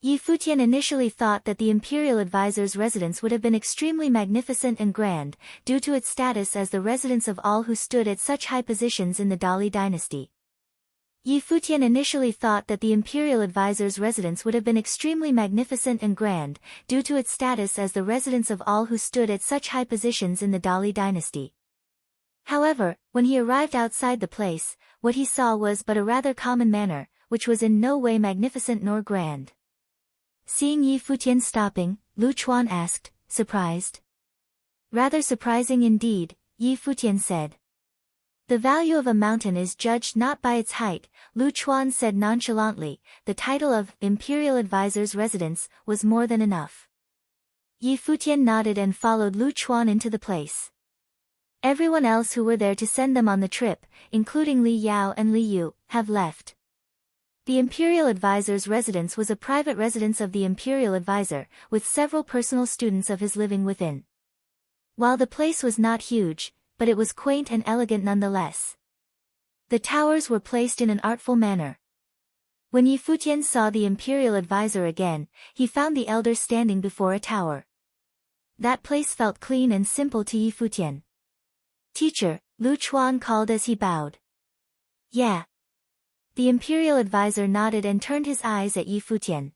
Yi Futian initially thought that the imperial advisor's residence would have been extremely magnificent and grand, due to its status as the residence of all who stood at such high positions in the Dali dynasty. Yi Futian initially thought that the imperial advisor's residence would have been extremely magnificent and grand, due to its status as the residence of all who stood at such high positions in the Dali dynasty. However, when he arrived outside the place, what he saw was but a rather common manor, which was in no way magnificent nor grand. Seeing Yi Futian stopping, Lu Chuan asked, surprised? Rather surprising indeed, Yi Futian said. The value of a mountain is judged not by its height, Lu Chuan said nonchalantly. The title of Imperial Advisor's Residence was more than enough. Yi Futian nodded and followed Lu Chuan into the place. Everyone else who were there to send them on the trip, including Li Yao and Li Yu, have left. The Imperial Advisor's residence was a private residence of the Imperial Advisor, with several personal students of his living within. While the place was not huge, but it was quaint and elegant nonetheless. The towers were placed in an artful manner. When Yi Futian saw the Imperial Advisor again, he found the elder standing before a tower. That place felt clean and simple to Yi Futian. Teacher, Lu Chuan called as he bowed. Yeah. The Imperial Advisor nodded and turned his eyes at Yi Futian.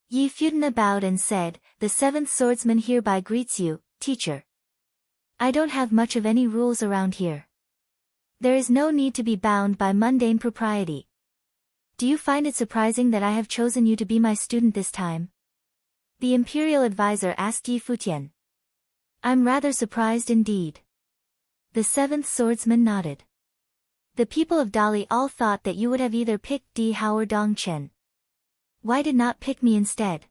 Yi Futian bowed and said, the seventh swordsman hereby greets you, teacher. I don't have much of any rules around here. There is no need to be bound by mundane propriety. Do you find it surprising that I have chosen you to be my student this time? The Imperial Advisor asked Yi Futian. I'm rather surprised indeed. The seventh swordsman nodded. The people of Dali all thought that you would have either picked Di Hao or Dong Chen. Why did not pick me instead?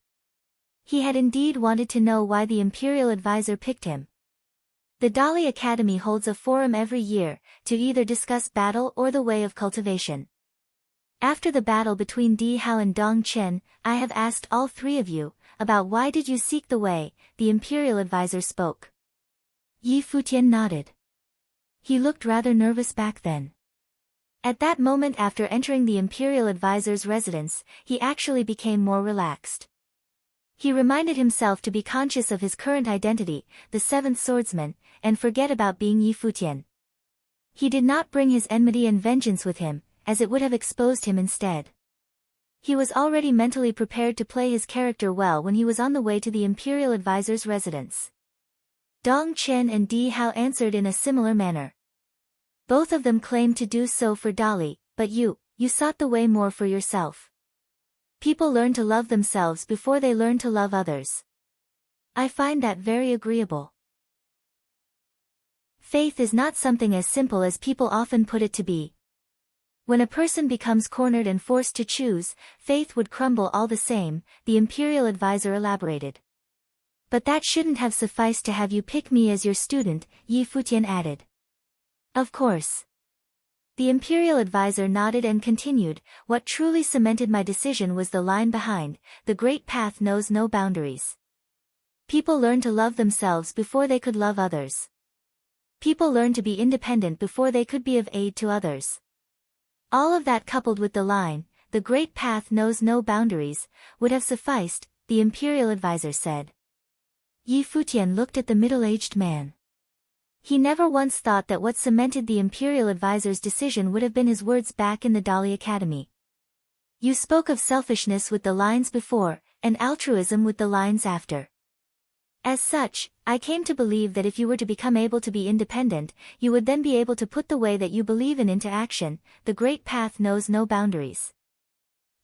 He had indeed wanted to know why the Imperial Advisor picked him. The Dali Academy holds a forum every year, to either discuss battle or the way of cultivation. After the battle between Di Hao and Dong Chen, I have asked all three of you, about why did you seek the way, the Imperial Advisor spoke. Yi Futian nodded. He looked rather nervous back then. At that moment after entering the Imperial Advisor's residence, he actually became more relaxed. He reminded himself to be conscious of his current identity, the seventh swordsman, and forget about being Yi Futian. He did not bring his enmity and vengeance with him, as it would have exposed him instead. He was already mentally prepared to play his character well when he was on the way to the Imperial Advisor's residence. Dong Chen and Di Hao answered in a similar manner. Both of them claimed to do so for Dali, but you sought the way more for yourself. People learn to love themselves before they learn to love others. I find that very agreeable. Faith is not something as simple as people often put it to be. When a person becomes cornered and forced to choose, faith would crumble all the same, the Imperial Advisor elaborated. But that shouldn't have sufficed to have you pick me as your student, Yi Futian added. Of course. The Imperial Advisor nodded and continued, what truly cemented my decision was the line behind, the great path knows no boundaries. People learn to love themselves before they could love others. People learn to be independent before they could be of aid to others. All of that coupled with the line, the great path knows no boundaries, would have sufficed, the Imperial Advisor said. Yi Futian looked at the middle-aged man. He never once thought that what cemented the Imperial Advisor's decision would have been his words back in the Dali Academy. You spoke of selfishness with the lines before, and altruism with the lines after. As such, I came to believe that if you were to become able to be independent, you would then be able to put the way that you believe in into action, the great path knows no boundaries.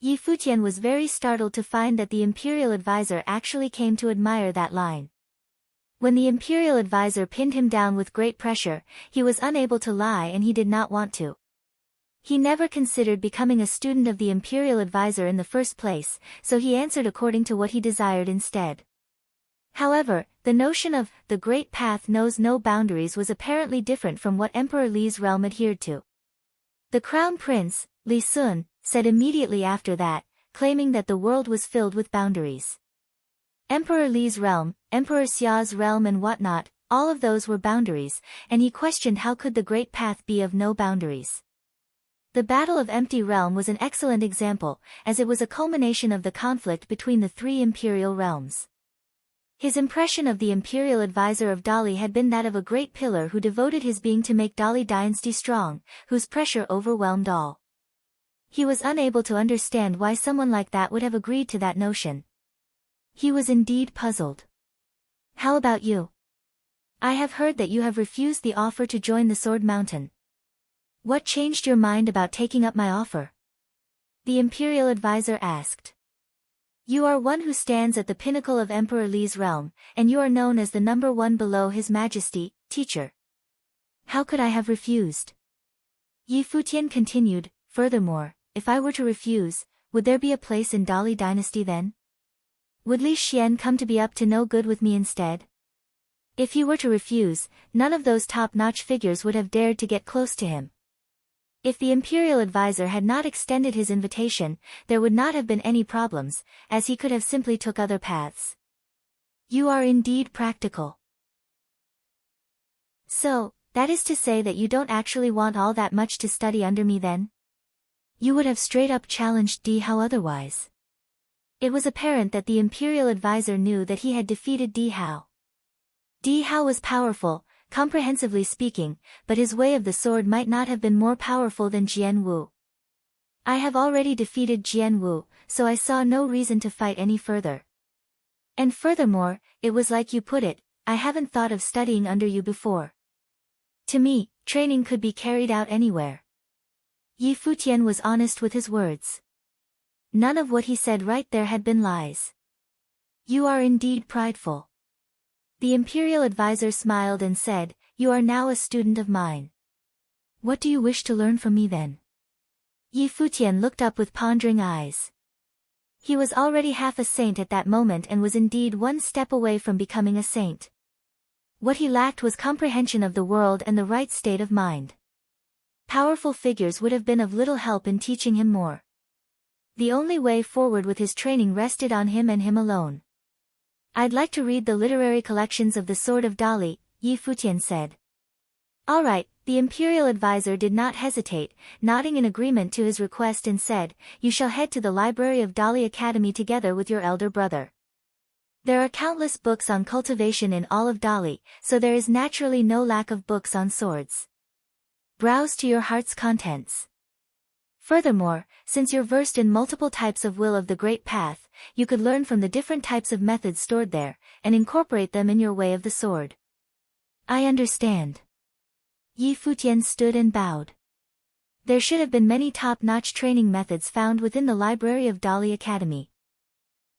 Yi Futian was very startled to find that the Imperial Advisor actually came to admire that line. When the Imperial Advisor pinned him down with great pressure, he was unable to lie and he did not want to. He never considered becoming a student of the Imperial Advisor in the first place, so he answered according to what he desired instead. However, the notion of the great path knows no boundaries was apparently different from what Emperor Li's realm adhered to. The Crown Prince, Li Sun, said immediately after that, claiming that the world was filled with boundaries. Emperor Li's realm, Emperor Xia's realm and whatnot, all of those were boundaries, and he questioned how could the great path be of no boundaries. The Battle of Empty Realm was an excellent example, as it was a culmination of the conflict between the three imperial realms. His impression of the imperial advisor of Dali had been that of a great pillar who devoted his being to make Dali dynasty strong, whose pressure overwhelmed all. He was unable to understand why someone like that would have agreed to that notion. He was indeed puzzled. How about you? I have heard that you have refused the offer to join the Sword Mountain. What changed your mind about taking up my offer? The imperial advisor asked. You are one who stands at the pinnacle of Emperor Li's realm, and you are known as the number one below His Majesty, teacher. How could I have refused? Yi Futian continued, furthermore, if I were to refuse, would there be a place in Dali dynasty then? Would Li Xian come to be up to no good with me instead? If he were to refuse, none of those top-notch figures would have dared to get close to him. If the imperial advisor had not extended his invitation, there would not have been any problems, as he could have simply took other paths. You are indeed practical. So, that is to say that you don't actually want all that much to study under me then? You would have straight up challenged Di Hao otherwise. It was apparent that the imperial advisor knew that he had defeated Di Hao. Di Hao was powerful, comprehensively speaking, but his way of the sword might not have been more powerful than Jian Wu. I have already defeated Jian Wu, so I saw no reason to fight any further. And furthermore, it was like you put it, I haven't thought of studying under you before. To me, training could be carried out anywhere. Yi Futian was honest with his words. None of what he said right there had been lies. You are indeed prideful. The imperial advisor smiled and said, you are now a student of mine. What do you wish to learn from me then? Yi Futian looked up with pondering eyes. He was already half a saint at that moment and was indeed one step away from becoming a saint. What he lacked was comprehension of the world and the right state of mind. Powerful figures would have been of little help in teaching him more. The only way forward with his training rested on him and him alone. I'd like to read the literary collections of the Sword of Dali, Yi Futian said. All right, the imperial advisor did not hesitate, nodding in agreement to his request and said, you shall head to the library of Dali Academy together with your elder brother. There are countless books on cultivation in all of Dali, so there is naturally no lack of books on swords. Browse to your heart's contents. Furthermore, since you're versed in multiple types of will of the Great Path, you could learn from the different types of methods stored there, and incorporate them in your way of the sword. I understand. Yi Futian stood and bowed. There should have been many top-notch training methods found within the library of Dali Academy.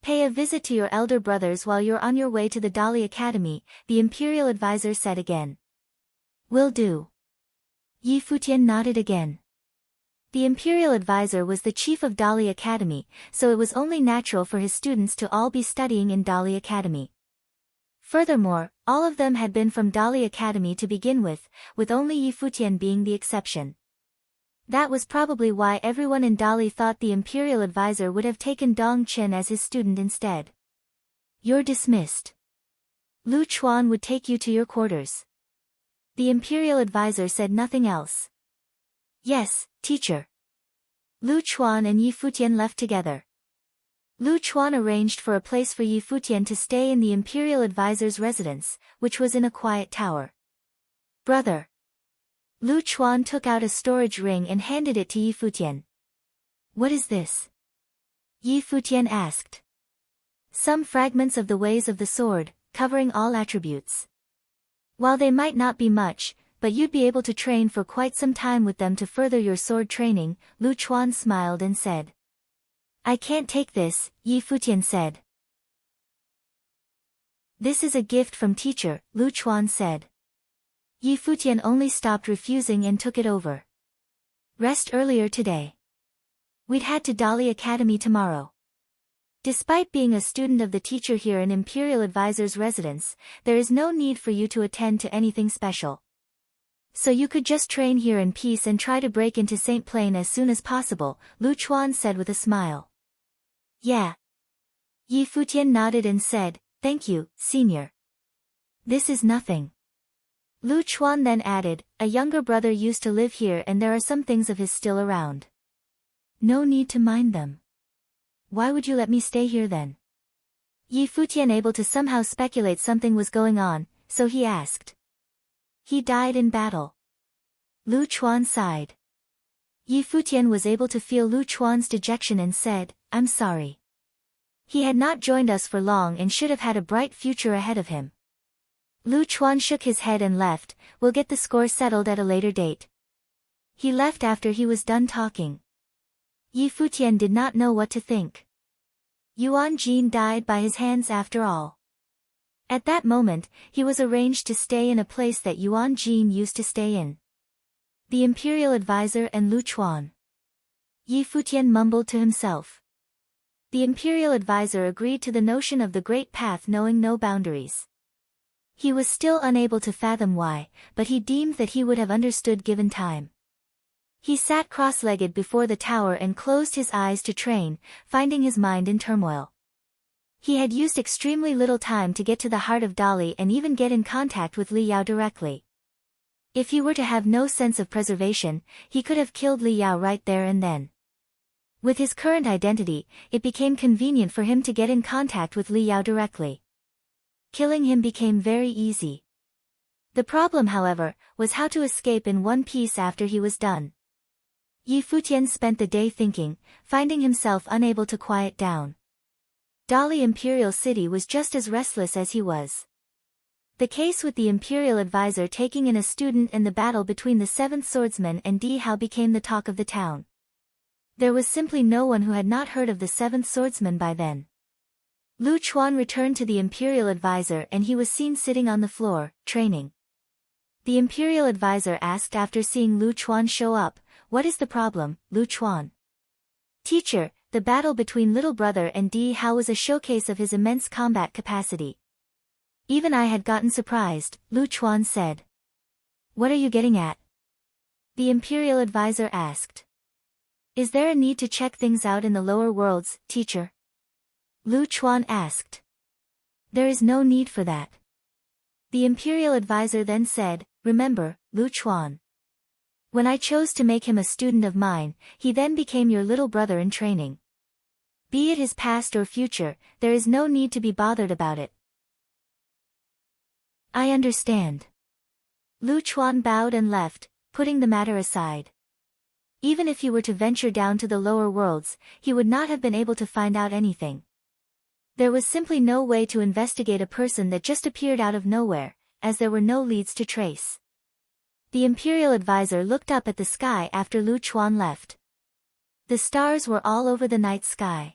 Pay a visit to your elder brothers while you're on your way to the Dali Academy, the imperial advisor said again. Will do. Yi Futian nodded again. The imperial advisor was the chief of Dali Academy, so it was only natural for his students to all be studying in Dali Academy. Furthermore, all of them had been from Dali Academy to begin with only Yi Futian being the exception. That was probably why everyone in Dali thought the imperial advisor would have taken Dong Chen as his student instead. You're dismissed. Lu Chuan would take you to your quarters. The imperial advisor said nothing else. Yes, teacher. Lu Chuan and Yi Futian left together. Lu Chuan arranged for a place for Yi Futian to stay in the imperial advisor's residence, which was in a quiet tower. Brother. Lu Chuan took out a storage ring and handed it to Yi Futian. What is this? Yi Futian asked. Some fragments of the ways of the sword, covering all attributes. While they might not be much, but you'd be able to train for quite some time with them to further your sword training, Lu Chuan smiled and said. I can't take this, Yi Futian said. This is a gift from teacher, Lu Chuan said. Yi Futian only stopped refusing and took it over. Rest earlier today. We'd head to Dali Academy tomorrow. Despite being a student of the teacher here in Imperial Advisor's residence, there is no need for you to attend to anything special. So you could just train here in peace and try to break into Saint Plain as soon as possible, Lu Chuan said with a smile. Yeah. Yi Futian nodded and said, thank you, senior. This is nothing. Lu Chuan then added, a younger brother used to live here and there are some things of his still around. No need to mind them. Why would you let me stay here then? Yi Futian able to somehow speculate something was going on, so he asked. He died in battle. Lu Chuan sighed. Yi Futian was able to feel Lu Chuan's dejection and said, I'm sorry. He had not joined us for long and should have had a bright future ahead of him. Lu Chuan shook his head and left, we'll get the score settled at a later date. He left after he was done talking. Yi Futian did not know what to think. Yuan Jin died by his hands after all. At that moment, he was arranged to stay in a place that Yuan Jin used to stay in. The Imperial Advisor and Lu Chuan. Yi Futian mumbled to himself. The Imperial Advisor agreed to the notion of the Great Path knowing no boundaries. He was still unable to fathom why, but he deemed that he would have understood given time. He sat cross-legged before the tower and closed his eyes to train, finding his mind in turmoil. He had used extremely little time to get to the heart of Dali and even get in contact with Li Yao directly. If he were to have no sense of preservation, he could have killed Li Yao right there and then. With his current identity, it became convenient for him to get in contact with Li Yao directly. Killing him became very easy. The problem, however, was how to escape in one piece after he was done. Yi Futian spent the day thinking, finding himself unable to quiet down. Dali Imperial City was just as restless as he was. The case with the Imperial Advisor taking in a student and the battle between the 7th Swordsman and Di Hao became the talk of the town. There was simply no one who had not heard of the 7th Swordsman by then. Lu Chuan returned to the Imperial Advisor and he was seen sitting on the floor, training. The Imperial Advisor asked after seeing Lu Chuan show up, what is the problem, Lu Chuan? Teacher, the battle between little brother and Di Hao was a showcase of his immense combat capacity. Even I had gotten surprised, Lu Chuan said. What are you getting at? The Imperial Advisor asked. Is there a need to check things out in the lower worlds, teacher? Lu Chuan asked. There is no need for that. The Imperial Advisor then said, remember, Lu Chuan. When I chose to make him a student of mine, he then became your little brother in training. Be it his past or future, there is no need to be bothered about it. I understand. Lu Chuan bowed and left, putting the matter aside. Even if he were to venture down to the lower worlds, he would not have been able to find out anything. There was simply no way to investigate a person that just appeared out of nowhere, as there were no leads to trace. The Imperial Advisor looked up at the sky after Lu Chuan left. The stars were all over the night sky.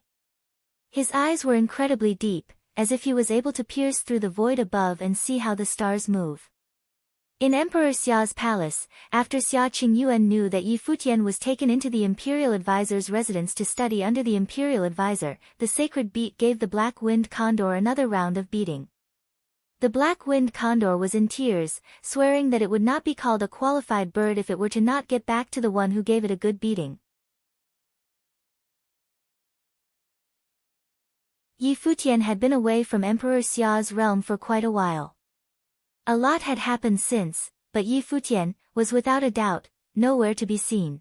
His eyes were incredibly deep, as if he was able to pierce through the void above and see how the stars move. In Emperor Xia's palace, after Xia Qingyuan knew that Yi Futian was taken into the Imperial Advisor's residence to study under the Imperial Advisor, the sacred beat gave the black-winged condor another round of beating. The black-winged condor was in tears, swearing that it would not be called a qualified bird if it were to not get back to the one who gave it a good beating. Yi Futian had been away from Emperor Xia's realm for quite a while. A lot had happened since, but Yi Futian was without a doubt nowhere to be seen.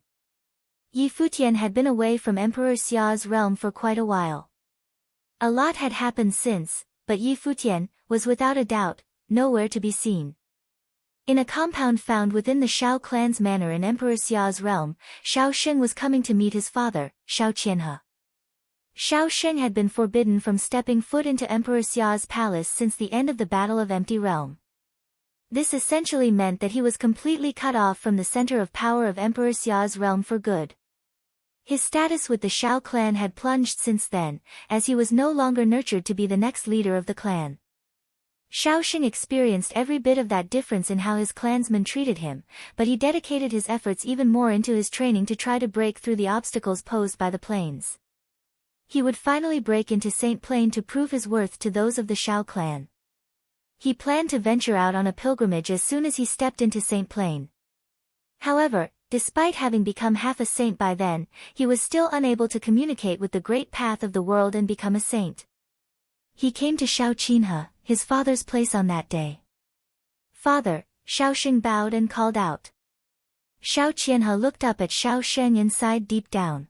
Yi Futian had been away from Emperor Xia's realm for quite a while. A lot had happened since, but Yi Futian was without a doubt nowhere to be seen. In a compound found within the Shao clan's manor in Emperor Xia's realm, Shao Sheng was coming to meet his father, Shao Qianhe. Shao Sheng had been forbidden from stepping foot into Emperor Xia's palace since the end of the Battle of Empty Realm. This essentially meant that he was completely cut off from the center of power of Emperor Xia's realm for good. His status with the Shao clan had plunged since then, as he was no longer nurtured to be the next leader of the clan. Shao Sheng experienced every bit of that difference in how his clansmen treated him, but he dedicated his efforts even more into his training to try to break through the obstacles posed by the plains. He would finally break into Saint Plain to prove his worth to those of the Shao clan. He planned to venture out on a pilgrimage as soon as he stepped into Saint Plain. However, despite having become half a saint by then, he was still unable to communicate with the great path of the world and become a saint. He came to Shao Qianhe, his father's place on that day. Father, Xiaosheng bowed and called out. Xiao Qianhe looked up at Xiaosheng and sighed deep down.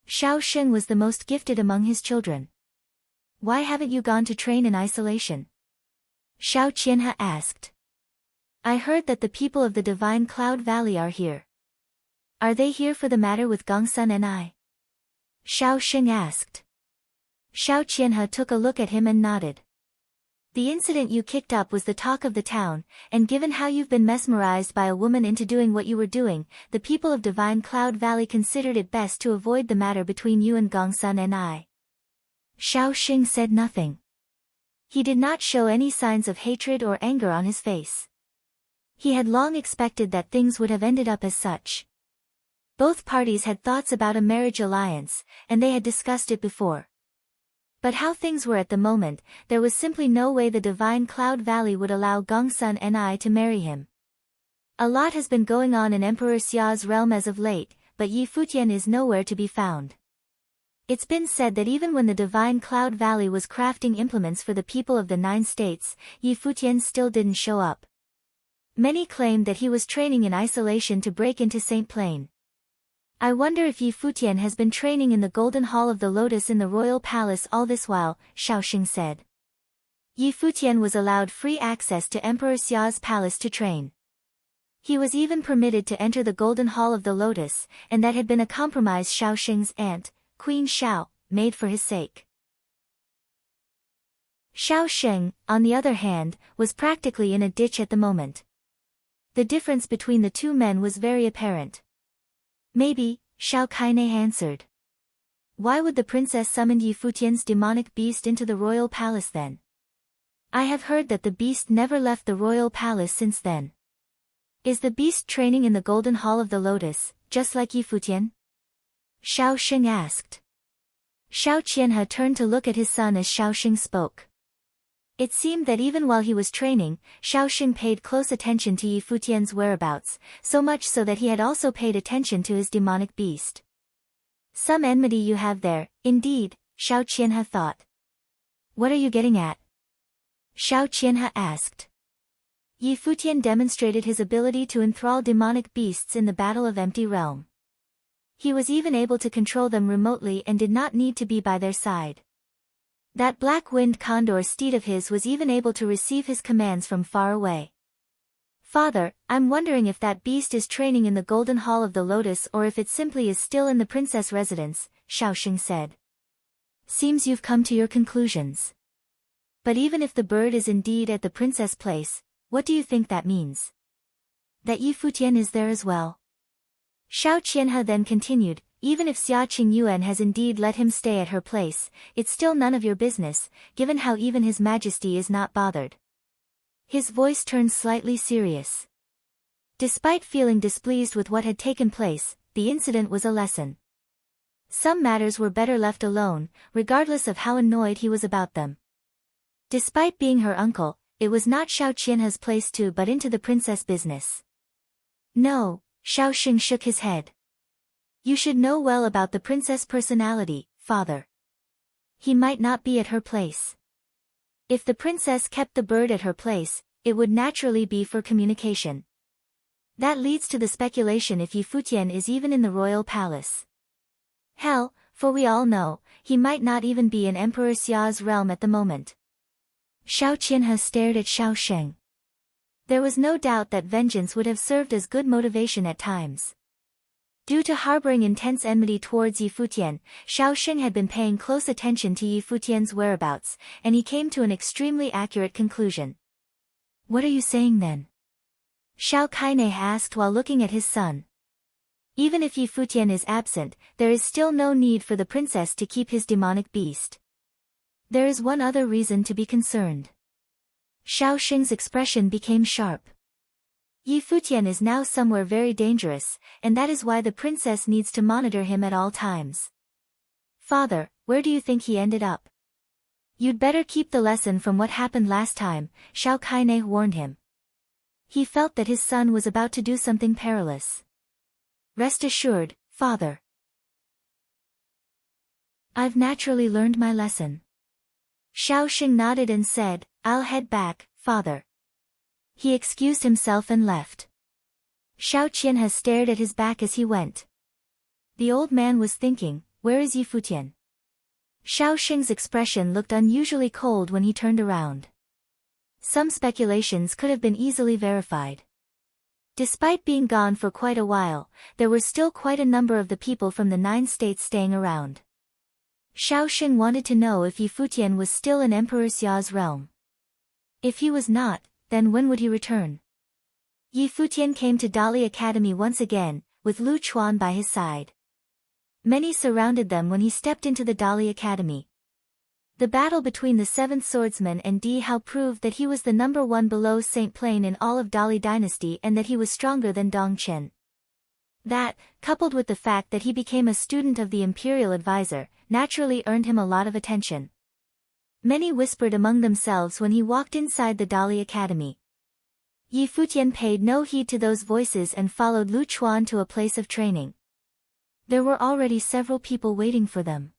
Xiaosheng was the most gifted among his children. Why haven't you gone to train in isolation? Xiao Qianhe asked. I heard that the people of the Divine Cloud Valley are here. Are they here for the matter with Gongsun and I? Xiaosheng asked. Xiao Qianhe took a look at him and nodded. The incident you kicked up was the talk of the town, and given how you've been mesmerized by a woman into doing what you were doing, the people of Divine Cloud Valley considered it best to avoid the matter between you and Gongsun and I. Xiaosheng said nothing. He did not show any signs of hatred or anger on his face. He had long expected that things would have ended up as such. Both parties had thoughts about a marriage alliance, and they had discussed it before. But how things were at the moment, there was simply no way the Divine Cloud Valley would allow Gongsun and I to marry him. A lot has been going on in Emperor Xia's realm as of late, but Yi Futian is nowhere to be found. It's been said that even when the Divine Cloud Valley was crafting implements for the people of the 9 states, Yi Futian still didn't show up. Many claimed that he was training in isolation to break into Saint Plain. I wonder if Yi Futian has been training in the Golden Hall of the Lotus in the royal palace all this while, Xiaosheng said. Yi Futian was allowed free access to Emperor Xia's palace to train. He was even permitted to enter the Golden Hall of the Lotus, and that had been a compromise Xiaosheng's aunt, Queen Xiao, made for his sake. Xiaosheng, on the other hand, was practically in a ditch at the moment. The difference between the two men was very apparent. Maybe, Xiao Kainei answered. Why would the princess summon Yi Futian's demonic beast into the royal palace then? I have heard that the beast never left the royal palace since then. Is the beast training in the Golden Hall of the Lotus, just like Yi Futian? Xiaosheng asked. Xiao Qianhe turned to look at his son as Xiaosheng spoke. It seemed that even while he was training, Xiaosheng paid close attention to Yi Futian's whereabouts, so much so that he had also paid attention to his demonic beast. Some enmity you have there, indeed, Xiao Qianhe thought. What are you getting at? Xiao Qianhe asked. Yi Futian demonstrated his ability to enthrall demonic beasts in the Battle of Empty Realm. He was even able to control them remotely and did not need to be by their side. That black-winged condor steed of his was even able to receive his commands from far away. Father, I'm wondering if that beast is training in the Golden Hall of the Lotus or if it simply is still in the princess residence, Xiaosheng said. Seems you've come to your conclusions. But even if the bird is indeed at the princess place, what do you think that means? That Yi Futian is there as well? Xiao Qianhe then continued, even if Xia Qingyuan has indeed let him stay at her place, it's still none of your business, given how even His Majesty is not bothered. His voice turned slightly serious. Despite feeling displeased with what had taken place, the incident was a lesson. Some matters were better left alone, regardless of how annoyed he was about them. Despite being her uncle, it was not Xiao Qianhe's place to butt into the princess business. No, Xiaosheng shook his head. You should know well about the princess' personality, father. He might not be at her place. If the princess kept the bird at her place, it would naturally be for communication. That leads to the speculation if Yi Futian is even in the royal palace. Hell, for we all know, he might not even be in Emperor Xia's realm at the moment. Xiao Qianhe stared at Xiaosheng. There was no doubt that vengeance would have served as good motivation at times. Due to harboring intense enmity towards Yi Futian, Xiaosheng had been paying close attention to Yi Futian's whereabouts, and he came to an extremely accurate conclusion. What are you saying then? Xiao Kainei asked while looking at his son. Even if Yi Futian is absent, there is still no need for the princess to keep his demonic beast. There is one other reason to be concerned. Xiaosheng's expression became sharp. Yi Futian is now somewhere very dangerous, and that is why the princess needs to monitor him at all times. Father, where do you think he ended up? You'd better keep the lesson from what happened last time, Xiao Kainei warned him. He felt that his son was about to do something perilous. Rest assured, father. I've naturally learned my lesson. Xiaosheng nodded and said, I'll head back, father. He excused himself and left. Futian has stared at his back as he went. The old man was thinking, where is Futian? Xing's expression looked unusually cold when he turned around. Some speculations could have been easily verified. Despite being gone for quite a while, there were still quite a number of the people from the 9 states staying around. Xing wanted to know if Futian was still in Emperor Xia's realm. If he was not, then when would he return? Futian came to Dali Academy once again, with Lu Chuan by his side. Many surrounded them when he stepped into the Dali Academy. The battle between the 7th swordsman and Di Hao proved that he was the number 1 below Saint Plain in all of Dali dynasty and that he was stronger than Dong Chen. That, coupled with the fact that he became a student of the Imperial Advisor, naturally earned him a lot of attention. Many whispered among themselves when he walked inside the Dali Academy. Futian paid no heed to those voices and followed Lu Chuan to a place of training. There were already several people waiting for them.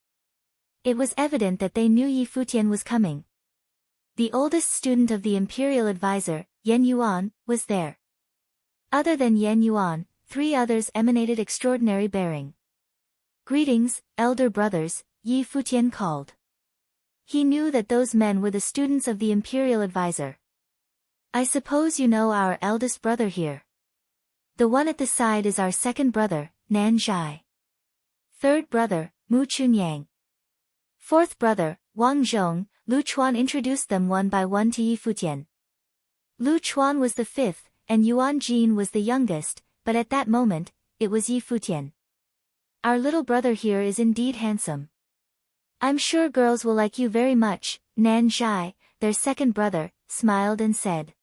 It was evident that they knew Futian was coming. The oldest student of the Imperial Advisor, Yan Yuan, was there. Other than Yan Yuan, 3 others emanated extraordinary bearing. Greetings, elder brothers, Futian called. He knew that those men were the students of the Imperial Advisor. I suppose you know our eldest brother here. The one at the side is our second brother, Nan Zhai. Third brother, Mu Chunyang. Fourth brother, Wang Zhong. Lu Chuan introduced them one by one to Futian. Lu Chuan was the 5th, and Yuan Jin was the youngest, but at that moment, it was Futian. Our little brother here is indeed handsome. I'm sure girls will like you very much, Nan Zhai, their second brother, smiled and said.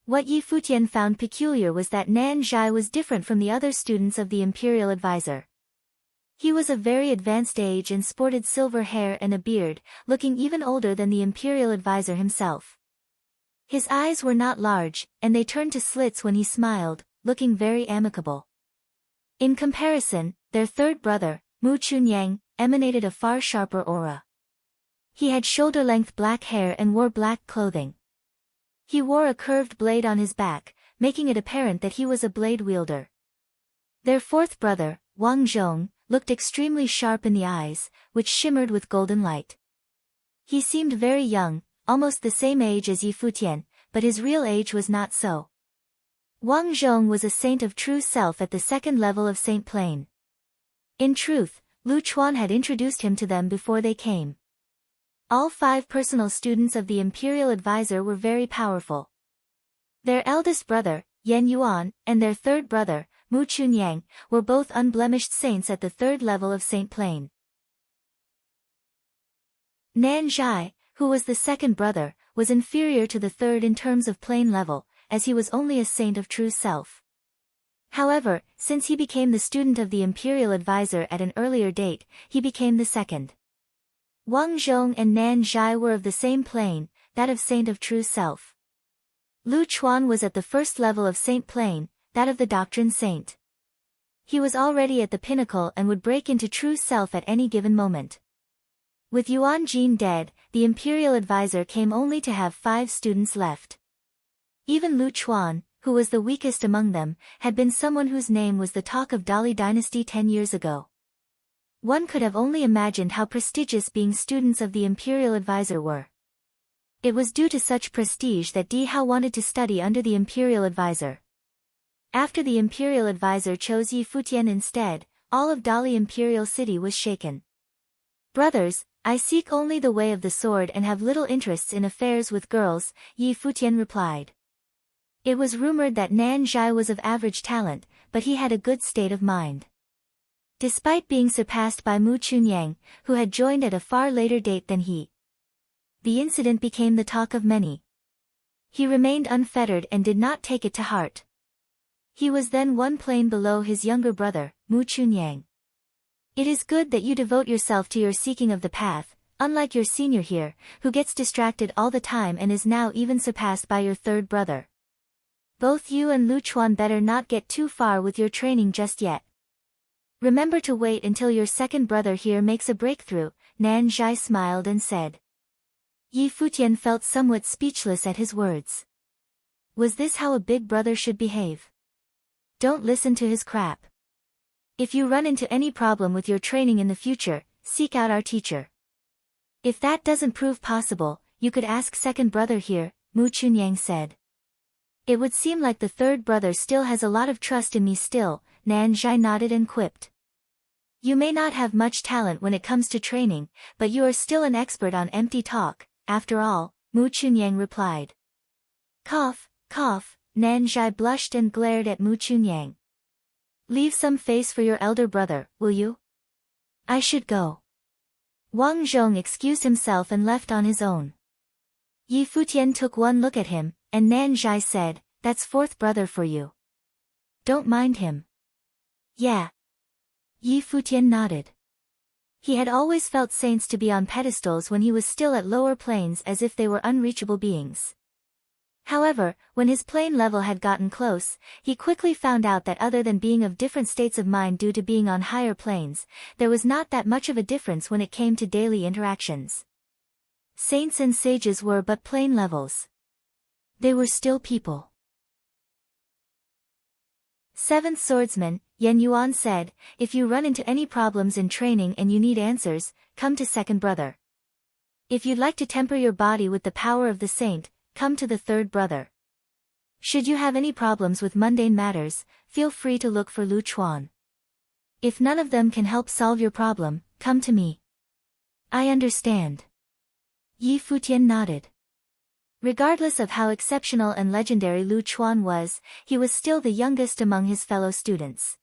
What Futian found peculiar was that Nan Zhai was different from the other students of the Imperial Advisor. He was of very advanced age and sported silver hair and a beard, looking even older than the Imperial Advisor himself. His eyes were not large, and they turned to slits when he smiled, looking very amicable. In comparison, their third brother, Mu Chunyang, emanated a far sharper aura. He had shoulder-length black hair and wore black clothing. He wore a curved blade on his back, making it apparent that he was a blade wielder. Their fourth brother, Wang Zhong, looked extremely sharp in the eyes, which shimmered with golden light. He seemed very young, almost the same age as Futian, but his real age was not so. Wang Zhong was a saint of true self at the 2nd level of Saint Plain. In truth, Lu Chuan had introduced him to them before they came. All 5 personal students of the Imperial Advisor were very powerful. Their eldest brother, Yan Yuan, and their third brother, Mu Chunyang, were both unblemished saints at the 3rd level of Saint Plain. Nan Zhai, who was the second brother, was inferior to the third in terms of plain level, as he was only a saint of true self. However, since he became the student of the Imperial Advisor at an earlier date, he became the second. Wang Zhong and Nan Zhai were of the same plane, that of saint of true self. Lu Chuan was at the 1st level of Saint Plain, that of the doctrine saint. He was already at the pinnacle and would break into true self at any given moment. With Yuan Jin dead, the Imperial Advisor came only to have 5 students left. Even Lu Chuan, who was the weakest among them, had been someone whose name was the talk of Dali dynasty 10 years ago. One could have only imagined how prestigious being students of the Imperial Advisor were. It was due to such prestige that Di Hao wanted to study under the Imperial Advisor. After the Imperial Advisor chose Futian instead, all of Dali Imperial City was shaken. Brothers, I seek only the way of the sword and have little interests in affairs with girls, Futian replied. It was rumored that Nan Zhai was of average talent, but he had a good state of mind. Despite being surpassed by Mu Chunyang, who had joined at a far later date than he. The incident became the talk of many. He remained unfettered and did not take it to heart. He was then 1 plane below his younger brother, Mu Chunyang. It is good that you devote yourself to your seeking of the path, unlike your senior here, who gets distracted all the time and is now even surpassed by your third brother. Both you and Lu Chuan better not get too far with your training just yet. Remember to wait until your second brother here makes a breakthrough, Nan Zhai smiled and said. Futian felt somewhat speechless at his words. Was this how a big brother should behave? Don't listen to his crap. If you run into any problem with your training in the future, seek out our teacher. If that doesn't prove possible, you could ask second brother here, Mu Chunyang said. It would seem like the third brother still has a lot of trust in me still, Nan Zhai nodded and quipped. You may not have much talent when it comes to training, but you are still an expert on empty talk, after all, Mu Chunyang replied. Cough, cough, Nan Zhai blushed and glared at Mu Chunyang. Leave some face for your elder brother, will you? I should go. Wang Zhong excused himself and left on his own. Yi Futian took one look at him, and Nan Zhai said, That's fourth brother for you. Don't mind him. Yeah. Yi Futian nodded. He had always felt saints to be on pedestals when he was still at lower planes as if they were unreachable beings. However, when his plane level had gotten close, he quickly found out that other than being of different states of mind due to being on higher planes, there was not that much of a difference when it came to daily interactions. Saints and sages were but plane levels. They were still people. Seventh swordsman, Yen Yuan said, if you run into any problems in training and you need answers, come to second brother. If you'd like to temper your body with the power of the saint, come to the third brother. Should you have any problems with mundane matters, feel free to look for Lu Chuan. If none of them can help solve your problem, come to me. I understand. Yi Futian nodded. Regardless of how exceptional and legendary Lu Chuan was, he was still the youngest among his fellow students.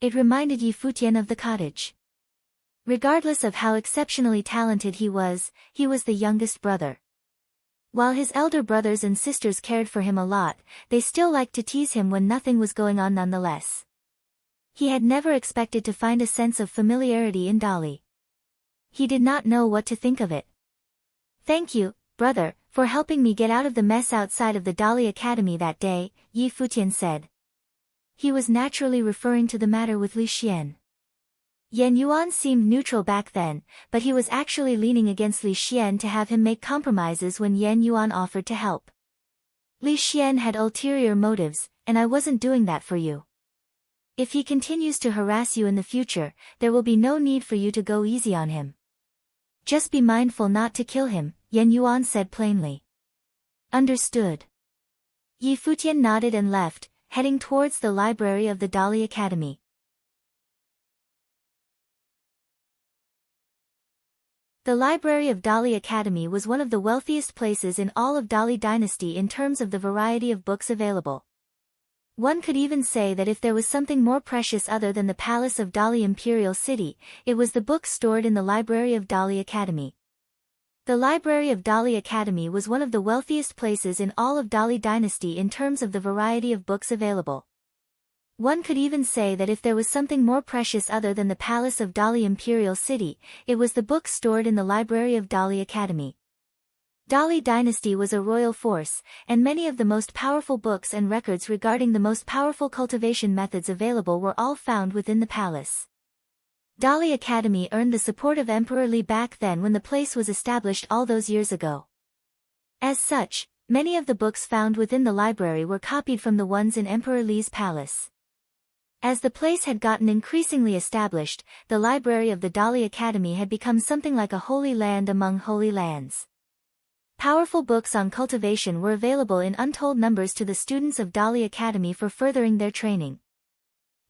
It reminded Yi Futian of the cottage. Regardless of how exceptionally talented he was the youngest brother. While his elder brothers and sisters cared for him a lot, they still liked to tease him when nothing was going on nonetheless. He had never expected to find a sense of familiarity in Dali. He did not know what to think of it. Thank you, brother, for helping me get out of the mess outside of the Dali Academy that day, Yi Futian said. He was naturally referring to the matter with Li Xian. Yen Yuan seemed neutral back then, but he was actually leaning against Li Xian to have him make compromises when Yen Yuan offered to help. Li Xian had ulterior motives, and I wasn't doing that for you. If he continues to harass you in the future, there will be no need for you to go easy on him. Just be mindful not to kill him, Yen Yuan said plainly. Understood. Yi Futian nodded and left, heading towards the library of the Dali Academy. The library of Dali Academy was one of the wealthiest places in all of Dali dynasty in terms of the variety of books available. One could even say that if there was something more precious other than the palace of Dali Imperial City, it was the books stored in the library of Dali Academy. The library of Dali Academy was one of the wealthiest places in all of Dali dynasty in terms of the variety of books available. One could even say that if there was something more precious other than the palace of Dali Imperial City, it was the books stored in the library of Dali Academy. Dali dynasty was a royal force, and many of the most powerful books and records regarding the most powerful cultivation methods available were all found within the palace. Dali Academy earned the support of Emperor Li back then when the place was established all those years ago. As such, many of the books found within the library were copied from the ones in Emperor Li's palace. As the place had gotten increasingly established, the library of the Dali Academy had become something like a holy land among holy lands. Powerful books on cultivation were available in untold numbers to the students of Dali Academy for furthering their training.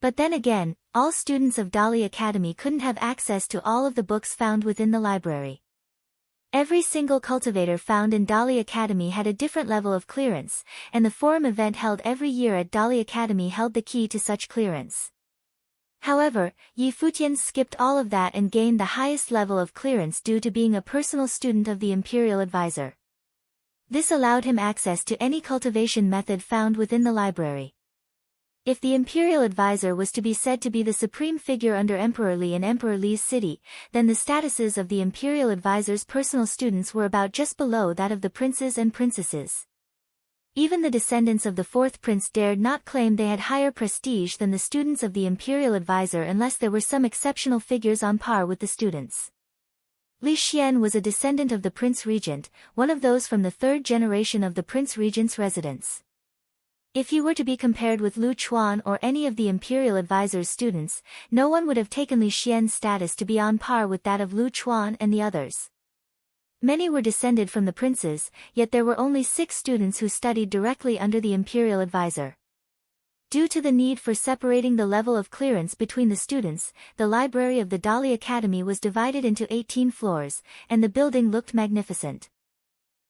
But then again, all students of Dali Academy couldn't have access to all of the books found within the library. Every single cultivator found in Dali Academy had a different level of clearance, and the forum event held every year at Dali Academy held the key to such clearance. However, Yi Futian skipped all of that and gained the highest level of clearance due to being a personal student of the Imperial Advisor. This allowed him access to any cultivation method found within the library. If the Imperial Advisor was to be said to be the supreme figure under Emperor Li in Emperor Li's city, then the statuses of the Imperial Advisor's personal students were about just below that of the princes and princesses. Even the descendants of the fourth prince dared not claim they had higher prestige than the students of the Imperial Advisor unless there were some exceptional figures on par with the students. Li Xian was a descendant of the Prince Regent, one of those from the third generation of the Prince Regent's residence. If he were to be compared with Lu Chuan or any of the imperial advisor's students, no one would have taken Li Xian's status to be on par with that of Lu Chuan and the others. Many were descended from the princes, yet there were only 6 students who studied directly under the imperial advisor. Due to the need for separating the level of clearance between the students, the library of the Dali Academy was divided into 18 floors, and the building looked magnificent.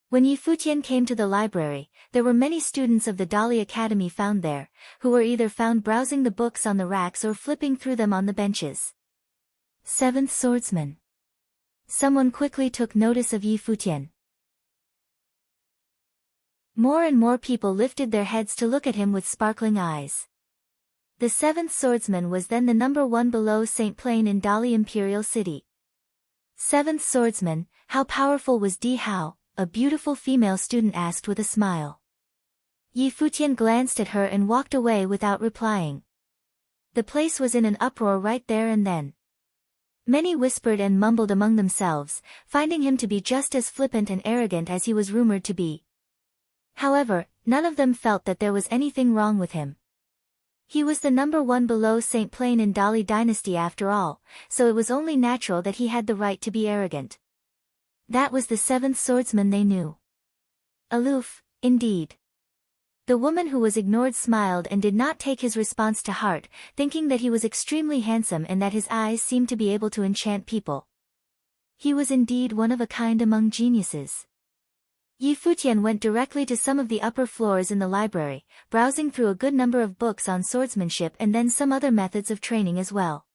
When Yi Futian came to the library, there were many students of the Dali Academy found there, who were either found browsing the books on the racks or flipping through them on the benches. 7th Swordsman. Someone quickly took notice of Yi Futian. More and more people lifted their heads to look at him with sparkling eyes. The 7th Swordsman was then the number 1 below St. Plain in Dali Imperial City. 7th Swordsman, how powerful was Di Hao? A beautiful female student asked with a smile. Yi Futian glanced at her and walked away without replying. The place was in an uproar right there and then. Many whispered and mumbled among themselves, finding him to be just as flippant and arrogant as he was rumored to be. However, none of them felt that there was anything wrong with him. He was the number 1 below St. Plain in Dali dynasty after all, so it was only natural that he had the right to be arrogant. That was the 7th Swordsman they knew. Aloof, indeed. The woman who was ignored smiled and did not take his response to heart, thinking that he was extremely handsome and that his eyes seemed to be able to enchant people. He was indeed one of a kind among geniuses. Yi Futian went directly to some of the upper floors in the library, browsing through a good number of books on swordsmanship and then some other methods of training as well.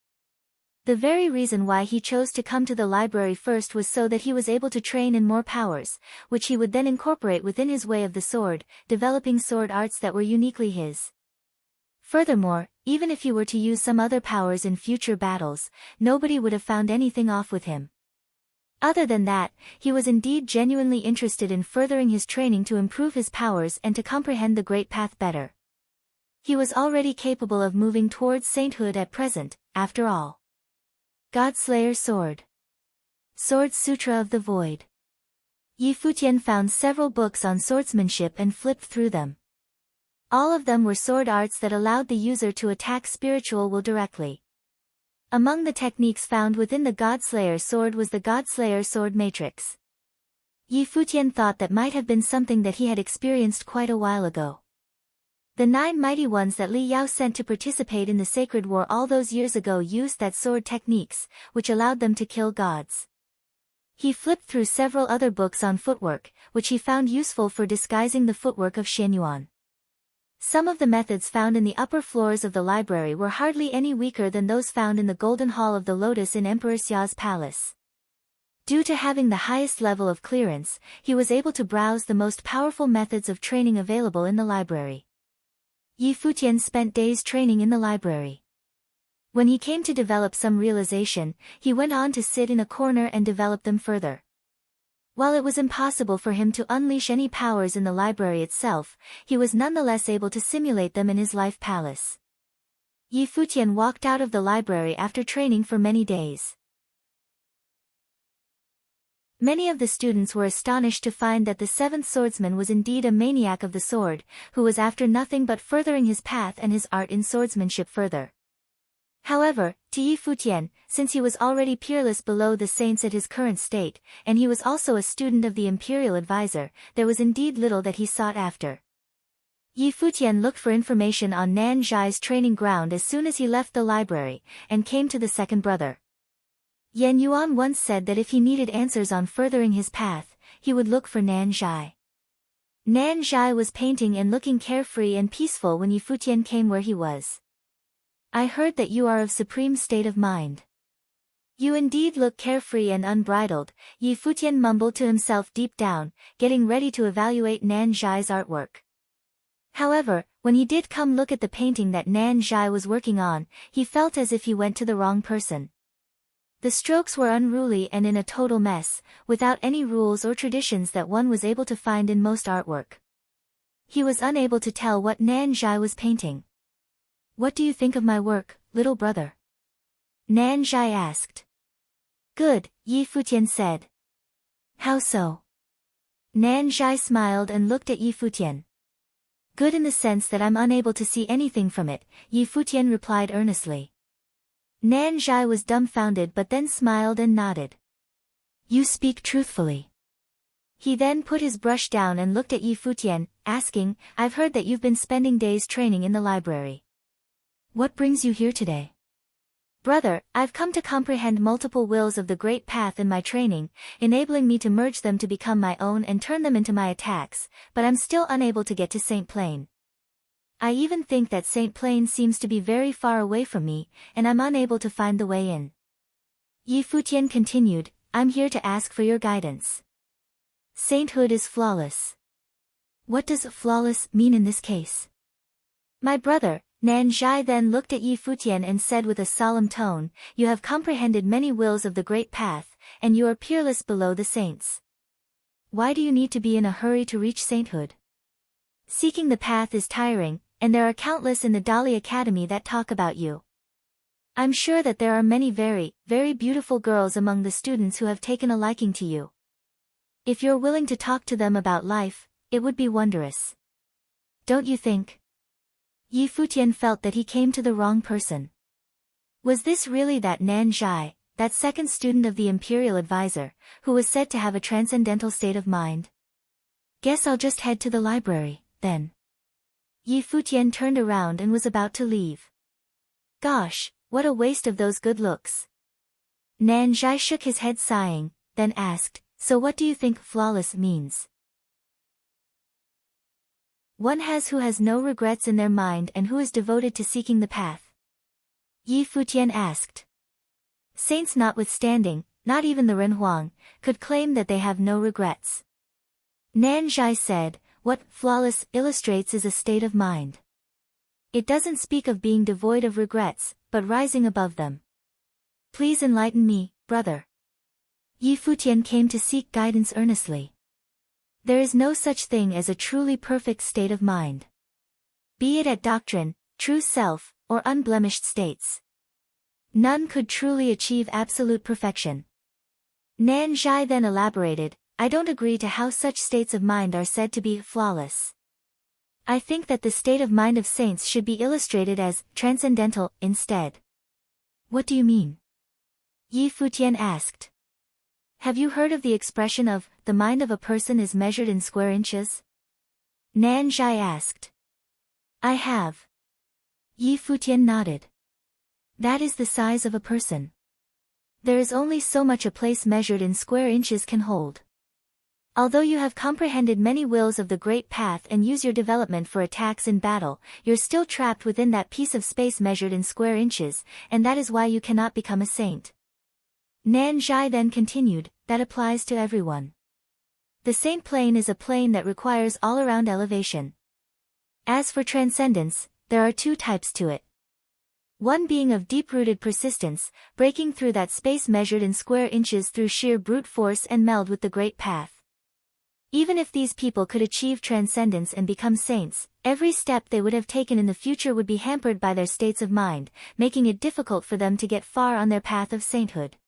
The very reason why he chose to come to the library first was so that he was able to train in more powers, which he would then incorporate within his way of the sword, developing sword arts that were uniquely his. Furthermore, even if he were to use some other powers in future battles, nobody would have found anything off with him. Other than that, he was indeed genuinely interested in furthering his training to improve his powers and to comprehend the Great Path better. He was already capable of moving towards sainthood at present, after all. Godslayer Sword. Sword Sutra of the Void. Yi Futian found several books on swordsmanship and flipped through them. All of them were sword arts that allowed the user to attack spiritual will directly. Among the techniques found within the Godslayer sword was the Godslayer sword matrix. Yi Futian thought that might have been something that he had experienced quite a while ago. The 9 mighty ones that Li Yao sent to participate in the sacred war all those years ago used that sword techniques, which allowed them to kill gods. He flipped through several other books on footwork, which he found useful for disguising the footwork of Xianyuan. Some of the methods found in the upper floors of the library were hardly any weaker than those found in the Golden Hall of the Lotus in Emperor Xia's palace. Due to having the highest level of clearance, he was able to browse the most powerful methods of training available in the library. Yi Futian spent days training in the library. When he came to develop some realization, he went on to sit in a corner and develop them further. While it was impossible for him to unleash any powers in the library itself, he was nonetheless able to simulate them in his life palace. Yi Futian walked out of the library after training for many days. Many of the students were astonished to find that the 7th Swordsman was indeed a maniac of the sword, who was after nothing but furthering his path and his art in swordsmanship further. However, to Yi Futian, since he was already peerless below the saints at his current state, and he was also a student of the imperial advisor, there was indeed little that he sought after. Yi Futian looked for information on Nan Zhai's training ground as soon as he left the library, and came to the second brother. Yan Yuan once said that if he needed answers on furthering his path, he would look for Nan Zhai. Nan Zhai was painting and looking carefree and peaceful when Yi Futian came where he was. I heard that you are of supreme state of mind. You indeed look carefree and unbridled, Yi Futian mumbled to himself deep down, getting ready to evaluate Nan Zhai's artwork. However, when he did come look at the painting that Nan Zhai was working on, he felt as if he went to the wrong person. The strokes were unruly and in a total mess, without any rules or traditions that one was able to find in most artwork. He was unable to tell what Nan Zhai was painting. What do you think of my work, little brother? Nan Zhai asked. Good, Yi Futian said. How so? Nan Zhai smiled and looked at Yi Futian. Good in the sense that I'm unable to see anything from it, Yi Futian replied earnestly. Nan Zhai was dumbfounded but then smiled and nodded. You speak truthfully. He then put his brush down and looked at Yi Futian, asking, I've heard that you've been spending days training in the library. What brings you here today? Brother, I've come to comprehend multiple wills of the Great Path in my training, enabling me to merge them to become my own and turn them into my attacks, but I'm still unable to get to Saint Plain. I even think that Saint Plain seems to be very far away from me, and I'm unable to find the way in. Yi Futian continued, I'm here to ask for your guidance. Sainthood is flawless. What does flawless mean in this case? My brother, Nan Zhai then looked at Yi Futian and said with a solemn tone, You have comprehended many wills of the Great Path, and you are peerless below the saints. Why do you need to be in a hurry to reach sainthood? Seeking the path is tiring, and there are countless in the Dali Academy that talk about you. I'm sure that there are many very, very beautiful girls among the students who have taken a liking to you. If you're willing to talk to them about life, it would be wondrous. Don't you think? Yi Futian felt that he came to the wrong person. Was this really that Nan Zhai, that second student of the Imperial Advisor, who was said to have a transcendental state of mind? Guess I'll just head to the library, then. Yi Futian turned around and was about to leave. Gosh, what a waste of those good looks. Nan Zhai shook his head sighing, then asked, So what do you think flawless means? One who has no regrets in their mind and who is devoted to seeking the path. Yi Futian asked. Saints notwithstanding, not even the Renhuang, could claim that they have no regrets. Nan Zhai said, What flawless illustrates is a state of mind. It doesn't speak of being devoid of regrets, but rising above them. Please enlighten me, brother. Yi Futian came to seek guidance earnestly. There is no such thing as a truly perfect state of mind. Be it at doctrine, true self, or unblemished states. None could truly achieve absolute perfection. Nan Zhai then elaborated, I don't agree to how such states of mind are said to be flawless. I think that the state of mind of saints should be illustrated as transcendental instead. What do you mean? Yi Futian asked. Have you heard of the expression of, the mind of a person is measured in square inches? Nan Zhai asked. I have. Yi Futian nodded. That is the size of a person. There is only so much a place measured in square inches can hold. Although you have comprehended many wills of the Great Path and use your development for attacks in battle, you're still trapped within that piece of space measured in square inches, and that is why you cannot become a saint. Nan Zhai then continued, that applies to everyone. The saint plane is a plane that requires all-around elevation. As for transcendence, there are two types to it. One being of deep-rooted persistence, breaking through that space measured in square inches through sheer brute force and meld with the Great Path. Even if these people could achieve transcendence and become saints, every step they would have taken in the future would be hampered by their states of mind, making it difficult for them to get far on their path of sainthood.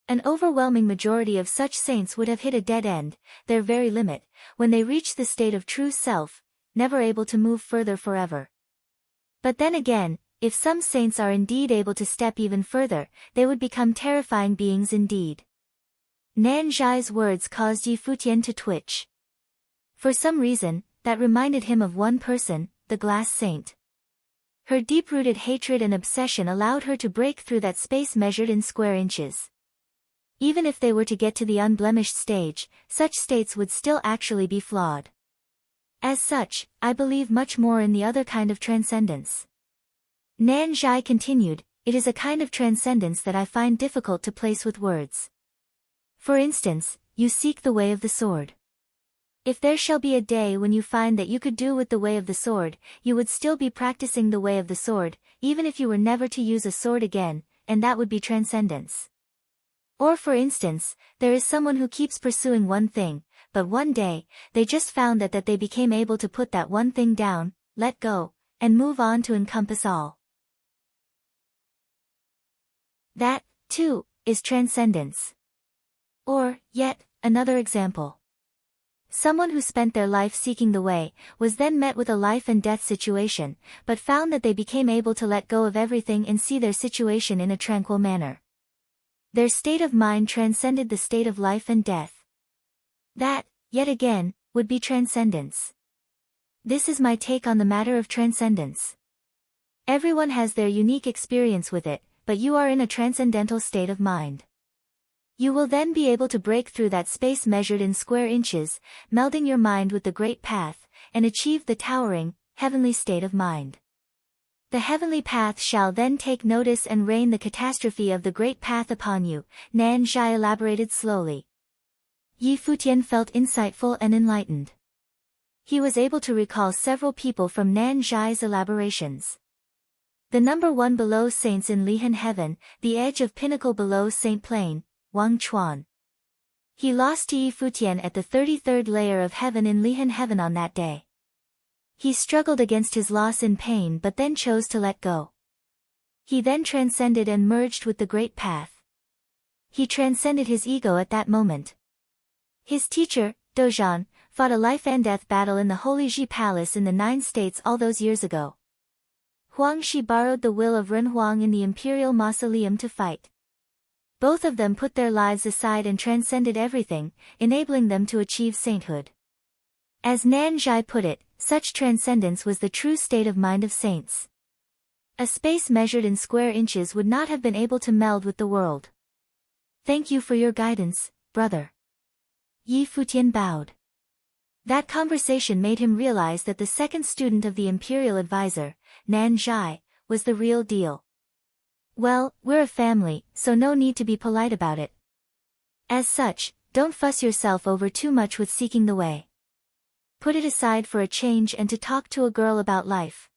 An overwhelming majority of such saints would have hit a dead end, their very limit, when they reach the state of true self, never able to move further forever. But then again, if some saints are indeed able to step even further, they would become terrifying beings indeed. Nan Zhai's words caused Yi Futian to twitch. For some reason, that reminded him of one person, the glass saint. Her deep-rooted hatred and obsession allowed her to break through that space measured in square inches. Even if they were to get to the unblemished stage, such states would still actually be flawed. As such, I believe much more in the other kind of transcendence. Nan Zhai continued, it is a kind of transcendence that I find difficult to place with words. For instance, you seek the way of the sword. If there shall be a day when you find that you could do with the way of the sword, you would still be practicing the way of the sword, even if you were never to use a sword again, and that would be transcendence. Or for instance, there is someone who keeps pursuing one thing, but one day, they just found that they became able to put that one thing down, let go, and move on to encompass all. That, too, is transcendence. Or, yet, another example. Someone who spent their life seeking the way, was then met with a life and death situation, but found that they became able to let go of everything and see their situation in a tranquil manner. Their state of mind transcended the state of life and death. That, yet again, would be transcendence. This is my take on the matter of transcendence. Everyone has their unique experience with it, but you are in a transcendental state of mind. You will then be able to break through that space measured in square inches, melding your mind with the great path, and achieve the towering, heavenly state of mind. The heavenly path shall then take notice and rain the catastrophe of the great path upon you, Nan Zhai elaborated slowly. Yi Futian felt insightful and enlightened. He was able to recall several people from Nan Zhai's elaborations. The number 1 below saints in Lihan heaven, the edge of pinnacle below Saint Plain, Wang Chuan. He lost to Yi Futian at the 33rd layer of heaven in Lihan heaven on that day. He struggled against his loss in pain but then chose to let go. He then transcended and merged with the great path. He transcended his ego at that moment. His teacher, Dozhan, fought a life and death battle in the Holy Ji Palace in the 9 states all those years ago. Huang Shi borrowed the will of Ren Huang in the imperial mausoleum to fight. Both of them put their lives aside and transcended everything, enabling them to achieve sainthood. As Nan Zhai put it, such transcendence was the true state of mind of saints. A space measured in square inches would not have been able to meld with the world. Thank you for your guidance, brother. Yi Futian bowed. That conversation made him realize that the second student of the imperial advisor, Nan Zhai, was the real deal. Well, we're a family, so no need to be polite about it. As such, don't fuss yourself over too much with seeking the way. Put it aside for a change and to talk to a girl about life.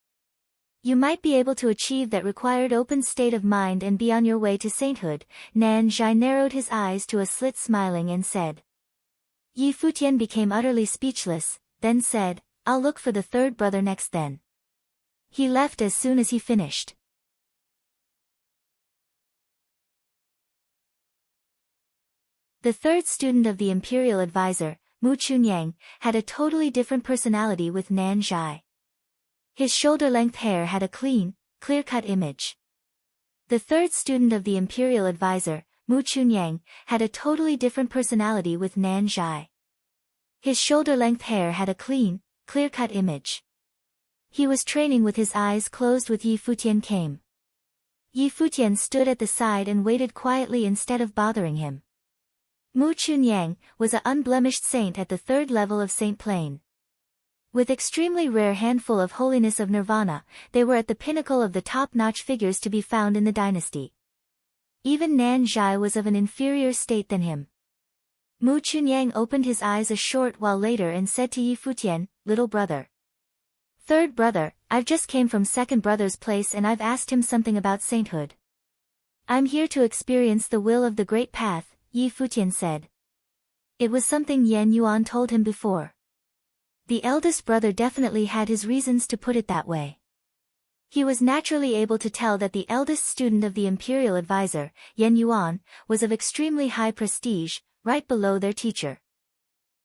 You might be able to achieve that required open state of mind and be on your way to sainthood. Nan Zhai narrowed his eyes to a slit smiling and said. Yi Futian became utterly speechless, then said, I'll look for the third brother next then. He left as soon as he finished. The third student of the imperial advisor, Mu Chunyang, had a totally different personality with Nan Zhai. His shoulder-length hair had a clean, clear-cut image. The third student of the imperial advisor, Mu Chunyang, had a totally different personality with Nan Zhai. His shoulder-length hair had a clean, clear-cut image. He was training with his eyes closed when Yi Futian came. Yi Futian stood at the side and waited quietly instead of bothering him. Mu Chunyang was an unblemished saint at the 3rd level of Saint Plain. With extremely rare handful of holiness of nirvana, they were at the pinnacle of the top-notch figures to be found in the dynasty. Even Nan Zhai was of an inferior state than him. Mu Chunyang opened his eyes a short while later and said to Yi Futian, little brother. Third brother, I've just came from second brother's place and I've asked him something about sainthood. I'm here to experience the will of the great path, Yi Futian said. It was something Yan Yuan told him before. The eldest brother definitely had his reasons to put it that way. He was naturally able to tell that the eldest student of the imperial advisor, Yan Yuan, was of extremely high prestige, right below their teacher.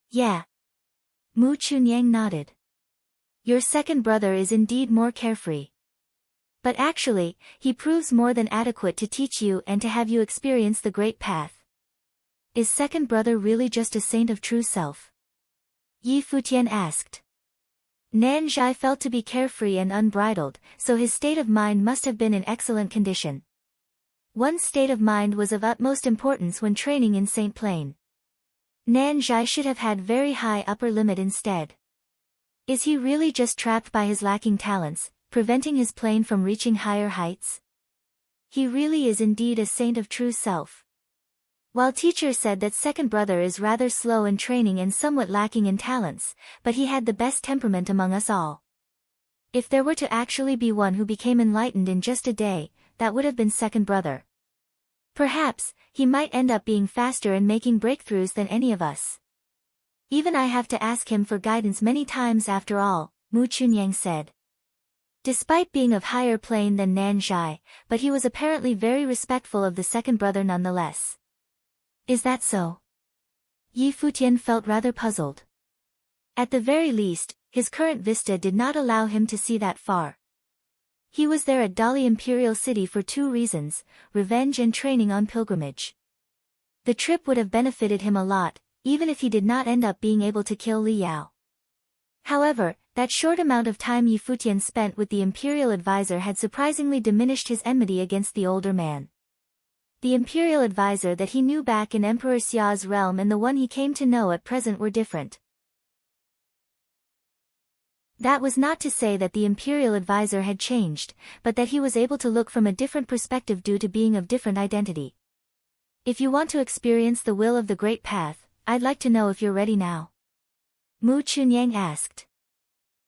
Yeah. Mu Chunyang nodded. Your second brother is indeed more carefree. But actually, he proves more than adequate to teach you and to have you experience the great path. Is second brother really just a saint of true self? Yi Futian asked. Nan Zhai felt to be carefree and unbridled, so his state of mind must have been in excellent condition. One's state of mind was of utmost importance when training in Saint Plain. Nan Zhai should have had very high upper limit instead. Is he really just trapped by his lacking talents, preventing his plane from reaching higher heights? He really is indeed a saint of true self. While teacher said that second brother is rather slow in training and somewhat lacking in talents, but he had the best temperament among us all. If there were to actually be one who became enlightened in just a day, that would have been second brother. Perhaps, he might end up being faster and making breakthroughs than any of us. Even I have to ask him for guidance many times after all, Mu Chunyang said. Despite being of higher plane than Nan Zhai, but he was apparently very respectful of the second brother nonetheless. Is that so? Yi Futian felt rather puzzled. At the very least, his current vista did not allow him to see that far. He was there at Dali Imperial City for two reasons: revenge and training on pilgrimage. The trip would have benefited him a lot, even if he did not end up being able to kill Li Yao. However, that short amount of time Yi Futian spent with the Imperial advisor had surprisingly diminished his enmity against the older man. The Imperial advisor that he knew back in Emperor Xia's realm and the one he came to know at present were different. That was not to say that the Imperial advisor had changed, but that he was able to look from a different perspective due to being of different identity. If you want to experience the will of the Great Path, I'd like to know if you're ready now. Mu Chunyang asked.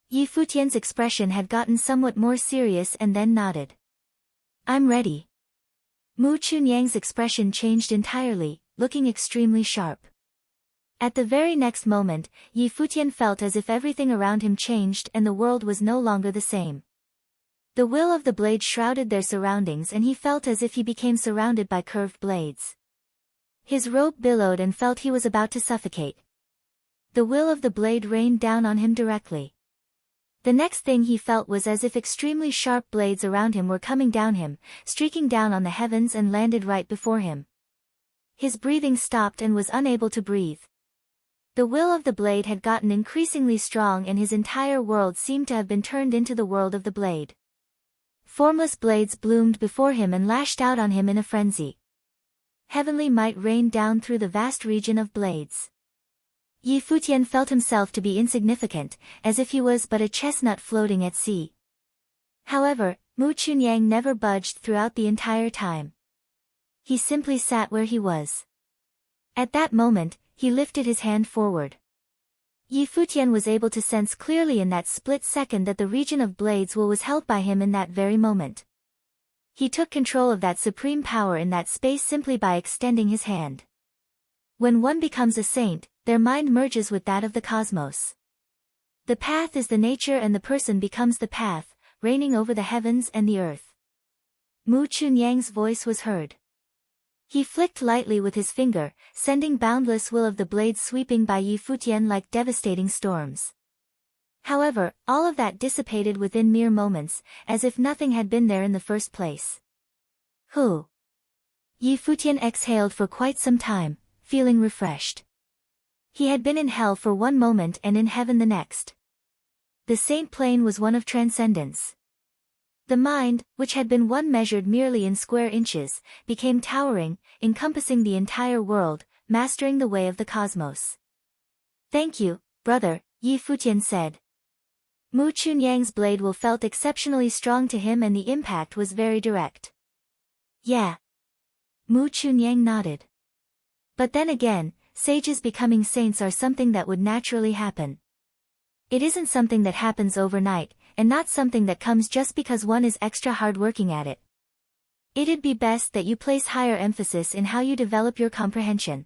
Yi Futian's expression had gotten somewhat more serious and then nodded. I'm ready. Mu Chunyang's expression changed entirely, looking extremely sharp. At the very next moment, Yi Futian felt as if everything around him changed and the world was no longer the same. The will of the blade shrouded their surroundings and he felt as if he became surrounded by curved blades. His robe billowed and felt he was about to suffocate. The will of the blade rained down on him directly. The next thing he felt was as if extremely sharp blades around him were coming down him, streaking down on the heavens and landed right before him. His breathing stopped and was unable to breathe. The will of the blade had gotten increasingly strong and his entire world seemed to have been turned into the world of the blade. Formless blades bloomed before him and lashed out on him in a frenzy. Heavenly might rained down through the vast region of blades. Yi Futian felt himself to be insignificant, as if he was but a chestnut floating at sea. However, Mu Chunyang never budged throughout the entire time. He simply sat where he was. At that moment, he lifted his hand forward. Yi Futian was able to sense clearly in that split second that the region of blades was held by him in that very moment. He took control of that supreme power in that space simply by extending his hand. When one becomes a saint, their mind merges with that of the cosmos. The path is the nature and the person becomes the path, reigning over the heavens and the earth. Mu Chunyang's voice was heard. He flicked lightly with his finger, sending boundless will of the blades sweeping by Yi Futian like devastating storms. However, all of that dissipated within mere moments, as if nothing had been there in the first place. Hu. Yi Futian exhaled for quite some time, feeling refreshed. He had been in hell for one moment and in heaven the next. The saint plane was one of transcendence. The mind, which had been one measured merely in square inches, became towering, encompassing the entire world, mastering the way of the cosmos. Thank you, brother, Yi Futian said. Mu Chunyang's blade will felt exceptionally strong to him and the impact was very direct. Yeah. Mu Chunyang nodded. But then again, sages becoming saints are something that would naturally happen. It isn't something that happens overnight, and not something that comes just because one is extra hard working at it. It'd be best that you place higher emphasis in how you develop your comprehension.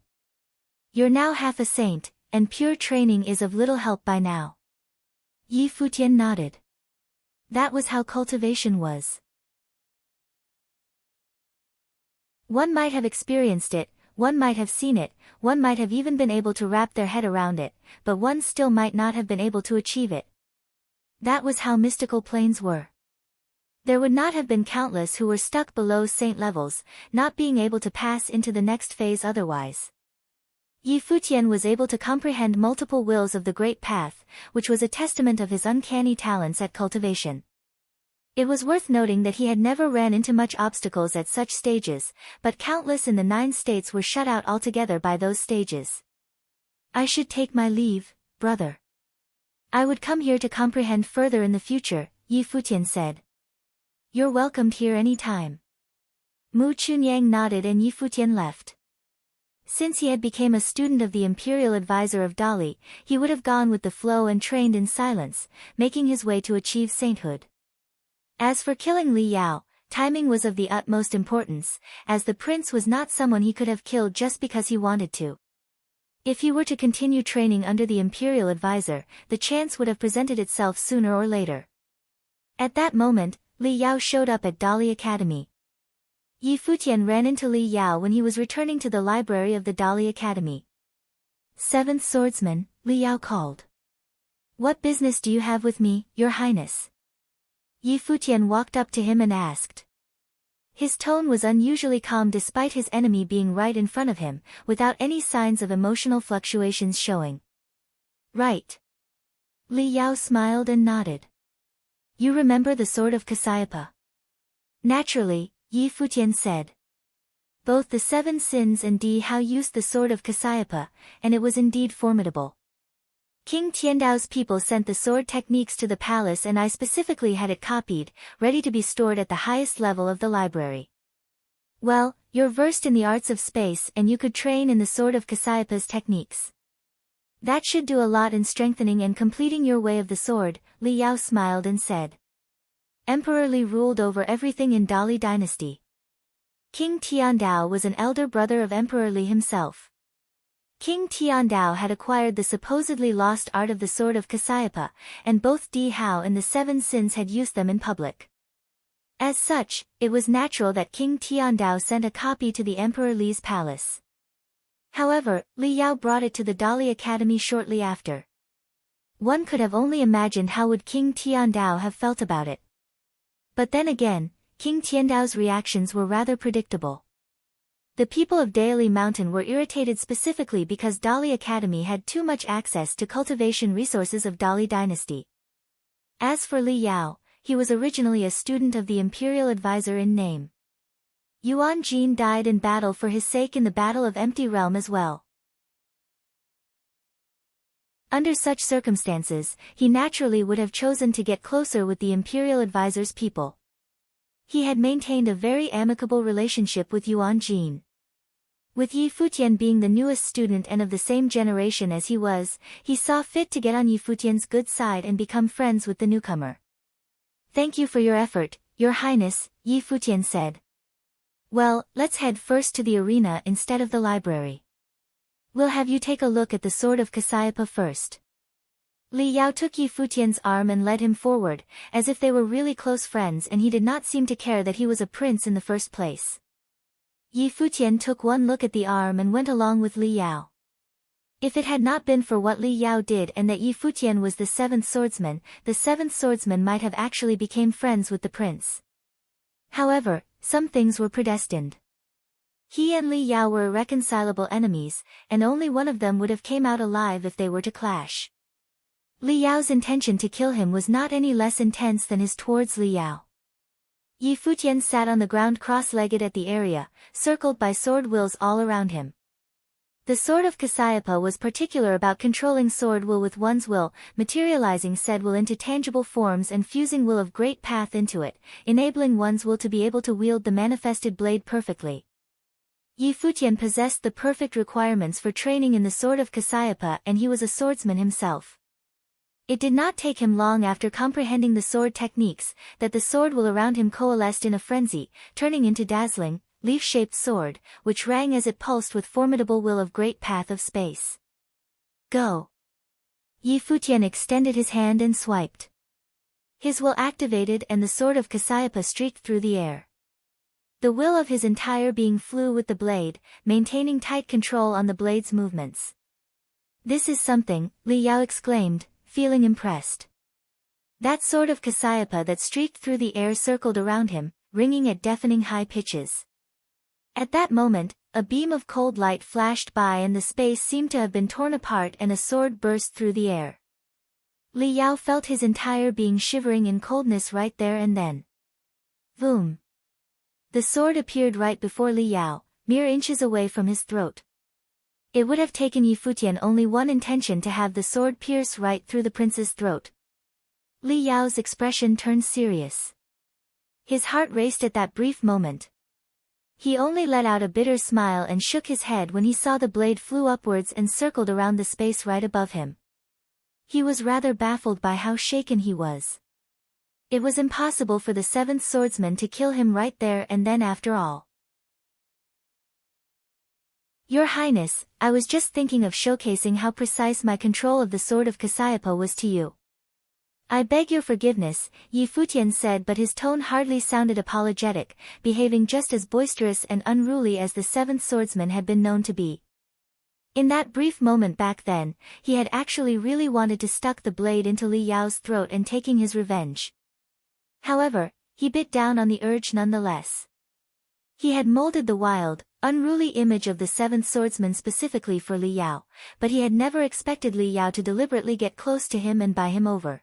You're now half a saint, and pure training is of little help by now. Yi Futian nodded. That was how cultivation was. One might have experienced it, one might have seen it, one might have even been able to wrap their head around it, but one still might not have been able to achieve it. That was how mystical planes were. There would not have been countless who were stuck below saint levels, not being able to pass into the next phase otherwise. Yi Futian was able to comprehend multiple wills of the Great Path, which was a testament of his uncanny talents at cultivation. It was worth noting that he had never ran into much obstacles at such stages, but countless in the 9 states were shut out altogether by those stages. I should take my leave, brother. I would come here to comprehend further in the future, Yi Futian said. You're welcomed here any time. Mu Chunyang nodded and Yi Futian left. Since he had become a student of the Imperial Advisor of Dali, he would have gone with the flow and trained in silence, making his way to achieve sainthood. As for killing Li Yao, timing was of the utmost importance, as the prince was not someone he could have killed just because he wanted to. If he were to continue training under the Imperial Advisor, the chance would have presented itself sooner or later. At that moment, Li Yao showed up at Dali Academy. Yi Futian ran into Li Yao when he was returning to the library of the Dali Academy. 7th Swordsman, Li Yao called. What business do you have with me, Your Highness? Yi Futian walked up to him and asked. His tone was unusually calm despite his enemy being right in front of him, without any signs of emotional fluctuations showing. Right. Li Yao smiled and nodded. You remember the sword of Cassiopeia? Naturally, Yi Futian said. Both the Seven Sins and Di Hao used the sword of Cassiopeia, and it was indeed formidable. King Tiandao's people sent the sword techniques to the palace and I specifically had it copied, ready to be stored at the highest level of the library. Well, you're versed in the arts of space and you could train in the sword of Cassiopeia's techniques. That should do a lot in strengthening and completing your way of the sword, Li Yao smiled and said. Emperor Li ruled over everything in Dali dynasty. King Tiandao was an elder brother of Emperor Li himself. King Tiandao had acquired the supposedly lost art of the sword of Cassiopeia, and both Di Hao and the Seven Sins had used them in public. As such, it was natural that King Tiandao sent a copy to the Emperor Li's palace. However, Li Yao brought it to the Dali Academy shortly after. One could have only imagined how would King Tiandao have felt about it. But then again, King Tiandao's reactions were rather predictable. The people of Daoli Mountain were irritated specifically because Dali Academy had too much access to cultivation resources of Dali dynasty. As for Li Yao, he was originally a student of the imperial advisor in name. Yuan Jin died in battle for his sake in the Battle of Empty Realm as well. Under such circumstances, he naturally would have chosen to get closer with the imperial advisor's people. He had maintained a very amicable relationship with Yuan Jin. With Yi Futian being the newest student and of the same generation as he was, he saw fit to get on Yi Futian's good side and become friends with the newcomer. Thank you for your effort, Your Highness, Yi Futian said. Well, let's head first to the arena instead of the library. We'll have you take a look at the sword of Cassiopeia first. Li Yao took Yi Futian's arm and led him forward, as if they were really close friends and he did not seem to care that he was a prince in the first place. Yi Futian took one look at the arm and went along with Li Yao. If it had not been for what Li Yao did and that Yi Futian was the seventh swordsman might have actually become friends with the prince. However, some things were predestined. He and Li Yao were irreconcilable enemies, and only one of them would have come out alive if they were to clash. Li Yao's intention to kill him was not any less intense than his towards Li Yao. Yi Futian sat on the ground cross-legged at the area, circled by sword wills all around him. The sword of Cassiopeia was particular about controlling sword will with one's will, materializing said will into tangible forms and fusing will of great path into it, enabling one's will to be able to wield the manifested blade perfectly. Yi Futian possessed the perfect requirements for training in the sword of Cassiopeia and he was a swordsman himself. It did not take him long after comprehending the sword techniques, that the sword will around him coalesced in a frenzy, turning into dazzling, leaf-shaped sword, which rang as it pulsed with formidable will of great path of space. Go! Yi Futian extended his hand and swiped. His will activated and the sword of Cassiopeia streaked through the air. The will of his entire being flew with the blade, maintaining tight control on the blade's movements. This is something, Li Yao exclaimed, feeling impressed. That sword of Cassiopeia that streaked through the air circled around him, ringing at deafening high pitches. At that moment, a beam of cold light flashed by and the space seemed to have been torn apart and a sword burst through the air. Li Yao felt his entire being shivering in coldness right there and then. Boom! The sword appeared right before Li Yao, mere inches away from his throat. It would have taken Yi Futian only one intention to have the sword pierce right through the prince's throat. Li Yao's expression turned serious. His heart raced at that brief moment. He only let out a bitter smile and shook his head when he saw the blade flew upwards and circled around the space right above him. He was rather baffled by how shaken he was. It was impossible for the seventh swordsman to kill him right there and then after all. Your Highness, I was just thinking of showcasing how precise my control of the sword of Cassiopeia was to you. I beg your forgiveness, Yi Futian said, but his tone hardly sounded apologetic, behaving just as boisterous and unruly as the seventh swordsman had been known to be. In that brief moment back then, he had actually really wanted to stuck the blade into Li Yao's throat and taking his revenge. However, he bit down on the urge nonetheless. He had molded the wild, unruly image of the seventh swordsman specifically for Li Yao, but he had never expected Li Yao to deliberately get close to him and buy him over.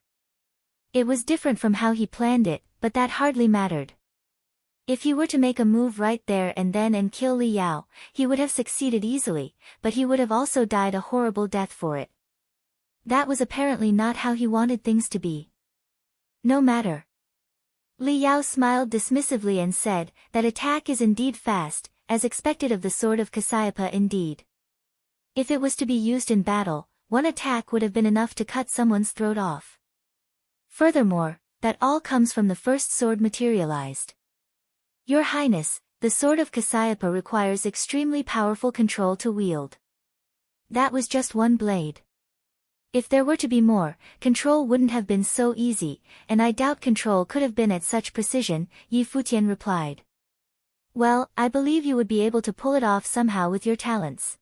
It was different from how he planned it, but that hardly mattered. If he were to make a move right there and then and kill Li Yao, he would have succeeded easily, but he would have also died a horrible death for it. That was apparently not how he wanted things to be. No matter. Li Yao smiled dismissively and said, "That attack is indeed fast, as expected of the sword of Cassiopeia indeed. If it was to be used in battle, one attack would have been enough to cut someone's throat off. Furthermore, that all comes from the first sword materialized. Your Highness, the sword of Cassiopeia requires extremely powerful control to wield. That was just one blade. If there were to be more, control wouldn't have been so easy, and I doubt control could have been at such precision," Futian replied. "Well, I believe you would be able to pull it off somehow with your talents."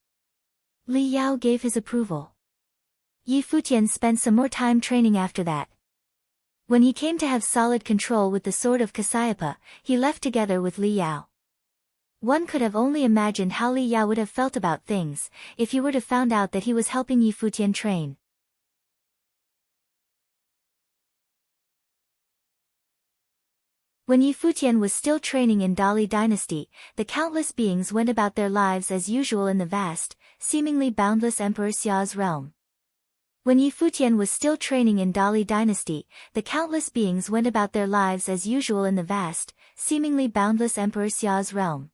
Li Yao gave his approval. Futian spent some more time training after that. When he came to have solid control with the sword of Cassiopeia, he left together with Li Yao. One could have only imagined how Li Yao would have felt about things, if he were to found out that he was helping Futian train. When Futian was still training in Dali dynasty, the countless beings went about their lives as usual in the vast, seemingly boundless Emperor Xia's realm. When Futian was still training in Dali dynasty, the countless beings went about their lives as usual in the vast, seemingly boundless Emperor Xia's realm.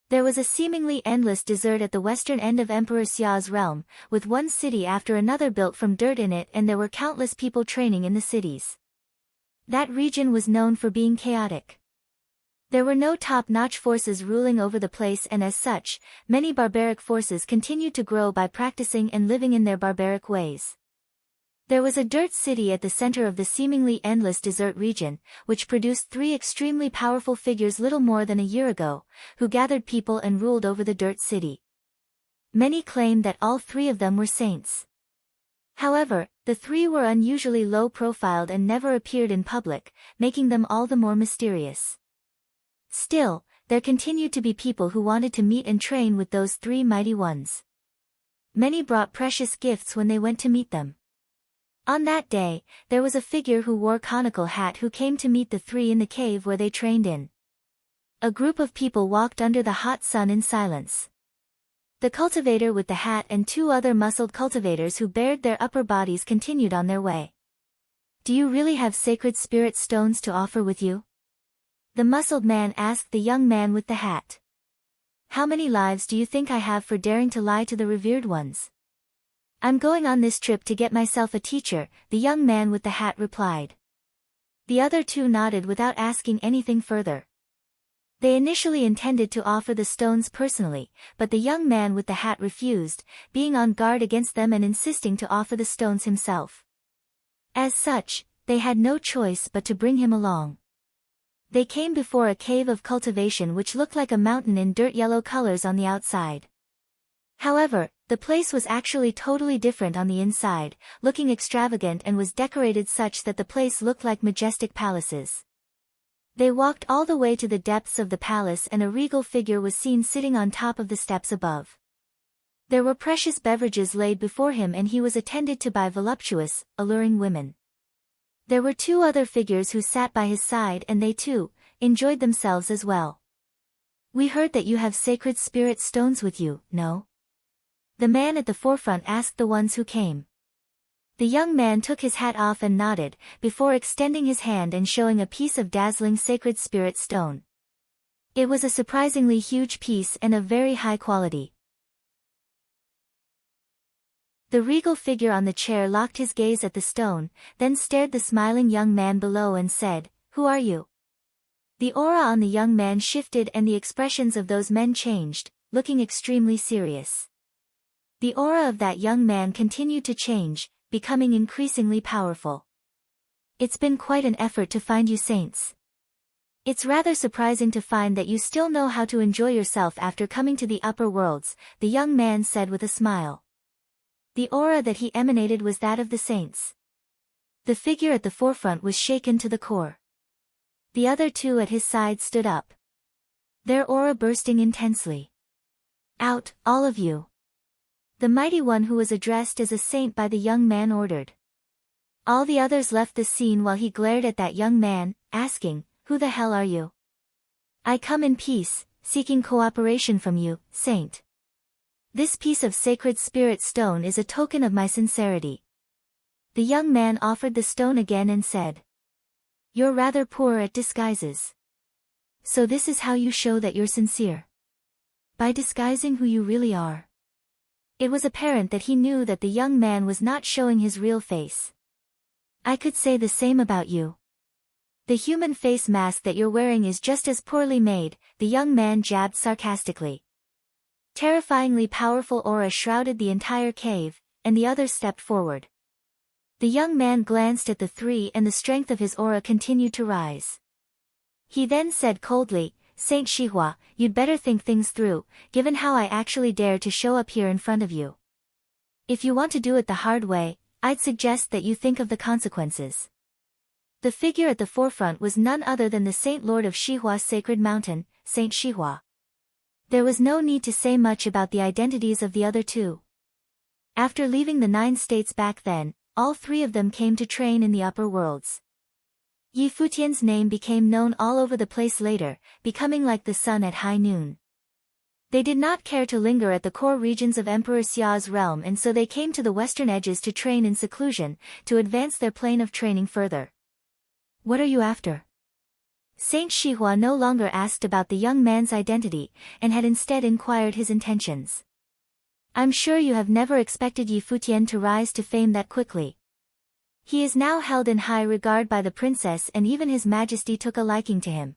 There was a seemingly endless desert at the western end of Emperor Xia's realm, with one city after another built from dirt in it, and there were countless people training in the cities. That region was known for being chaotic. There were no top-notch forces ruling over the place, and as such, many barbaric forces continued to grow by practicing and living in their barbaric ways. There was a dirt city at the center of the seemingly endless desert region, which produced three extremely powerful figures little more than a year ago, who gathered people and ruled over the dirt city. Many claimed that all three of them were saints. However, the three were unusually low-profiled and never appeared in public, making them all the more mysterious. Still, there continued to be people who wanted to meet and train with those three mighty ones. Many brought precious gifts when they went to meet them. On that day, there was a figure who wore conical hat who came to meet the three in the cave where they trained in. A group of people walked under the hot sun in silence. The cultivator with the hat and two other muscled cultivators who bared their upper bodies continued on their way. "Do you really have sacred spirit stones to offer with you?" the muscled man asked the young man with the hat. "How many lives do you think I have for daring to lie to the revered ones?" "I'm going on this trip to get myself a teacher," the young man with the hat replied. The other two nodded without asking anything further. They initially intended to offer the stones personally, but the young man with the hat refused, being on guard against them and insisting to offer the stones himself. As such, they had no choice but to bring him along. They came before a cave of cultivation which looked like a mountain in dirt yellow colors on the outside. However, the place was actually totally different on the inside, looking extravagant, and was decorated such that the place looked like majestic palaces. They walked all the way to the depths of the palace, and a regal figure was seen sitting on top of the steps above. There were precious beverages laid before him, and he was attended to by voluptuous, alluring women. There were two other figures who sat by his side, and they too enjoyed themselves as well. "We heard that you have sacred spirit stones with you, no?" the man at the forefront asked the ones who came. The young man took his hat off and nodded, before extending his hand and showing a piece of dazzling sacred spirit stone. It was a surprisingly huge piece and of very high quality. The regal figure on the chair locked his gaze at the stone, then stared the smiling young man below and said, "Who are you?" The aura on the young man shifted and the expressions of those men changed, looking extremely serious. The aura of that young man continued to change, becoming increasingly powerful. "It's been quite an effort to find you saints. It's rather surprising to find that you still know how to enjoy yourself after coming to the upper worlds, the young man said with a smile. The aura that he emanated was that of the saints. The figure at the forefront was shaken to the core. The other two at his side stood up, their aura bursting intensely. Out, all of you. The mighty one who was addressed as a saint by the young man ordered. All the others left the scene while he glared at that young man, asking, "Who the hell are you?" "I come in peace, seeking cooperation from you, saint. This piece of sacred spirit stone is a token of my sincerity." The young man offered the stone again and said, "You're rather poor at disguises. So this is how you show that you're sincere? By disguising who you really are." It was apparent that he knew that the young man was not showing his real face. "I could say the same about you. The human face mask that you're wearing is just as poorly made," the young man jabbed sarcastically. Terrifyingly powerful aura shrouded the entire cave, and the others stepped forward. The young man glanced at the three and the strength of his aura continued to rise. He then said coldly, "Saint Shihua, you'd better think things through, given how I actually dared to show up here in front of you. If you want to do it the hard way, I'd suggest that you think of the consequences." The figure at the forefront was none other than the Saint Lord of Shihua's sacred mountain, Saint Shihua. There was no need to say much about the identities of the other two. After leaving the 9 states back then, all 3 of them came to train in the upper worlds. Yi Futian's name became known all over the place later, becoming like the sun at high noon. They did not care to linger at the core regions of Emperor Xia's realm, and so they came to the western edges to train in seclusion, to advance their plane of training further. "What are you after?" Saint Shihua no longer asked about the young man's identity, and had instead inquired his intentions. "I'm sure you have never expected Yi Futian to rise to fame that quickly. He is now held in high regard by the princess, and even His Majesty took a liking to him.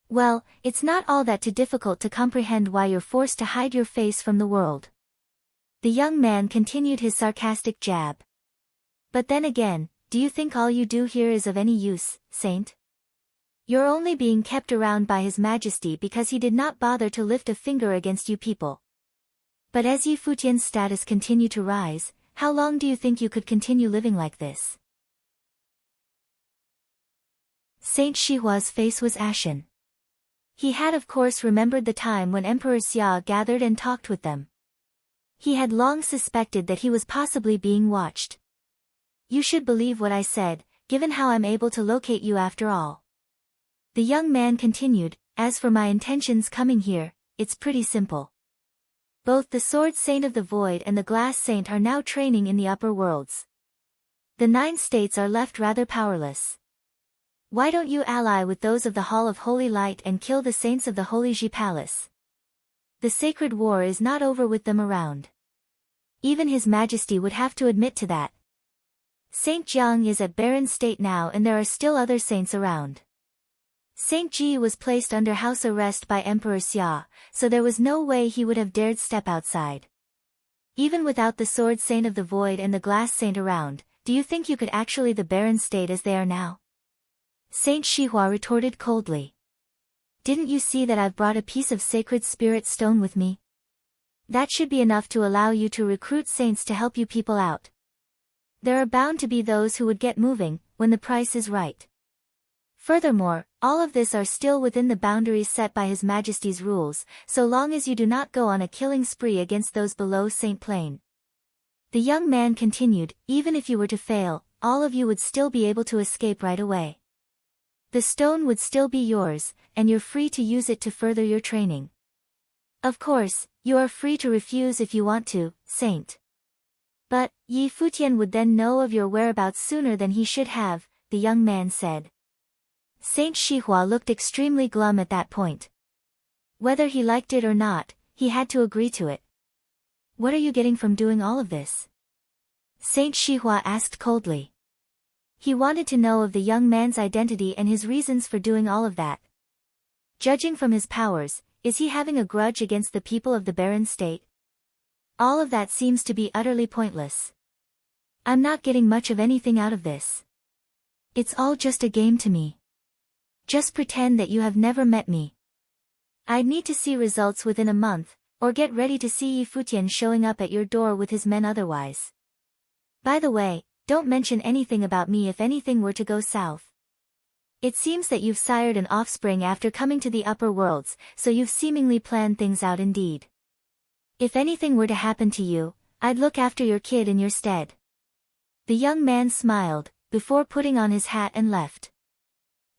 Well, it's not all that too difficult to comprehend why you're forced to hide your face from the world." The young man continued his sarcastic jab. "But then again, do you think all you do here is of any use, Saint? You're only being kept around by His Majesty because he did not bother to lift a finger against you people. But as Yi Futian's status continued to rise, how long do you think you could continue living like this?" Saint Shihua's face was ashen. He had of course remembered the time when Emperor Xia gathered and talked with them. He had long suspected that he was possibly being watched. "You should believe what I said, given how I'm able to locate you after all." The young man continued, "As for my intentions coming here, it's pretty simple. Both the Sword Saint of the Void and the Glass Saint are now training in the upper worlds. The 9 states are left rather powerless. Why don't you ally with those of the Hall of Holy Light and kill the saints of the Holy Ji Palace? The sacred war is not over with them around. Even His Majesty would have to admit to that. Saint Jiang is at barren state now, and there are still other saints around. Saint Ji was placed under house arrest by Emperor Xia, so there was no way he would have dared step outside. Even without the Sword Saint of the Void and the Glass Saint around, do you think you could actually the barren state as they are now?" Saint Shihua retorted coldly. "Didn't you see that I've brought a piece of sacred spirit stone with me? That should be enough to allow you to recruit saints to help you people out. There are bound to be those who would get moving, when the price is right. Furthermore, all of this are still within the boundaries set by His Majesty's rules, so long as you do not go on a killing spree against those below Saint Plane." The young man continued, "Even if you were to fail, all of you would still be able to escape right away. The stone would still be yours, and you're free to use it to further your training. Of course, you are free to refuse if you want to, Saint. But, Yi Futian would then know of your whereabouts sooner than he should have," the young man said. Saint Shihua looked extremely glum at that point. Whether he liked it or not, he had to agree to it. "What are you getting from doing all of this?" Saint Shihua asked coldly. He wanted to know of the young man's identity and his reasons for doing all of that. Judging from his powers, is he having a grudge against the people of the barren state? All of that seems to be utterly pointless. I'm not getting much of anything out of this. It's all just a game to me. Just pretend that you have never met me. I'd need to see results within a month, or get ready to see Yi Futian showing up at your door with his men otherwise. By the way, don't mention anything about me if anything were to go south. It seems that you've sired an offspring after coming to the upper worlds, so you've seemingly planned things out indeed. If anything were to happen to you, I'd look after your kid in your stead. The young man smiled, before putting on his hat and left.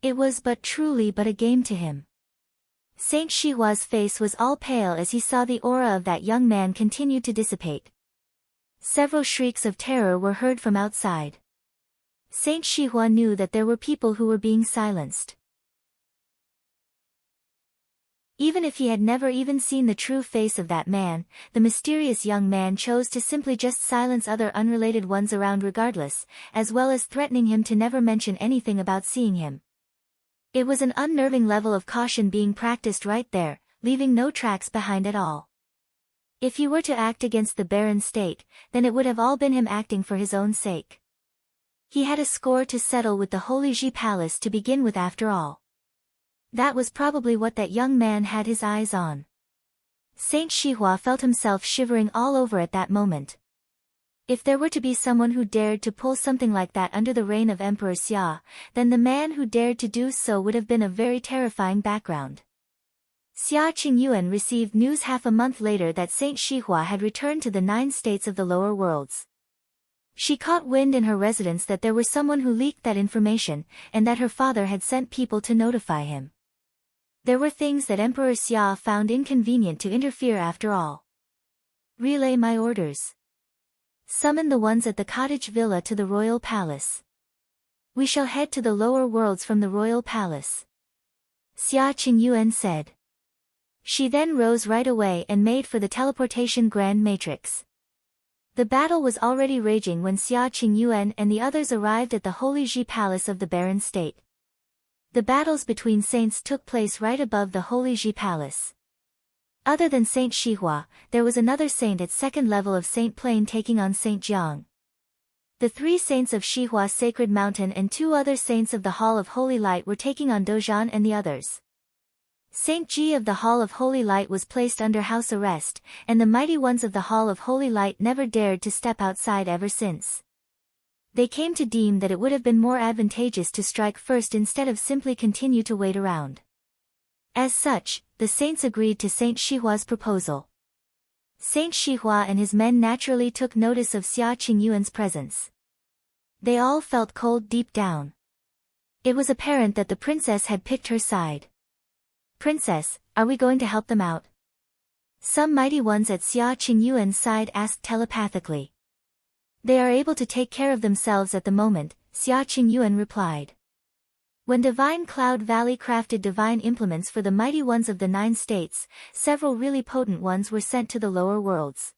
It was truly but a game to him. Saint Shihua's face was all pale as he saw the aura of that young man continue to dissipate. Several shrieks of terror were heard from outside. Saint Shihua knew that there were people who were being silenced. Even if he had never even seen the true face of that man, the mysterious young man chose to simply just silence other unrelated ones around regardless, as well as threatening him to never mention anything about seeing him. It was an unnerving level of caution being practiced right there, leaving no tracks behind at all. If he were to act against the barren state, then it would have all been him acting for his own sake. He had a score to settle with the Holy Ji Palace to begin with after all. That was probably what that young man had his eyes on. Saint Shihua felt himself shivering all over at that moment. If there were to be someone who dared to pull something like that under the reign of Emperor Xia, then the man who dared to do so would have been a very terrifying background. Xia Qingyuan received news half a month later that Saint Shihua had returned to the 9 states of the lower worlds. She caught wind in her residence that there was someone who leaked that information, and that her father had sent people to notify him. There were things that Emperor Xia found inconvenient to interfere after all. Relay my orders. Summon the ones at the cottage villa to the royal palace. We shall head to the lower worlds from the royal palace. Xia Qingyuan said. She then rose right away and made for the teleportation grand matrix. The battle was already raging when Xia Qingyuan and the others arrived at the Holy Ji Palace of the Barren State. The battles between saints took place right above the Holy Ji Palace. Other than Saint Shihua, there was another saint at second level of Saint Plain taking on Saint Jiang. The 3 saints of Shihua's Sacred Mountain and 2 other saints of the Hall of Holy Light were taking on Dozhan and the others. Saint Ji of the Hall of Holy Light was placed under house arrest, and the mighty ones of the Hall of Holy Light never dared to step outside ever since. They came to deem that it would have been more advantageous to strike first instead of simply continue to wait around. As such, the saints agreed to Saint Shihua's proposal. Saint Shihua and his men naturally took notice of Xia Qingyuan's presence. They all felt cold deep down. It was apparent that the princess had picked her side. Princess, are we going to help them out? Some mighty ones at Xia Qingyuan's side asked telepathically. They are able to take care of themselves at the moment, Xia Qingyuan replied. When Divine Cloud Valley crafted divine implements for the mighty ones of the 9 states, several really potent ones were sent to the lower worlds.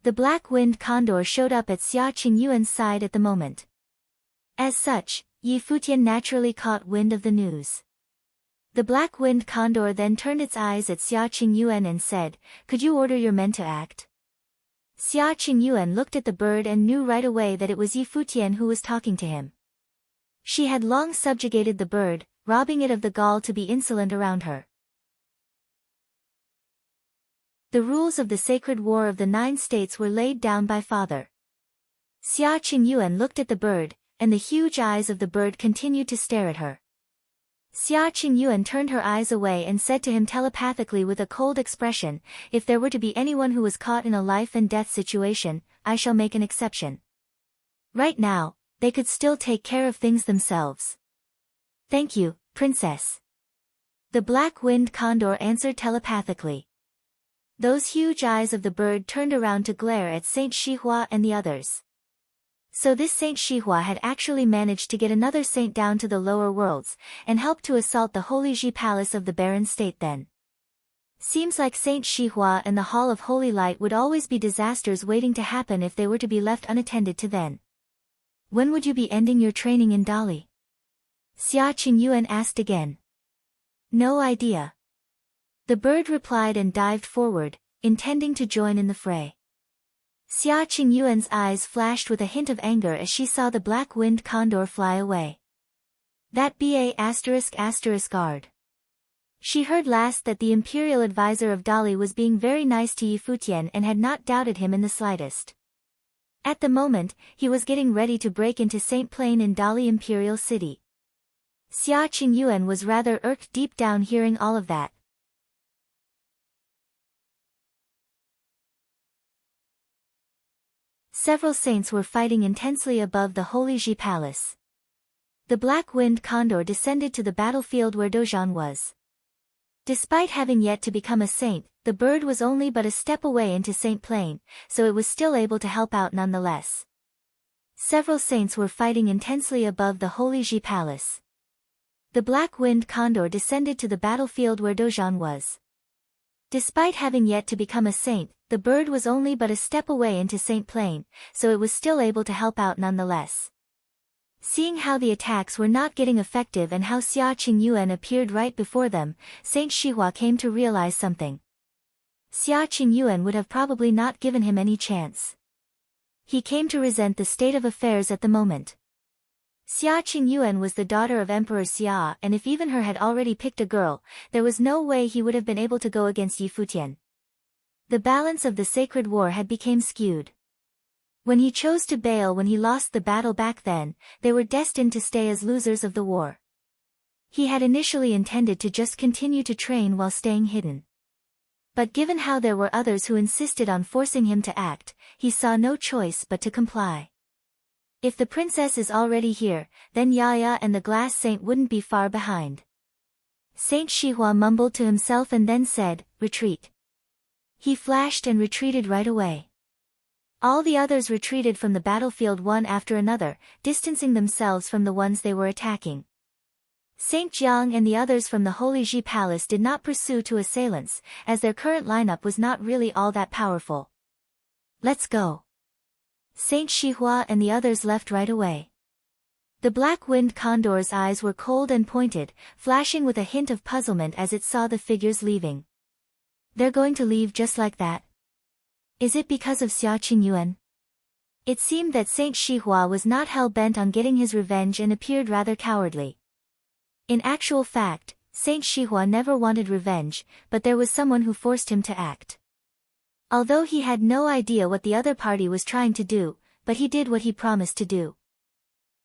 The black winged condor showed up at Xia Qingyuan's side at the moment. As such, Yi Futian naturally caught wind of the news. The black-winged condor then turned its eyes at Xia Qingyuan and said, "Could you order your men to act?" Xia Qingyuan looked at the bird and knew right away that it was Yi Futian who was talking to him. She had long subjugated the bird, robbing it of the gall to be insolent around her. The rules of the sacred war of the 9 states were laid down by Father. Xia Qingyuan looked at the bird, and the huge eyes of the bird continued to stare at her. Xia Qingyuan turned her eyes away and said to him telepathically with a cold expression, "If there were to be anyone who was caught in a life-and-death situation, I shall make an exception. Right now, they could still take care of things themselves." "Thank you, Princess." The black-winged condor answered telepathically. Those huge eyes of the bird turned around to glare at Saint Shihua and the others. So this Saint Shihua had actually managed to get another saint down to the lower worlds, and helped to assault the Holy Ji Palace of the Barren State then. Seems like Saint Shihua and the Hall of Holy Light would always be disasters waiting to happen if they were to be left unattended to then. "When would you be ending your training in Dali?" Xia Qingyuan asked again. "No idea." The bird replied and dived forward, intending to join in the fray. Xia Qingyuan's eyes flashed with a hint of anger as she saw the black-winged condor fly away. That guard. She heard last that the imperial advisor of Dali was being very nice to Yi Futian and had not doubted him in the slightest. At the moment, he was getting ready to break into Saint Plain in Dali Imperial City. Xia Qingyuan was rather irked deep down hearing all of that. Several saints were fighting intensely above the Holy Ji Palace. The black-winged condor descended to the battlefield where Dozhan was. Despite having yet to become a saint, the bird was only but a step away into Saint Plain, so it was still able to help out nonetheless. Several saints were fighting intensely above the Holy Ji Palace. The black-winged condor descended to the battlefield where Dozhan was. Despite having yet to become a saint, the bird was only but a step away into Saint Plain, so it was still able to help out nonetheless. Seeing how the attacks were not getting effective and how Xia Qingyuan appeared right before them, Saint Shihua came to realize something. Xia Qingyuan would have probably not given him any chance. He came to resent the state of affairs at the moment. Xia Qingyuan was the daughter of Emperor Xia, and if even her had already picked a girl, there was no way he would have been able to go against Yi Futian. The balance of the sacred war had become skewed. When he chose to bail when he lost the battle back then, they were destined to stay as losers of the war. He had initially intended to just continue to train while staying hidden. But given how there were others who insisted on forcing him to act, he saw no choice but to comply. If the princess is already here, then Yaya and the glass saint wouldn't be far behind. Saint Shihua mumbled to himself and then said, "Retreat." He flashed and retreated right away. All the others retreated from the battlefield one after another, distancing themselves from the ones they were attacking. Saint Jiang and the others from the Holy Ji Palace did not pursue to assailants, as their current lineup was not really all that powerful. "Let's go." Saint Shihua and the others left right away. The black-winged condor's eyes were cold and pointed, flashing with a hint of puzzlement as it saw the figures leaving. They're going to leave just like that? Is it because of Xia Qingyuan? It seemed that Saint Shihua was not hell-bent on getting his revenge and appeared rather cowardly. In actual fact, Saint Shihua never wanted revenge, but there was someone who forced him to act. Although he had no idea what the other party was trying to do, but he did what he promised to do.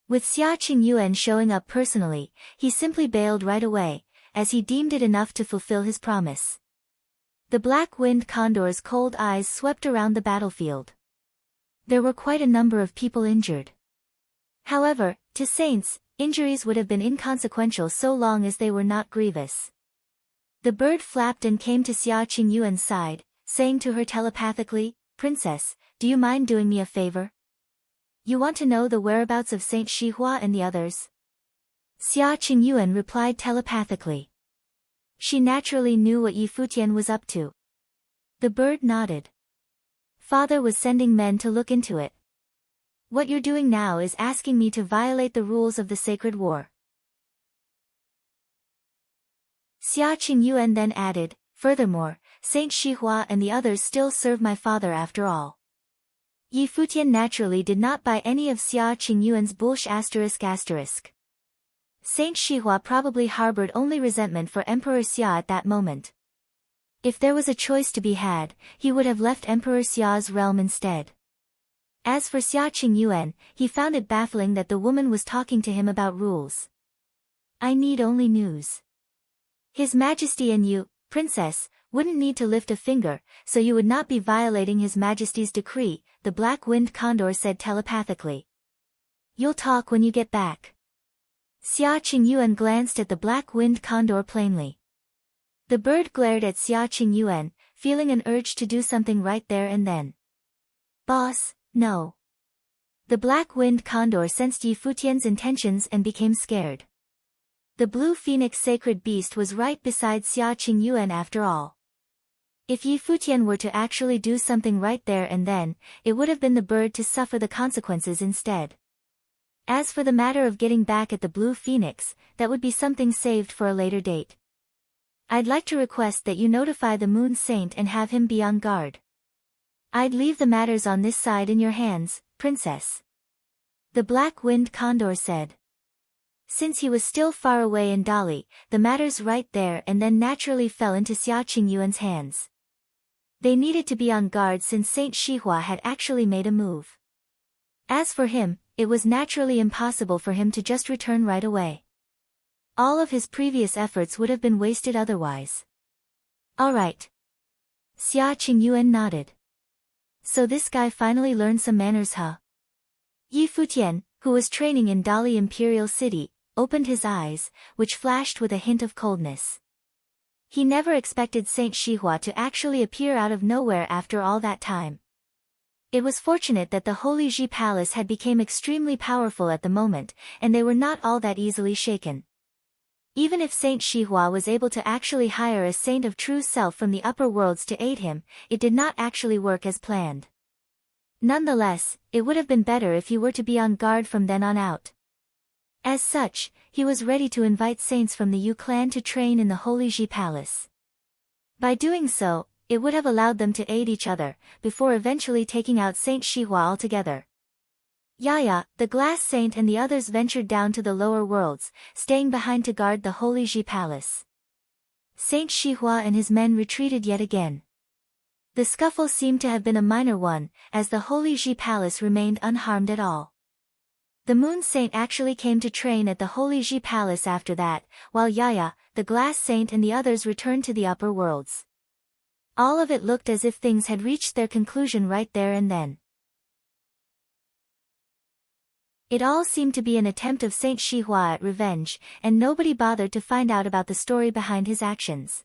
With Xia Qingyuan showing up personally, he simply bailed right away, as he deemed it enough to fulfill his promise. The black-winged condor's cold eyes swept around the battlefield. There were quite a number of people injured. However, to saints, injuries would have been inconsequential so long as they were not grievous. The bird flapped and came to Xia Qingyuan's side, saying to her telepathically, "Princess, do you mind doing me a favor? You want to know the whereabouts of Saint Shihua and the others?" Xia Qingyuan replied telepathically. She naturally knew what Yi Futian was up to. The bird nodded. Father was sending men to look into it. What you're doing now is asking me to violate the rules of the sacred war. Xia Qingyuan then added, "Furthermore, Saint Shihua and the others still serve my father after all." Yi Futian naturally did not buy any of Xia Qingyuan's bullshit. Saint Shihua probably harbored only resentment for Emperor Xia at that moment. If there was a choice to be had, he would have left Emperor Xia's realm instead. As for Xia Qingyuan, he found it baffling that the woman was talking to him about rules. "I need only news. His Majesty and you, Princess, wouldn't need to lift a finger, so you would not be violating His Majesty's decree," the black-winged condor said telepathically. "You'll talk when you get back." Xia Qingyuan glanced at the black-winged condor plainly. The bird glared at Xia Qingyuan, feeling an urge to do something right there and then. "Boss, no." The black-winged condor sensed Yi Futian's intentions and became scared. The blue phoenix sacred beast was right beside Xia Qingyuan after all. If Yi Futian were to actually do something right there and then, it would have been the bird to suffer the consequences instead. As for the matter of getting back at the blue phoenix, that would be something saved for a later date. "I'd like to request that you notify the Moon Saint and have him be on guard. I'd leave the matters on this side in your hands, Princess." The black-winged condor said. Since he was still far away in Dali, the matters right there and then naturally fell into Xia Qingyuan's hands. They needed to be on guard since Saint Shihua had actually made a move. As for him, it was naturally impossible for him to just return right away. All of his previous efforts would have been wasted otherwise. All right. Xia Qingyuan nodded. So this guy finally learned some manners, huh? Yi Futian, who was training in Dali Imperial City, opened his eyes, which flashed with a hint of coldness. He never expected Saint Shihua to actually appear out of nowhere after all that time. It was fortunate that the Holy Ji Palace had become extremely powerful at the moment, and they were not all that easily shaken. Even if Saint Shihua was able to actually hire a saint of true self from the upper worlds to aid him, it did not actually work as planned. Nonetheless, it would have been better if he were to be on guard from then on out. As such, he was ready to invite saints from the Yu clan to train in the Holy Ji Palace. By doing so, it would have allowed them to aid each other, before eventually taking out Saint Shihua altogether. Yaya, the glass saint and the others ventured down to the lower worlds, staying behind to guard the Holy Ji Palace. Saint Shihua and his men retreated yet again. The scuffle seemed to have been a minor one, as the Holy Ji Palace remained unharmed at all. The Moon Saint actually came to train at the Holy Ji Palace after that, while Yaya, the Glass Saint and the others returned to the upper worlds. All of it looked as if things had reached their conclusion right there and then. It all seemed to be an attempt of Saint Shihua at revenge, and nobody bothered to find out about the story behind his actions.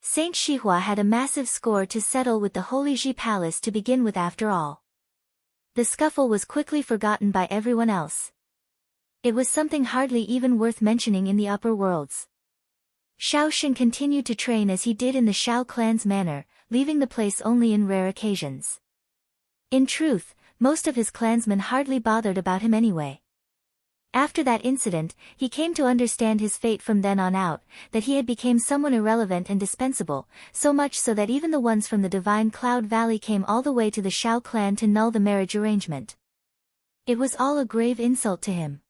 Saint Shihua had a massive score to settle with the Holy Ji Palace to begin with after all. The scuffle was quickly forgotten by everyone else. It was something hardly even worth mentioning in the upper worlds. Shao Xin continued to train as he did in the Shao clan's manner, leaving the place only in rare occasions. In truth, most of his clansmen hardly bothered about him anyway. After that incident, he came to understand his fate from then on out, that he had become someone irrelevant and dispensable, so much so that even the ones from the Divine Cloud Valley came all the way to the Shao clan to null the marriage arrangement. It was all a grave insult to him.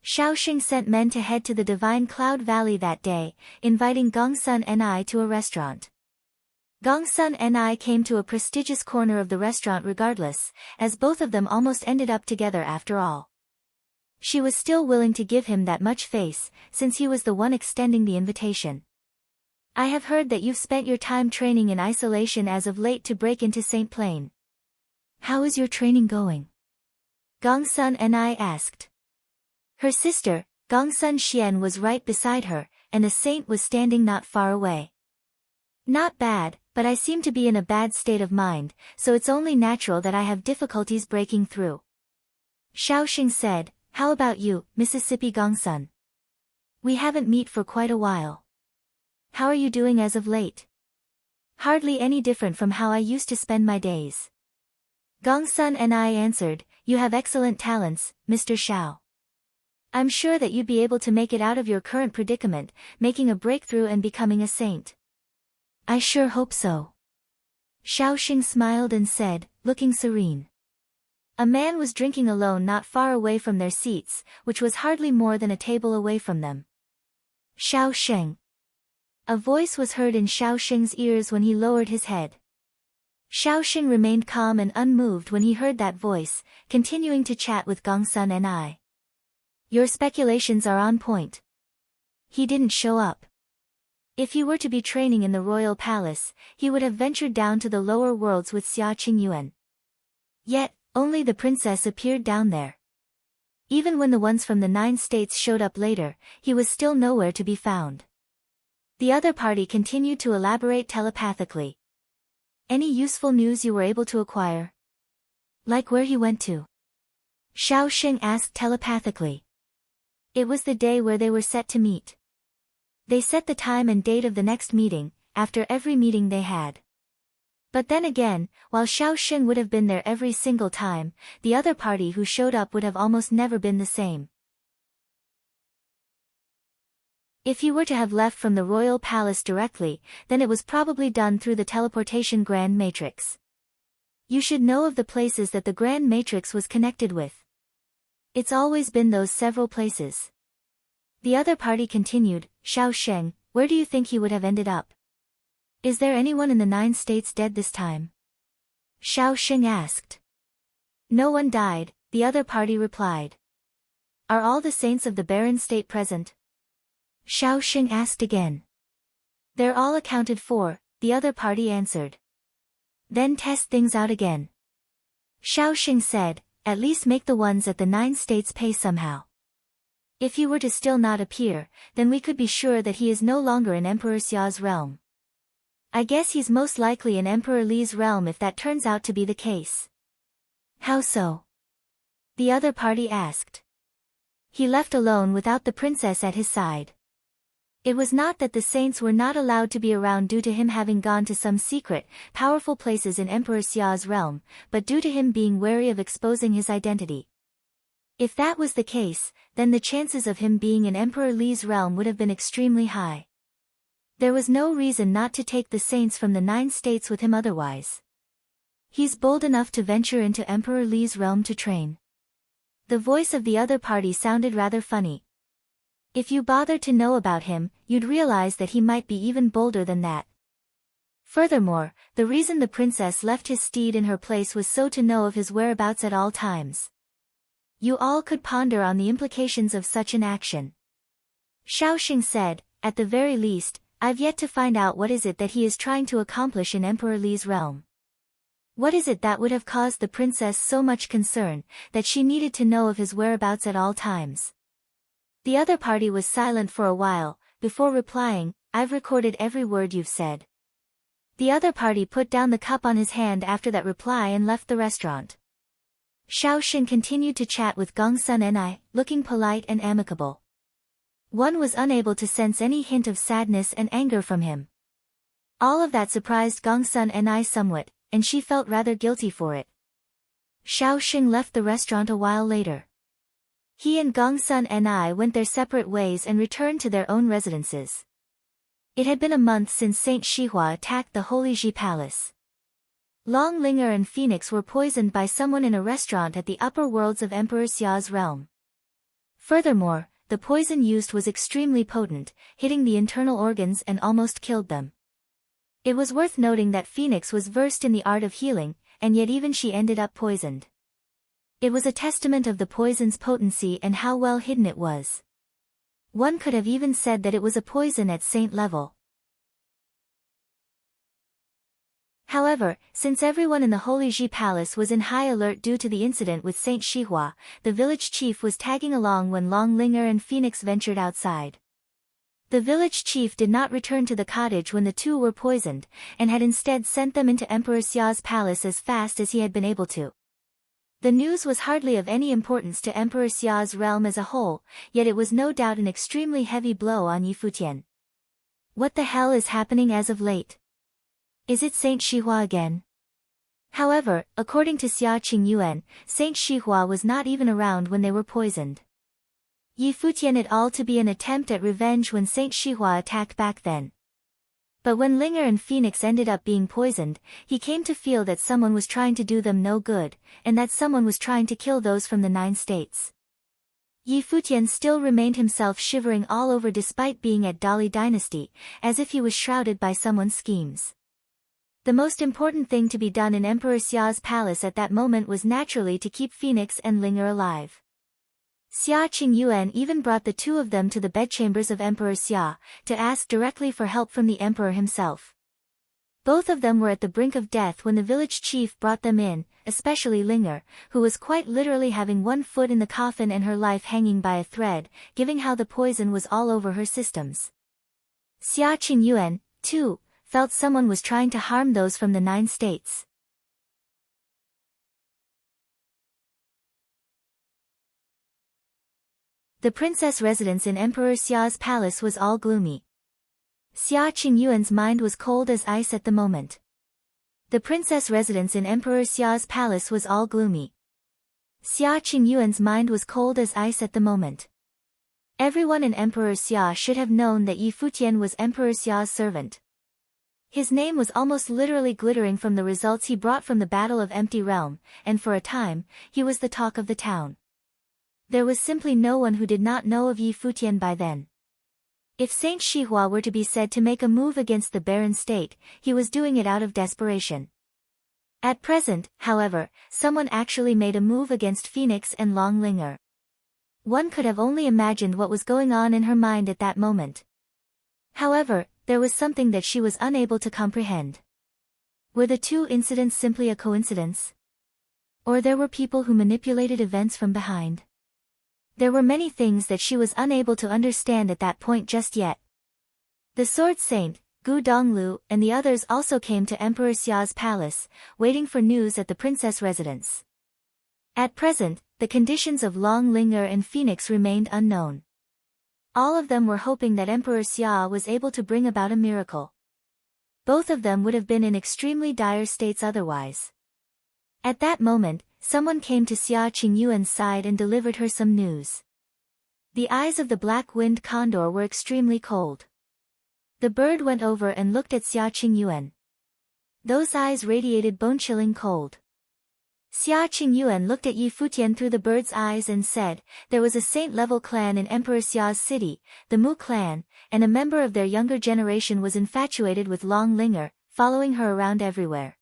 Shao Xing sent men to head to the Divine Cloud Valley that day, inviting Gongsun and I to a restaurant. Gongsun and I came to a prestigious corner of the restaurant regardless, as both of them almost ended up together after all. She was still willing to give him that much face, since he was the one extending the invitation. I have heard that you've spent your time training in isolation as of late to break into Saint Plain. How is your training going? Gongsun and I asked. Her sister, Gongsun Xian, was right beside her, and a saint was standing not far away. Not bad, but I seem to be in a bad state of mind, so it's only natural that I have difficulties breaking through. Shao Xing said, how about you, Mississippi Gongsun? We haven't met for quite a while. How are you doing as of late? Hardly any different from how I used to spend my days. Gongsun and I answered, you have excellent talents, Mr. Shao. I'm sure that you'd be able to make it out of your current predicament, making a breakthrough and becoming a saint. I sure hope so. Shao Xing smiled and said, looking serene. A man was drinking alone not far away from their seats, which was hardly more than a table away from them. Shao Xing. A voice was heard in Shao Xing's ears when he lowered his head. Shao Xing remained calm and unmoved when he heard that voice, continuing to chat with Gongsun and I. Your speculations are on point. He didn't show up. If he were to be training in the royal palace, he would have ventured down to the lower worlds with Xia Qingyuan. Yet, only the princess appeared down there. Even when the ones from the 9 states showed up later, he was still nowhere to be found. The other party continued to elaborate telepathically. Any useful news you were able to acquire? Like where he went to? Shao Xing asked telepathically. It was the day where they were set to meet. They set the time and date of the next meeting, after every meeting they had. But then again, while Shao Xing would have been there every single time, the other party who showed up would have almost never been the same. If he were to have left from the royal palace directly, then it was probably done through the teleportation Grand Matrix. You should know of the places that the Grand Matrix was connected with. It's always been those several places. The other party continued, Xiao Sheng, where do you think he would have ended up? Is there anyone in the 9 states dead this time? Xiao Sheng asked. No one died, the other party replied. Are all the saints of the barren state present? Xiao Sheng asked again. They're all accounted for, the other party answered. Then test things out again. Xiao Sheng said, at least make the ones at the 9 states pay somehow. If he were to still not appear, then we could be sure that he is no longer in Emperor Xia's realm. I guess he's most likely in Emperor Li's realm if that turns out to be the case. How so? The other party asked. He left alone without the princess at his side. It was not that the saints were not allowed to be around due to him having gone to some secret, powerful places in Emperor Xia's realm, but due to him being wary of exposing his identity. If that was the case, then the chances of him being in Emperor Li's realm would have been extremely high. There was no reason not to take the saints from the 9 states with him otherwise. He's bold enough to venture into Emperor Li's realm to train. The voice of the other party sounded rather funny. If you bothered to know about him, you'd realize that he might be even bolder than that. Furthermore, the reason the princess left his steed in her place was so to know of his whereabouts at all times. You all could ponder on the implications of such an action. Xiao Sheng said, at the very least, I've yet to find out what is it that he is trying to accomplish in Emperor Li's realm. What is it that would have caused the princess so much concern, that she needed to know of his whereabouts at all times? The other party was silent for a while, before replying, I've recorded every word you've said. The other party put down the cup on his hand after that reply and left the restaurant. Xiao Sheng continued to chat with Gongsun and I, looking polite and amicable. One was unable to sense any hint of sadness and anger from him. All of that surprised Gongsun and I somewhat, and she felt rather guilty for it. Xiao Sheng left the restaurant a while later. He and Gongsun and I went their separate ways and returned to their own residences. It had been a month since Saint Shihua attacked the Holy Ji Palace. Long Linger and Phoenix were poisoned by someone in a restaurant at the upper worlds of Emperor Xia's realm. Furthermore, the poison used was extremely potent, hitting the internal organs and almost killed them. It was worth noting that Phoenix was versed in the art of healing, and yet even she ended up poisoned. It was a testament of the poison's potency and how well hidden it was. One could have even said that it was a poison at saint level. However, since everyone in the Holy Ji Palace was in high alert due to the incident with Saint Shihua, the village chief was tagging along when Long Linger and Phoenix ventured outside. The village chief did not return to the cottage when the two were poisoned, and had instead sent them into Emperor Xia's palace as fast as he had been able to. The news was hardly of any importance to Emperor Xia's realm as a whole, yet it was no doubt an extremely heavy blow on Futian. What the hell is happening as of late? Is it Saint Shihua again? However, according to Xia Qingyuan, Saint Shihua was not even around when they were poisoned. Futian it all to be an attempt at revenge when Saint Shihua attacked back then. But when Linger and Phoenix ended up being poisoned, he came to feel that someone was trying to do them no good, and that someone was trying to kill those from the 9 states. Futian still remained himself shivering all over despite being at Dali Dynasty, as if he was shrouded by someone's schemes. The most important thing to be done in Emperor Xia's palace at that moment was naturally to keep Phoenix and Linger alive. Xia Qingyuan even brought the two of them to the bedchambers of Emperor Xia, to ask directly for help from the emperor himself. Both of them were at the brink of death when the village chief brought them in, especially Linger, who was quite literally having one foot in the coffin and her life hanging by a thread, given how the poison was all over her systems. Xia Qingyuan, too, felt someone was trying to harm those from the 9 states. The princess residence in Emperor Xia's palace was all gloomy. Xia Qingyuan's mind was cold as ice at the moment. The princess residence in Emperor Xia's palace was all gloomy. Xia Qingyuan's mind was cold as ice at the moment. Everyone in Emperor Xia should have known that Futian was Emperor Xia's servant. His name was almost literally glittering from the results he brought from the Battle of Empty Realm, and for a time, he was the talk of the town. There was simply no one who did not know of Yi Futian by then. If Saint Shihua were to be said to make a move against the barren state, he was doing it out of desperation. At present, however, someone actually made a move against Phoenix and Long Linger. One could have only imagined what was going on in her mind at that moment. However, there was something that she was unable to comprehend. Were the two incidents simply a coincidence? Or there were people who manipulated events from behind? There were many things that she was unable to understand at that point just yet. The Sword Saint, Gu Donglu, and the others also came to Emperor Xia's palace, waiting for news at the princess residence. At present, the conditions of Long Linger and Phoenix remained unknown. All of them were hoping that Emperor Xia was able to bring about a miracle. Both of them would have been in extremely dire states otherwise. At that moment, someone came to Xia Qingyuan's side and delivered her some news. The eyes of the black-winged condor were extremely cold. The bird went over and looked at Xia Qingyuan. Those eyes radiated bone-chilling cold. Xia Qingyuan looked at Yi Futian through the bird's eyes and said, there was a saint-level clan in Emperor Xia's city, the Mu clan, and a member of their younger generation was infatuated with Long Linger, following her around everywhere.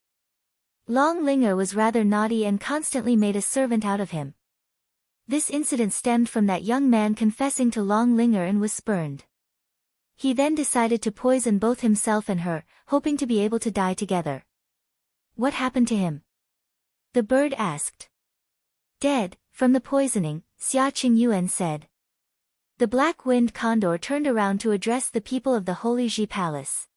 Long Linger was rather naughty and constantly made a servant out of him. This incident stemmed from that young man confessing to Long Linger and was spurned. He then decided to poison both himself and her, hoping to be able to die together. What happened to him? The bird asked. Dead, from the poisoning, Xia Qingyuan said. The black-winged condor turned around to address the people of the Holy Ji Palace.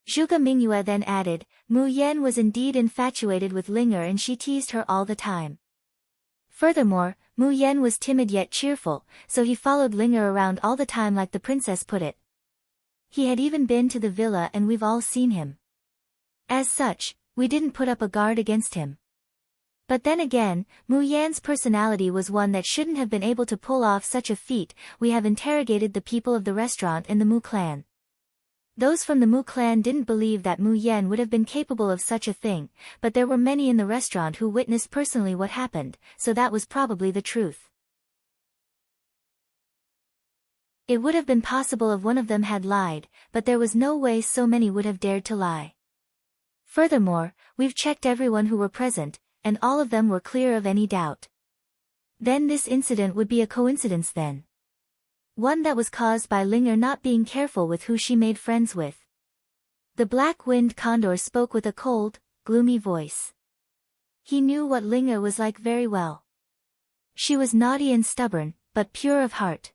Zhuge Mingyue then added, Mu Yan was indeed infatuated with Linger and she teased her all the time. Furthermore, Mu Yan was timid yet cheerful, so he followed Linger around all the time like the princess put it. He had even been to the villa and we've all seen him. As such, we didn't put up a guard against him. But then again, Mu Yan's personality was one that shouldn't have been able to pull off such a feat. We have interrogated the people of the restaurant and the Mu clan. Those from the Mu clan didn't believe that Mu Yan would have been capable of such a thing, but there were many in the restaurant who witnessed personally what happened, so that was probably the truth. It would have been possible if one of them had lied, but there was no way so many would have dared to lie. Furthermore, we've checked everyone who were present, and all of them were clear of any doubt. Then this incident would be a coincidence then. One that was caused by Linger not being careful with who she made friends with. The black-winged condor spoke with a cold, gloomy voice. He knew what Linger was like very well. She was naughty and stubborn, but pure of heart.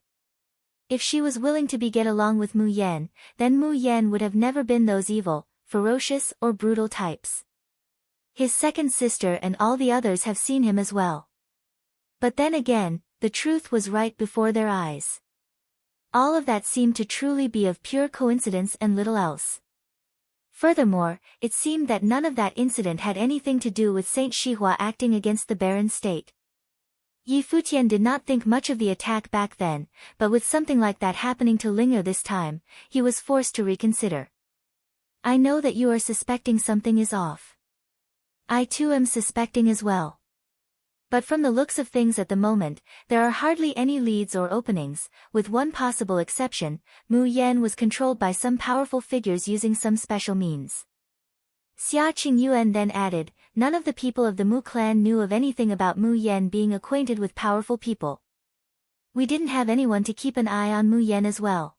If she was willing to get along with Mu Yan, then Mu Yan would have never been those evil, ferocious or brutal types. His second sister and all the others have seen him as well. But then again, the truth was right before their eyes. All of that seemed to truly be of pure coincidence and little else. Furthermore, it seemed that none of that incident had anything to do with Saint Shihua acting against the barren state. Yi Futian did not think much of the attack back then, but with something like that happening to Linger this time, he was forced to reconsider. I know that you are suspecting something is off. I too am suspecting as well. But from the looks of things at the moment, there are hardly any leads or openings, with one possible exception. Mu Yan was controlled by some powerful figures using some special means. Xia Qingyuan then added, none of the people of the Mu clan knew of anything about Mu Yan being acquainted with powerful people. We didn't have anyone to keep an eye on Mu Yan as well.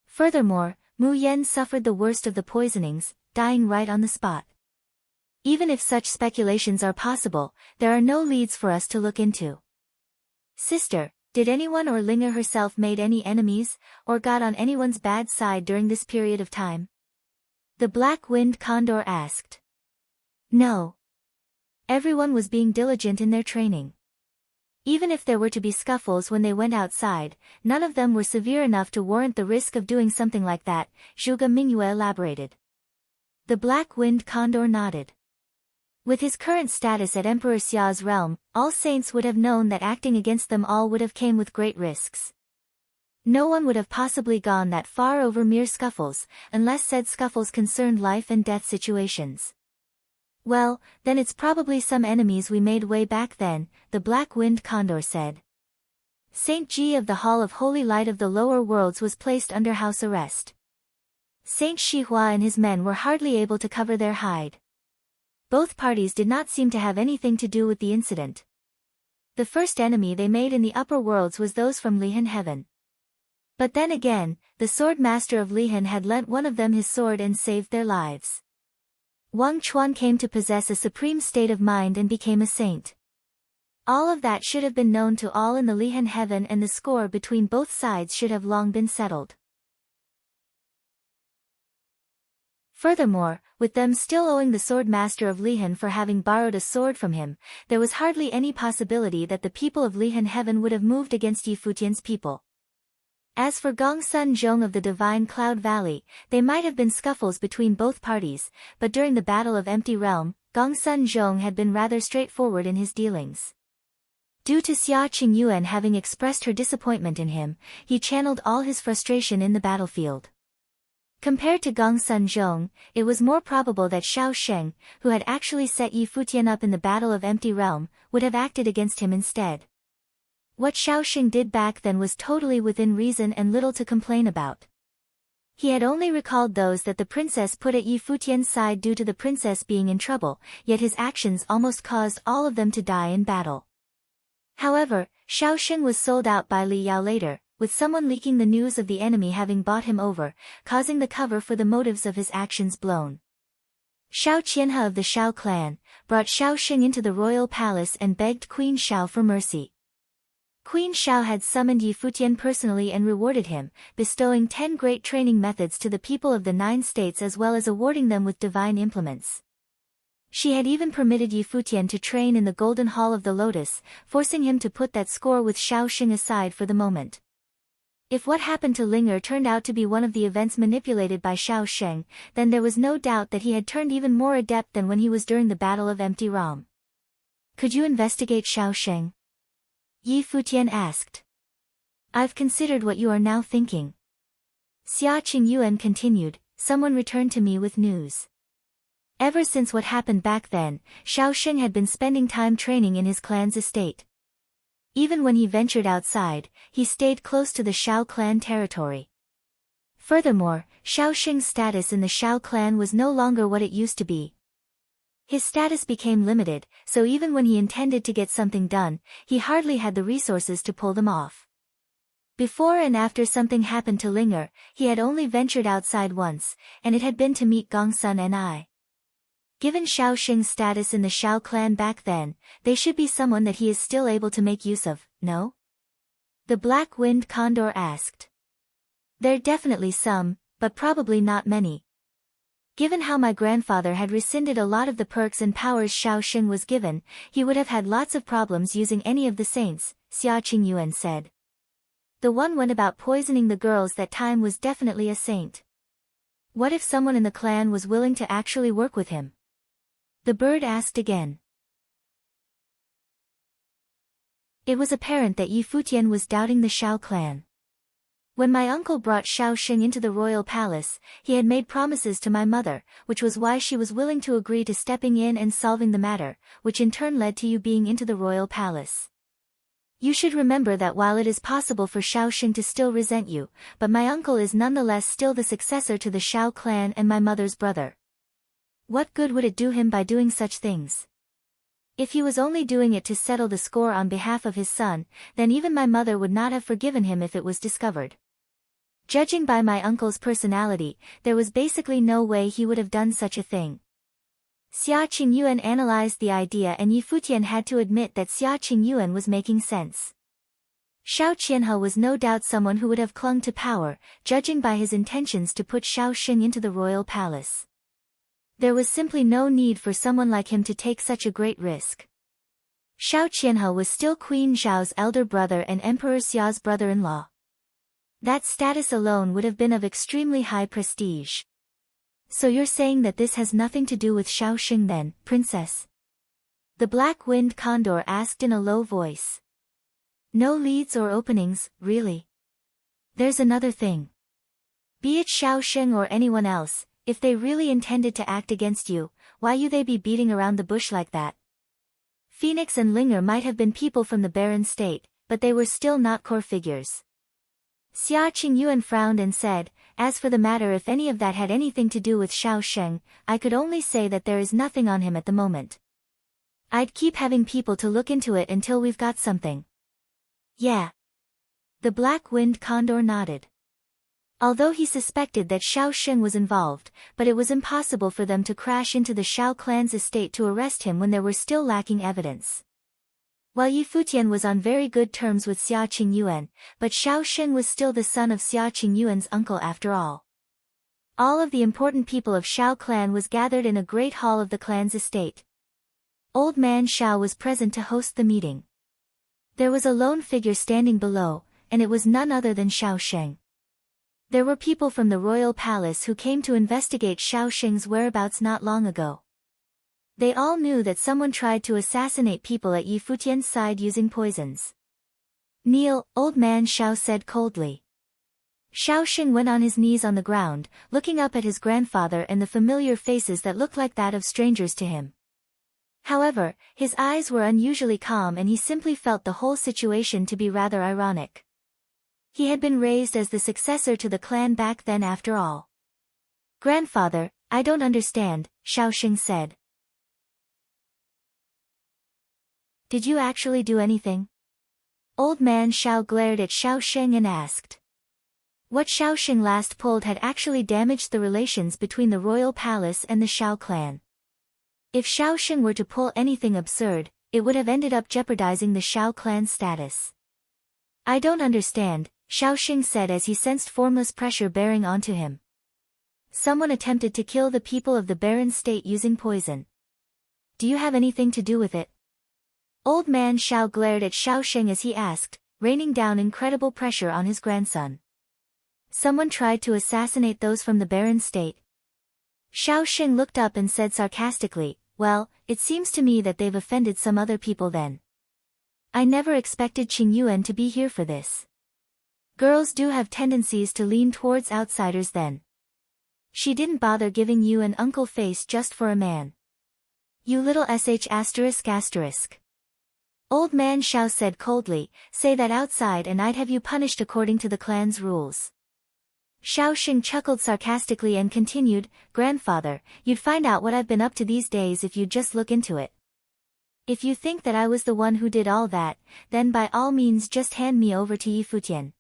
Furthermore, Mu Yan suffered the worst of the poisonings, dying right on the spot. Even if such speculations are possible, there are no leads for us to look into. Sister, did anyone or Linger herself made any enemies, or got on anyone's bad side during this period of time? The black-winged condor asked. No. Everyone was being diligent in their training. Even if there were to be scuffles when they went outside, none of them were severe enough to warrant the risk of doing something like that, Zhuge Mingyue elaborated. The black-winged condor nodded. With his current status at Emperor Xia's realm, all saints would have known that acting against them all would have came with great risks. No one would have possibly gone that far over mere scuffles, unless said scuffles concerned life and death situations. Well, then it's probably some enemies we made way back then, the black-winged condor said. Saint Ji of the Hall of Holy Light of the Lower Worlds was placed under house arrest. Saint Shihua and his men were hardly able to cover their hide. Both parties did not seem to have anything to do with the incident. The first enemy they made in the upper worlds was those from Lihan heaven. But then again, the sword master of Lihan had lent one of them his sword and saved their lives. Wang Chuan came to possess a supreme state of mind and became a saint. All of that should have been known to all in the Lihan heaven, and the score between both sides should have long been settled. Furthermore, with them still owing the sword master of Lihan for having borrowed a sword from him, there was hardly any possibility that the people of Lihan heaven would have moved against Yi Futian's people. As for Gongsun Zhong of the Divine Cloud Valley, they might have been scuffles between both parties, but during the Battle of Empty Realm, Gongsun Zhong had been rather straightforward in his dealings. Due to Xia Qingyuan having expressed her disappointment in him, he channeled all his frustration in the battlefield. Compared to Gongsun Zhong, it was more probable that Xiao Sheng, who had actually set Yi Futian up in the Battle of Empty Realm, would have acted against him instead. What Xiao Sheng did back then was totally within reason and little to complain about. He had only recalled those that the princess put at Yi Futian's side due to the princess being in trouble, yet his actions almost caused all of them to die in battle. However, Xiao Sheng was sold out by Li Yao later, with someone leaking the news of the enemy having bought him over, causing the cover for the motives of his actions blown. Xiao Qianhe of the Xiao clan brought Xiao Sheng into the royal palace and begged Queen Xiao for mercy. Queen Xiao had summoned Yi Futian personally and rewarded him, bestowing 10 great training methods to the people of the 9 states as well as awarding them with divine implements. She had even permitted Yi Futian to train in the Golden Hall of the Lotus, forcing him to put that score with Xiao Sheng aside for the moment. If what happened to Linger turned out to be one of the events manipulated by Xiao Sheng, then there was no doubt that he had turned even more adept than when he was during the Battle of Empty Realm. Could you investigate Xiao Sheng? Yi Futian asked. I've considered what you are now thinking. Xia Qingyuan continued, someone returned to me with news. Ever since what happened back then, Xiao Sheng had been spending time training in his clan's estate. Even when he ventured outside, he stayed close to the Xiao clan territory. Furthermore, Xiao Sheng's status in the Xiao clan was no longer what it used to be. His status became limited, so even when he intended to get something done, he hardly had the resources to pull them off. Before and after something happened to Linger, he had only ventured outside once, and it had been to meet Gongsun and I. Given Xiao Sheng's status in the Xiao clan back then, they should be someone that he is still able to make use of, no? The Black-Winged Condor asked. There are definitely some, but probably not many. Given how my grandfather had rescinded a lot of the perks and powers Xiao Sheng was given, he would have had lots of problems using any of the saints, Xia Qingyuan said. The one went about poisoning the girls that time was definitely a saint. What if someone in the clan was willing to actually work with him? The bird asked again. It was apparent that Yi Futian was doubting the Xiao clan. When my uncle brought Xiao Sheng into the royal palace, he had made promises to my mother, which was why she was willing to agree to stepping in and solving the matter, which in turn led to you being into the royal palace. You should remember that while it is possible for Xiao Sheng to still resent you, but my uncle is nonetheless still the successor to the Xiao clan and my mother's brother. What good would it do him by doing such things? If he was only doing it to settle the score on behalf of his son, then even my mother would not have forgiven him if it was discovered. Judging by my uncle's personality, there was basically no way he would have done such a thing. Xia Qingyuan analyzed the idea and Yi Futian had to admit that Xia Qingyuan was making sense. Xiao Qianhe was no doubt someone who would have clung to power, judging by his intentions to put Xiao Sheng into the royal palace. There was simply no need for someone like him to take such a great risk. Xiao Qianhe was still Queen Zhao's elder brother and Emperor Xia's brother-in-law. That status alone would have been of extremely high prestige. So you're saying that this has nothing to do with Xiao Sheng then, princess? The Black-Winged Condor asked in a low voice. No leads or openings, really. There's another thing. Be it Xiao Sheng or anyone else, if they really intended to act against you, why you they be beating around the bush like that? Phoenix and Linger might have been people from the barren state, but they were still not core figures. Xia Qingyuan frowned and said, "As for the matter if any of that had anything to do with Xiao Sheng, I could only say that there is nothing on him at the moment. I'd keep having people to look into it until we've got something." "Yeah." The black-winged condor nodded. Although he suspected that Xiao Sheng was involved, but it was impossible for them to crash into the Xiao clan's estate to arrest him when there were still lacking evidence. While Yi Futian was on very good terms with Xia Qingyuan, but Xiao Sheng was still the son of Xia Qingyuan's uncle after all. All of the important people of Xiao clan was gathered in a great hall of the clan's estate. Old man Xiao was present to host the meeting. There was a lone figure standing below, and it was none other than Xiao Sheng. There were people from the royal palace who came to investigate Xiao Sheng's whereabouts not long ago. They all knew that someone tried to assassinate people at Yi Futian's side using poisons. "Kneel," old man Xiao said coldly. Xiao Sheng went on his knees on the ground, looking up at his grandfather and the familiar faces that looked like that of strangers to him. However, his eyes were unusually calm and he simply felt the whole situation to be rather ironic. He had been raised as the successor to the clan back then after all. "Grandfather, I don't understand," Xiao Sheng said. "Did you actually do anything?" Old man Xiao glared at Xiao Sheng and asked. What Xiao Sheng last pulled had actually damaged the relations between the royal palace and the Xiao clan. If Xiao Sheng were to pull anything absurd, it would have ended up jeopardizing the Xiao clan's status. "I don't understand," Xiao Sheng said as he sensed formless pressure bearing onto him. "Someone attempted to kill the people of the barren state using poison. Do you have anything to do with it?" Old man Xiao glared at Xiao Sheng as he asked, raining down incredible pressure on his grandson. "Someone tried to assassinate those from the barren state." Xiao Sheng looked up and said sarcastically, "Well, it seems to me that they've offended some other people then. I never expected Qingyuan to be here for this. Girls do have tendencies to lean towards outsiders then. She didn't bother giving you an uncle face just for a man. You little sh***. Old man Xiao said coldly, "Say that outside and I'd have you punished according to the clan's rules." Xiao Sheng chuckled sarcastically and continued, "Grandfather, you'd find out what I've been up to these days if you'd just look into it. If you think that I was the one who did all that, then by all means just hand me over to Yi Futian."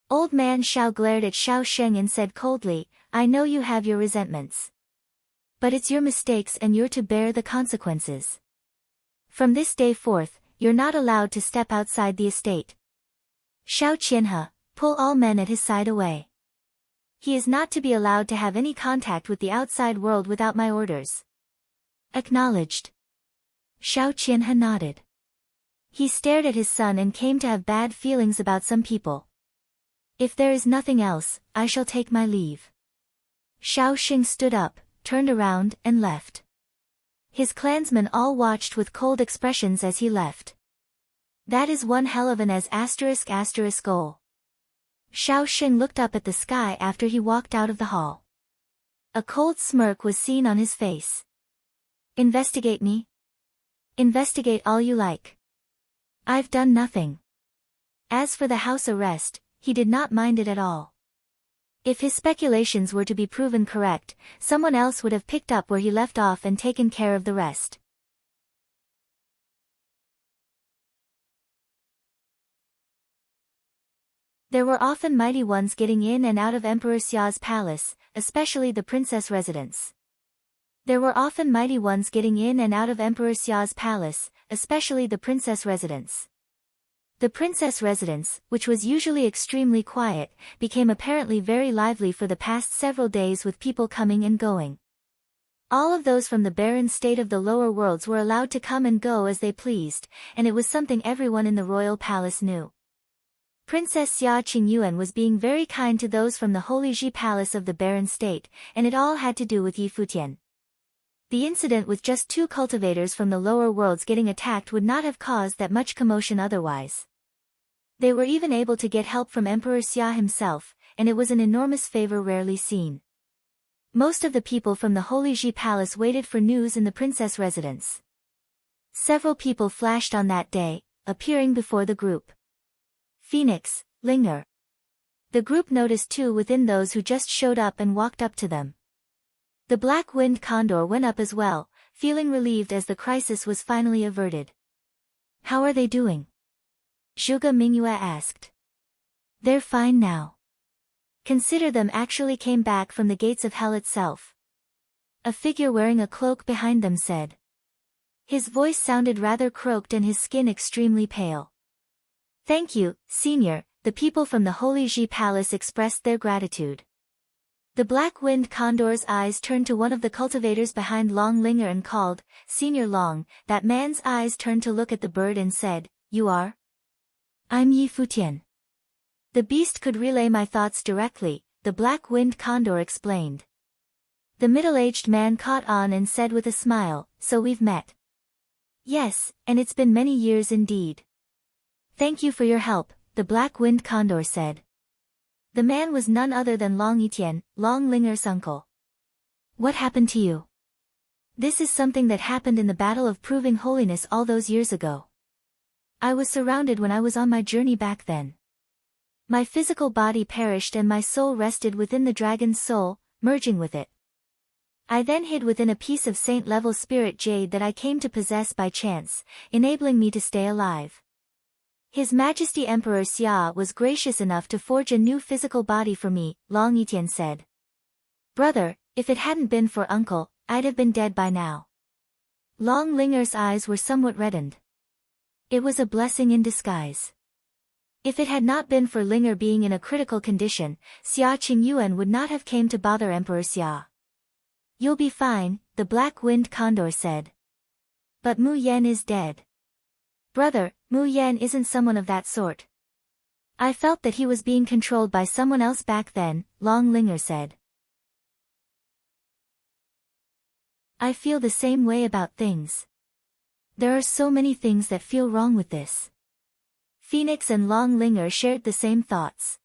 Old man Xiao glared at Xiao Sheng and said coldly, "I know you have your resentments. But it's your mistakes and you're to bear the consequences. From this day forth, you're not allowed to step outside the estate. Xiao Qianhe, pull all men at his side away. He is not to be allowed to have any contact with the outside world without my orders." "Acknowledged." Xiao Qianhe nodded. He stared at his son and came to have bad feelings about some people. "If there is nothing else, I shall take my leave." Xiao Sheng stood up, turned around, and left. His clansmen all watched with cold expressions as he left. "That is one hell of an *** goal." Xiao Sheng looked up at the sky after he walked out of the hall. A cold smirk was seen on his face. "Investigate me? Investigate all you like. I've done nothing." As for the house arrest, he did not mind it at all. If his speculations were to be proven correct, someone else would have picked up where he left off and taken care of the rest. There were often mighty ones getting in and out of Emperor Xia's palace, especially the princess residence. There were often mighty ones getting in and out of Emperor Xia's palace, especially the princess residence. The princess residence, which was usually extremely quiet, became apparently very lively for the past several days with people coming and going. All of those from the barren state of the lower worlds were allowed to come and go as they pleased, and it was something everyone in the royal palace knew. Princess Xia Qingyuan was being very kind to those from the Holy Ji Palace of the barren state, and it all had to do with Yi Futian. The incident with just 2 cultivators from the lower worlds getting attacked would not have caused that much commotion otherwise. They were even able to get help from Emperor Xia himself, and it was an enormous favor rarely seen. Most of the people from the Holy Ji Palace waited for news in the princess residence. Several people flashed on that day, appearing before the group. Phoenix, Linger. The group noticed two within those who just showed up and walked up to them. The black-winged condor went up as well, feeling relieved as the crisis was finally averted. How are they doing? Zhuge Mingyue asked. They're fine now. Consider them actually came back from the gates of hell itself. A figure wearing a cloak behind them said. His voice sounded rather croaked and his skin extremely pale. Thank you, Senior, the people from the Holy Ji Palace expressed their gratitude. The black-winged condor's eyes turned to one of the cultivators behind Long Linger and called, Senior Long. That man's eyes turned to look at the bird and said, You are? I'm Yi Futian. The beast could relay my thoughts directly, the black-winged condor explained. The middle-aged man caught on and said with a smile, So we've met. Yes, and it's been many years indeed. Thank you for your help, the black-winged condor said. The man was none other than Long Yitian, Long Linger's uncle. What happened to you? This is something that happened in the battle of proving holiness all those years ago. I was surrounded when I was on my journey back then. My physical body perished and my soul rested within the dragon's soul, merging with it. I then hid within a piece of saint-level spirit jade that I came to possess by chance, enabling me to stay alive. His Majesty Emperor Xia was gracious enough to forge a new physical body for me, Long Yitian said. Brother, if it hadn't been for Uncle, I'd have been dead by now. Long Linger's eyes were somewhat reddened. It was a blessing in disguise. If it had not been for Linger being in a critical condition, Xia Qingyuan would not have came to bother Emperor Xia. You'll be fine, the black-winged condor said. But Mu Yan is dead. Brother, Mu Yan isn't someone of that sort. I felt that he was being controlled by someone else back then, Long Linger said. I feel the same way about things. There are so many things that feel wrong with this. Phoenix and Long Linger shared the same thoughts.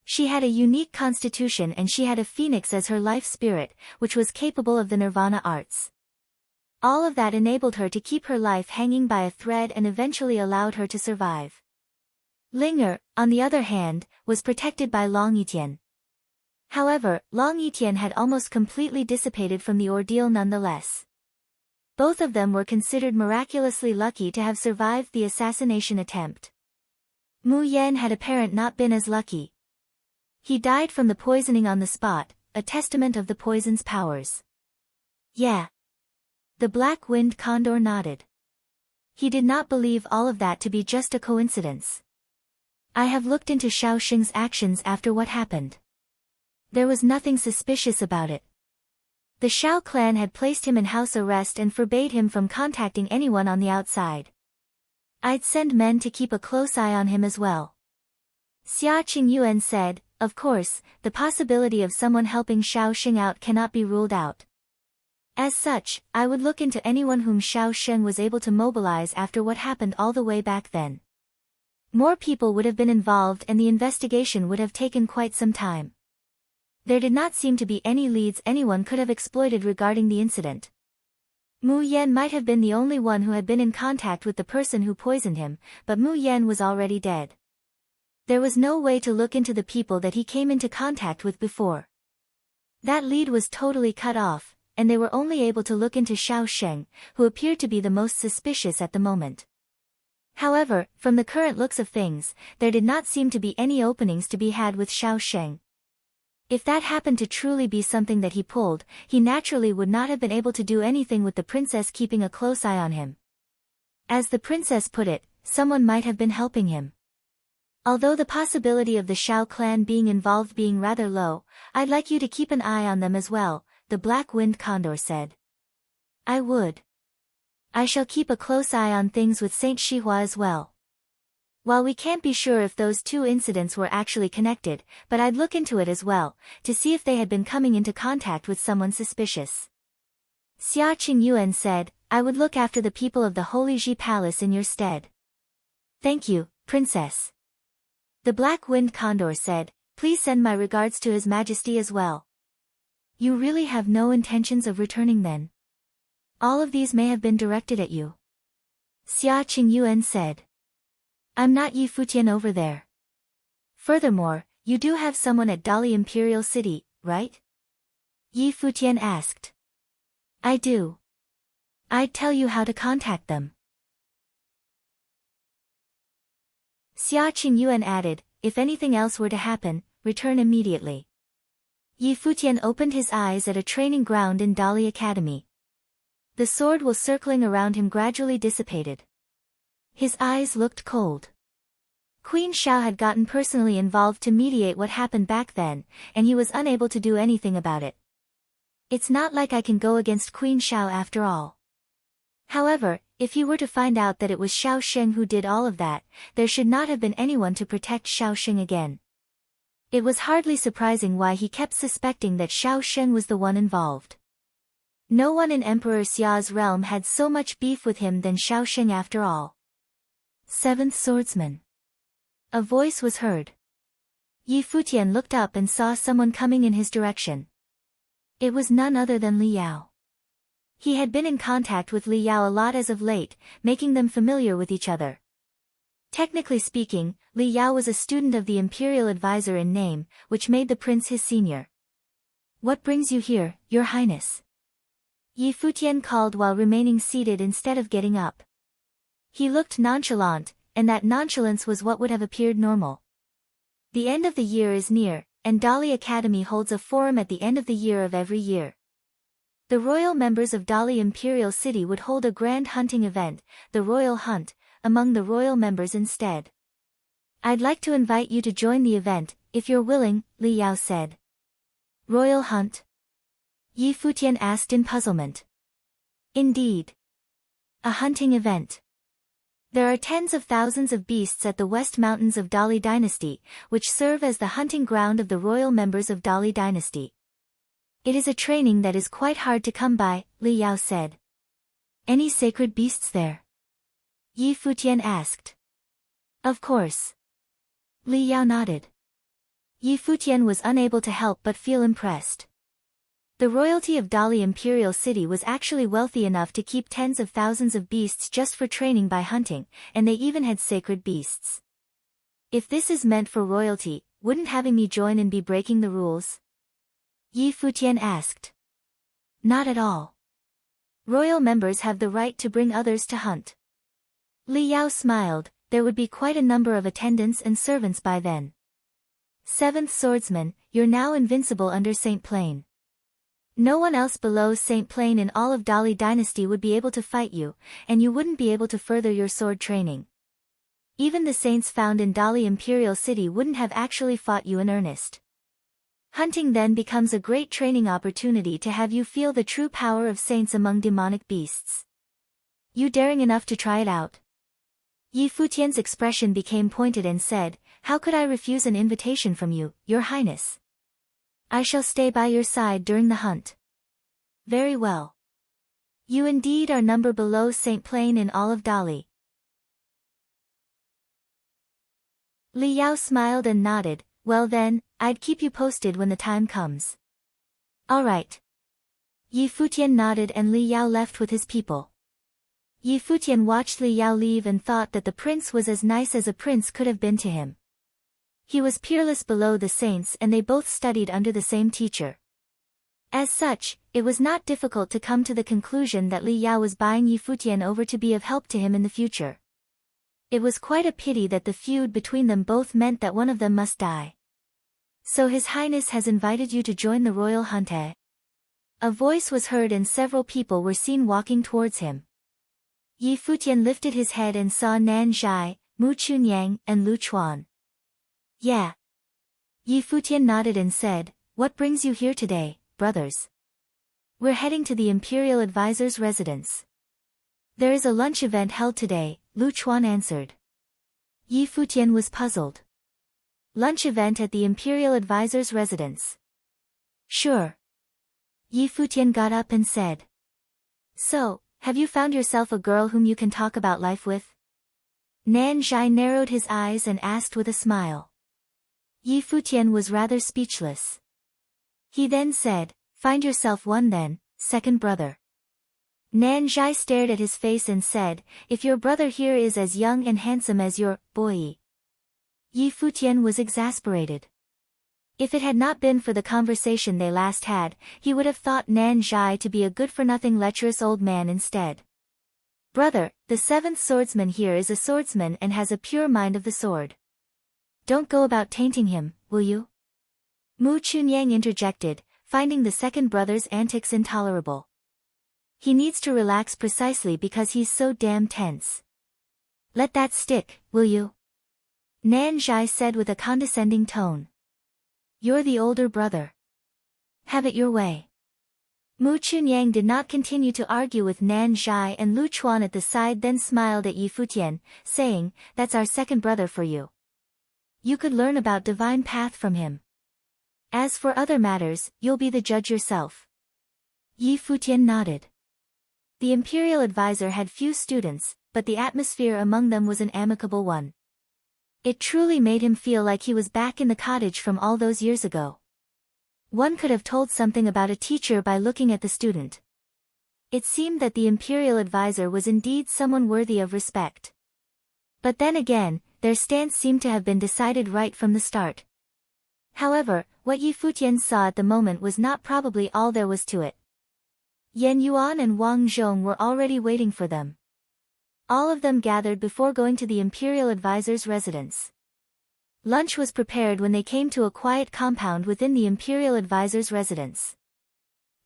She had a unique constitution and she had a phoenix as her life spirit, which was capable of the nirvana arts. All of that enabled her to keep her life hanging by a thread and eventually allowed her to survive. Linger, on the other hand, was protected by Long Yitian. However, Long Yitian had almost completely dissipated from the ordeal nonetheless. Both of them were considered miraculously lucky to have survived the assassination attempt. Mu Yan had apparently not been as lucky. He died from the poisoning on the spot, a testament of the poison's powers. Yeah. The black-winged condor nodded. He did not believe all of that to be just a coincidence. I have looked into Shao Xing's actions after what happened. There was nothing suspicious about it. The Shao clan had placed him in house arrest and forbade him from contacting anyone on the outside. I'd send men to keep a close eye on him as well. Xia Qingyuan said, Of course, the possibility of someone helping Shao Xing out cannot be ruled out. As such, I would look into anyone whom Shao Xing was able to mobilize after what happened all the way back then. More people would have been involved and the investigation would have taken quite some time. There did not seem to be any leads anyone could have exploited regarding the incident. Mu Yan might have been the only one who had been in contact with the person who poisoned him, but Mu Yan was already dead. There was no way to look into the people that he came into contact with before. That lead was totally cut off, and they were only able to look into Shao Xing, who appeared to be the most suspicious at the moment. However, from the current looks of things, there did not seem to be any openings to be had with Shao Xing. If that happened to truly be something that he pulled, he naturally would not have been able to do anything with the princess keeping a close eye on him. As the princess put it, someone might have been helping him. Although the possibility of the Shao clan being involved being rather low, I'd like you to keep an eye on them as well, the black-winged condor said. I would. I shall keep a close eye on things with Saint Shihua as well. While we can't be sure if those two incidents were actually connected, but I'd look into it as well, to see if they had been coming into contact with someone suspicious. Xia Qingyuan said, I would look after the people of the Holy Ji Palace in your stead. Thank you, Princess. The black-winged condor said, Please send my regards to His Majesty as well. You really have no intentions of returning then? All of these may have been directed at you. Xia Qingyuan said. I'm not Yi Futian over there. Furthermore, you do have someone at Dali Imperial City, right? Yi Futian asked. I do. I'd tell you how to contact them. Xia Qingyuan added, if anything else were to happen, return immediately. Yi Futian opened his eyes at a training ground in Dali Academy. The sword while circling around him gradually dissipated. His eyes looked cold. Queen Xiao had gotten personally involved to mediate what happened back then, and he was unable to do anything about it. It's not like I can go against Queen Xiao after all. However, if he were to find out that it was Xiao Sheng who did all of that, there should not have been anyone to protect Xiao Sheng again. It was hardly surprising why he kept suspecting that Xiao Sheng was the one involved. No one in Emperor Xia's realm had so much beef with him than Xiao Sheng after all. Seventh Swordsman. A voice was heard. Yi Futian looked up and saw someone coming in his direction. It was none other than Li Yao. He had been in contact with Li Yao a lot as of late, making them familiar with each other. Technically speaking, Li Yao was a student of the Imperial Advisor in name, which made the prince his senior. What brings you here, Your Highness? Yi Futian called while remaining seated instead of getting up. He looked nonchalant, and that nonchalance was what would have appeared normal. The end of the year is near, and Dali Academy holds a forum at the end of the year of every year. The royal members of Dali Imperial City would hold a grand hunting event, the Royal Hunt, among the royal members instead. I'd like to invite you to join the event, if you're willing, Li Yao said. Royal Hunt? Yi Futian asked in puzzlement. Indeed. A hunting event. There are tens of thousands of beasts at the West Mountains of Dali Dynasty, which serve as the hunting ground of the royal members of Dali Dynasty. It is a training that is quite hard to come by, Li Yao said. Any sacred beasts there? Yi Futian asked. Of course. Li Yao nodded. Yi Futian was unable to help but feel impressed. The royalty of Dali Imperial City was actually wealthy enough to keep tens of thousands of beasts just for training by hunting, and they even had sacred beasts. If this is meant for royalty, wouldn't having me join and be breaking the rules? Yi Futian asked. Not at all. Royal members have the right to bring others to hunt. Li Yao smiled, there would be quite a number of attendants and servants by then. Seventh Swordsman, you're now invincible under Saint Plain. No one else below Saint Plain in all of Dali Dynasty would be able to fight you, and you wouldn't be able to further your sword training. Even the saints found in Dali Imperial City wouldn't have actually fought you in earnest. Hunting then becomes a great training opportunity to have you feel the true power of saints among demonic beasts. You daring enough to try it out? Yi Futian's expression became pointed and said, how could I refuse an invitation from you, Your Highness? I shall stay by your side during the hunt. Very well. You indeed are number below Saint Plain in all of Dali. Li Yao smiled and nodded, well then, I'd keep you posted when the time comes. All right. Yi Futian nodded and Li Yao left with his people. Yi Futian watched Li Yao leave and thought that the prince was as nice as a prince could have been to him. He was peerless below the saints and they both studied under the same teacher. As such, it was not difficult to come to the conclusion that Li Yao was buying Yi Futian over to be of help to him in the future. It was quite a pity that the feud between them both meant that one of them must die. So His Highness has invited you to join the royal hunt, eh? A voice was heard and several people were seen walking towards him. Yi Futian lifted his head and saw Nan Zhai, Mu Chunyang, and Lu Chuan. Yeah. Yi Futian nodded and said, what brings you here today, brothers? We're heading to the Imperial Advisor's residence. There is a lunch event held today, Lu Chuan answered. Yi Futian was puzzled. Lunch event at the Imperial Advisor's residence. Sure. Yi Futian got up and said. So, have you found yourself a girl whom you can talk about life with? Nan Zhai narrowed his eyes and asked with a smile. Yi Futian was rather speechless. He then said, find yourself one then, second brother. Nan Zhai stared at his face and said, "If your brother here is as young and handsome as your boy." Yi Futian was exasperated. If it had not been for the conversation they last had, he would have thought Nan Zhai to be a good-for-nothing lecherous old man instead. "Brother, the seventh swordsman here is a swordsman and has a pure mind of the sword. Don't go about tainting him, will you?" Mu Chunyang interjected, finding the second brother's antics intolerable. "He needs to relax precisely because he's so damn tense. Let that stick, will you?" Nan Zhai said with a condescending tone. "You're the older brother. Have it your way." Mu Chunyang did not continue to argue with Nan Zhai, and Lu Chuan at the side then smiled at Yi Futian, saying, "That's our second brother for you. You could learn about divine path from him. As for other matters, you'll be the judge yourself." Yi Futian nodded. The imperial advisor had few students, but the atmosphere among them was an amicable one. It truly made him feel like he was back in the cottage from all those years ago. One could have told something about a teacher by looking at the student. It seemed that the imperial advisor was indeed someone worthy of respect. But then again, their stance seemed to have been decided right from the start. However, what Yi Futian saw at the moment was not probably all there was to it. Yan Yuan and Wang Zhong were already waiting for them. All of them gathered before going to the imperial advisor's residence. Lunch was prepared when they came to a quiet compound within the imperial advisor's residence.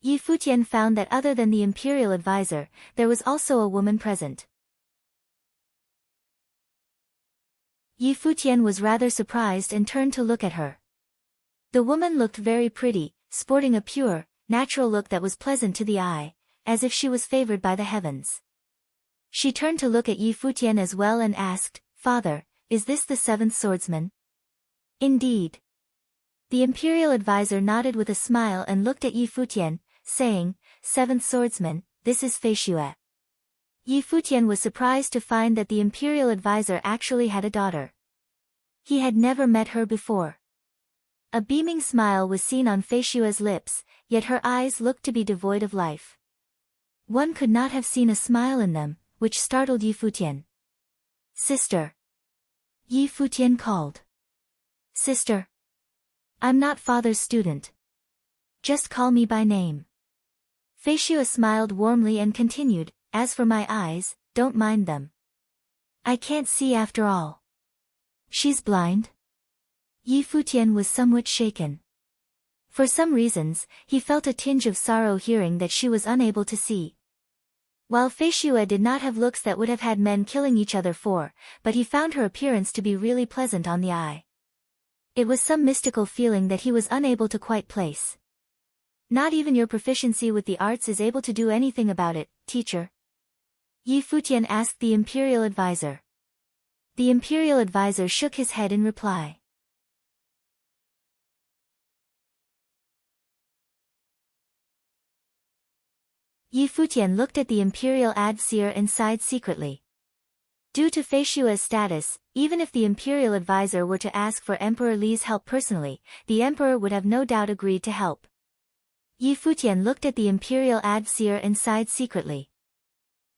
Yi Futian found that other than the imperial advisor, there was also a woman present. Yi Futian was rather surprised and turned to look at her. The woman looked very pretty, sporting a pure, natural look that was pleasant to the eye, as if she was favored by the heavens. She turned to look at Yi Futian as well and asked, "Father, is this the seventh swordsman?" "Indeed." The imperial advisor nodded with a smile and looked at Yi Futian, saying, "Seventh swordsman, this is Fei Xue." Yi Futian was surprised to find that the imperial advisor actually had a daughter. He had never met her before. A beaming smile was seen on Fei Xue's lips, yet her eyes looked to be devoid of life. One could not have seen a smile in them, which startled Yi Futian. "Sister." Yi Futian called. "Sister. I'm not father's student. Just call me by name." Fei Xue smiled warmly and continued, "As for my eyes, don't mind them. I can't see after all." "She's blind?" Yi Futian was somewhat shaken. For some reasons, he felt a tinge of sorrow hearing that she was unable to see. While Fei Xue did not have looks that would have had men killing each other for, but he found her appearance to be really pleasant on the eye. It was some mystical feeling that he was unable to quite place. "Not even your proficiency with the arts is able to do anything about it, teacher?" Yi Futian asked the imperial advisor. The imperial advisor shook his head in reply. Yi Futian looked at the imperial advisor and sighed secretly. Due to Fei Xue's status, even if the imperial advisor were to ask for Emperor Li's help personally, the emperor would have no doubt agreed to help. Yi Futian looked at the imperial advisor and sighed secretly.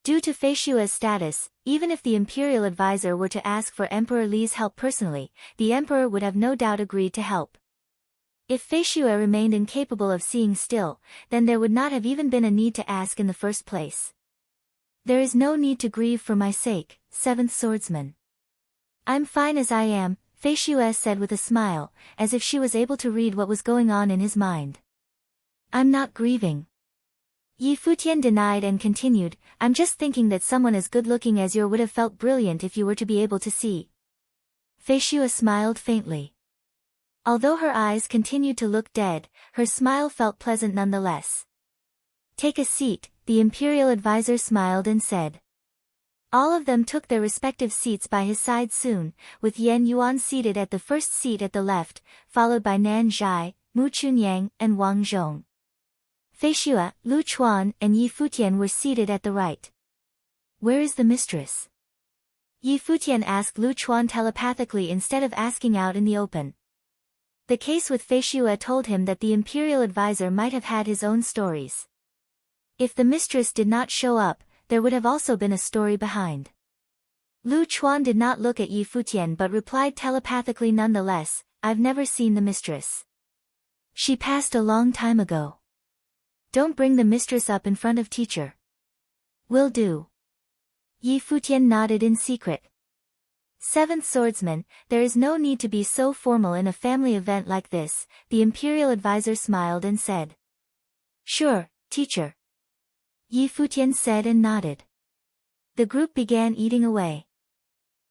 Due to Fei Xue's status, even if the imperial advisor were to ask for Emperor Li's help personally, the emperor would have no doubt agreed to help. If Fei Xue remained incapable of seeing still, then there would not have even been a need to ask in the first place. "There is no need to grieve for my sake, seventh swordsman. I'm fine as I am," Fei Xue said with a smile, as if she was able to read what was going on in his mind. "I'm not grieving." Yi Futian denied and continued, "I'm just thinking that someone as good-looking as you would have felt brilliant if you were to be able to see." Fei Xue smiled faintly. Although her eyes continued to look dead, her smile felt pleasant nonetheless. "Take a seat," the imperial advisor smiled and said. All of them took their respective seats by his side soon, with Yan Yuan seated at the first seat at the left, followed by Nan Zhai, Mu Chunyang, and Wang Zhong. Fei Xue, Lu Chuan, and Yi Futian were seated at the right. "Where is the mistress?" Yi Futian asked Lu Chuan telepathically instead of asking out in the open. The case with Fei Xue told him that the imperial advisor might have had his own stories. If the mistress did not show up, there would have also been a story behind. Lu Chuan did not look at Yi Futian but replied telepathically nonetheless, I've never seen the mistress. She passed a long time ago. Don't bring the mistress up in front of teacher. Will do. Yi Futian nodded in secret. Seventh Swordsman, there is no need to be so formal in a family event like this, the Imperial Advisor smiled and said. Sure, teacher. Yi Futian said and nodded. The group began eating away.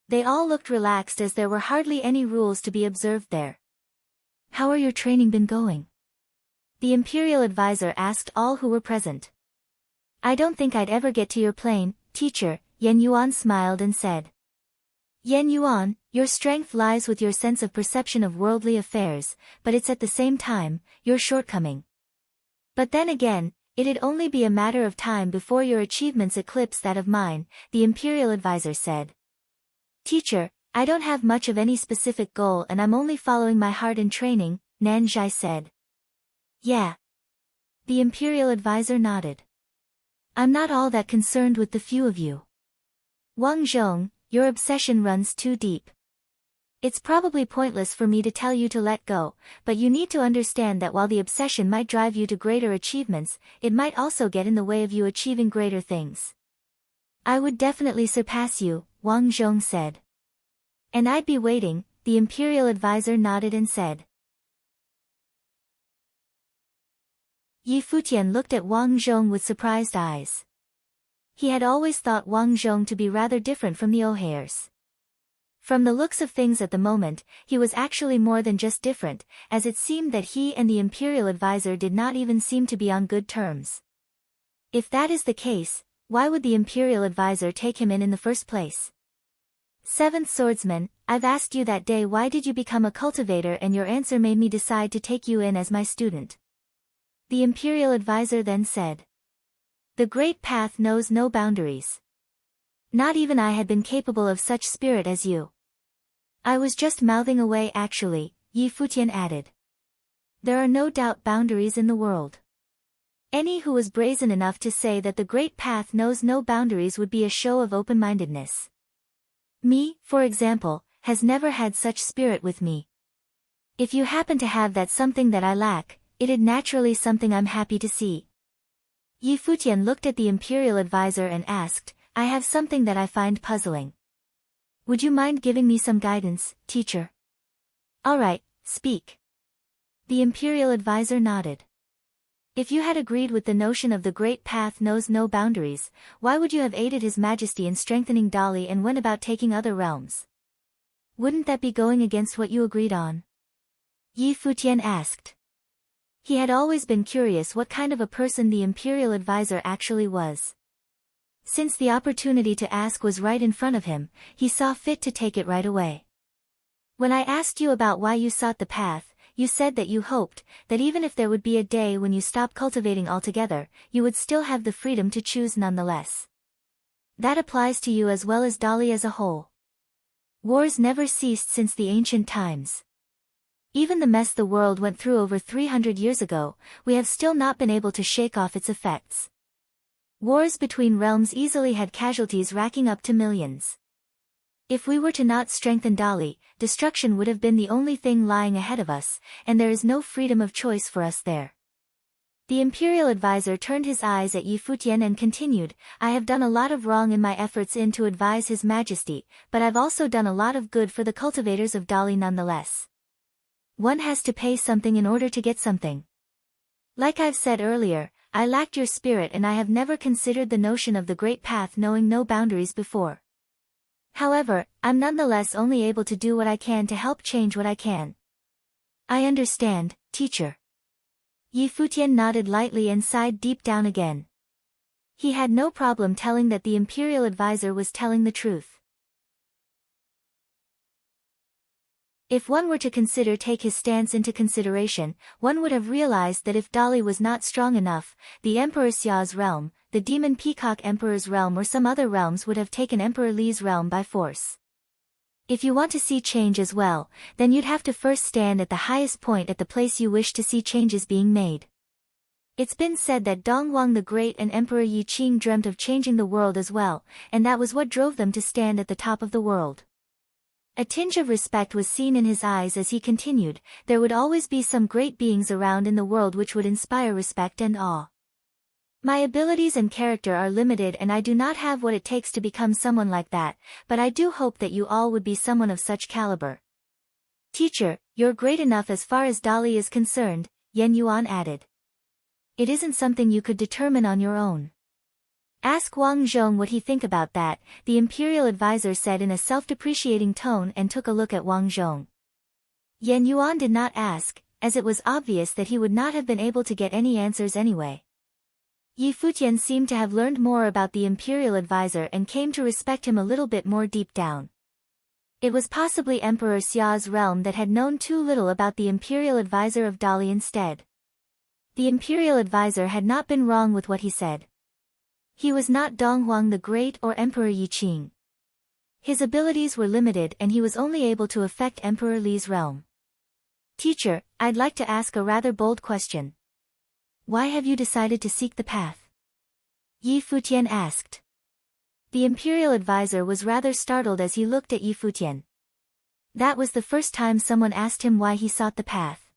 They all looked relaxed as there were hardly any rules to be observed there. How are your training been going? The Imperial Advisor asked all who were present. I don't think I'd ever get to your plane, teacher, Yan Yuan smiled and said. Yan Yuan, your strength lies with your sense of perception of worldly affairs, but it's at the same time, your shortcoming. But then again, it'd only be a matter of time before your achievements eclipse that of mine, the Imperial Advisor said. Teacher, I don't have much of any specific goal and I'm only following my heart in training, Nanzhai said. Yeah. The Imperial Advisor nodded. I'm not all that concerned with the few of you. Wang Zhong, your obsession runs too deep. It's probably pointless for me to tell you to let go, but you need to understand that while the obsession might drive you to greater achievements, it might also get in the way of you achieving greater things. I would definitely surpass you, Wang Zhong said. And I'd be waiting, the Imperial Advisor nodded and said. Yi Futian looked at Wang Zhong with surprised eyes. He had always thought Wang Zhong to be rather different from the O'Hares. From the looks of things at the moment, he was actually more than just different, as it seemed that he and the Imperial Advisor did not even seem to be on good terms. If that is the case, why would the Imperial Advisor take him in the first place? Seventh Swordsman, I've asked you that day why did you become a cultivator and your answer made me decide to take you in as my student. The Imperial Advisor then said. The Great Path knows no boundaries. Not even I had been capable of such spirit as you. I was just mouthing away actually, Yi Futian added. There are no doubt boundaries in the world. Any who was brazen enough to say that the Great Path knows no boundaries would be a show of open-mindedness. Me, for example, has never had such spirit with me. If you happen to have that something that I lack, it'd naturally something I'm happy to see. Yi Futian looked at the Imperial Advisor and asked, I have something that I find puzzling. Would you mind giving me some guidance, teacher? All right, speak. The Imperial Advisor nodded. If you had agreed with the notion of the Great Path knows no boundaries, why would you have aided His Majesty in strengthening Dali and went about taking other realms? Wouldn't that be going against what you agreed on? Yi Futian asked. He had always been curious what kind of a person the Imperial Advisor actually was. Since the opportunity to ask was right in front of him, he saw fit to take it right away. When I asked you about why you sought the path, you said that you hoped, that even if there would be a day when you stopped cultivating altogether, you would still have the freedom to choose nonetheless. That applies to you as well as Dali as a whole. Wars never ceased since the ancient times. Even the mess the world went through over 300 years ago, we have still not been able to shake off its effects. Wars between realms easily had casualties racking up to millions. If we were to not strengthen Dali, destruction would have been the only thing lying ahead of us, and there is no freedom of choice for us there. The Imperial Advisor turned his eyes at Yi Futian and continued, I have done a lot of wrong in my efforts to advise His Majesty, but I've also done a lot of good for the cultivators of Dali nonetheless. One has to pay something in order to get something. Like I've said earlier, I lacked your spirit and I have never considered the notion of the Great Path knowing no boundaries before. However, I'm nonetheless only able to do what I can to help change what I can. I understand, teacher. Yi Futian nodded lightly and sighed deep down again. He had no problem telling that the Imperial Advisor was telling the truth. If one were to take his stance into consideration, one would have realized that if Dali was not strong enough, the Emperor Xia's realm, the Demon Peacock Emperor's realm or some other realms would have taken Emperor Li's realm by force. If you want to see change as well, then you'd have to first stand at the highest point at the place you wish to see changes being made. It's been said that Dong Huang the Great and Emperor Yi Qing dreamt of changing the world as well, and that was what drove them to stand at the top of the world. A tinge of respect was seen in his eyes as he continued, there would always be some great beings around in the world which would inspire respect and awe. My abilities and character are limited and I do not have what it takes to become someone like that, but I do hope that you all would be someone of such caliber. Teacher, you're great enough as far as Dali is concerned, Yen Yuan added. It isn't something you could determine on your own. Ask Wang Zhong what he think about that, the imperial advisor said in a self-depreciating tone and took a look at Wang Zhong. Yen Yuan did not ask, as it was obvious that he would not have been able to get any answers anyway. Yi Futian seemed to have learned more about the imperial advisor and came to respect him a little bit more deep down. It was possibly Emperor Xia's realm that had known too little about the imperial advisor of Dali instead. The imperial advisor had not been wrong with what he said. He was not Dong Huang the Great or Emperor Yi Qing. His abilities were limited and he was only able to affect Emperor Li's realm. Teacher, I'd like to ask a rather bold question. Why have you decided to seek the path? Yi Futian asked. The imperial advisor was rather startled as he looked at Yi Futian. That was the first time someone asked him why he sought the path.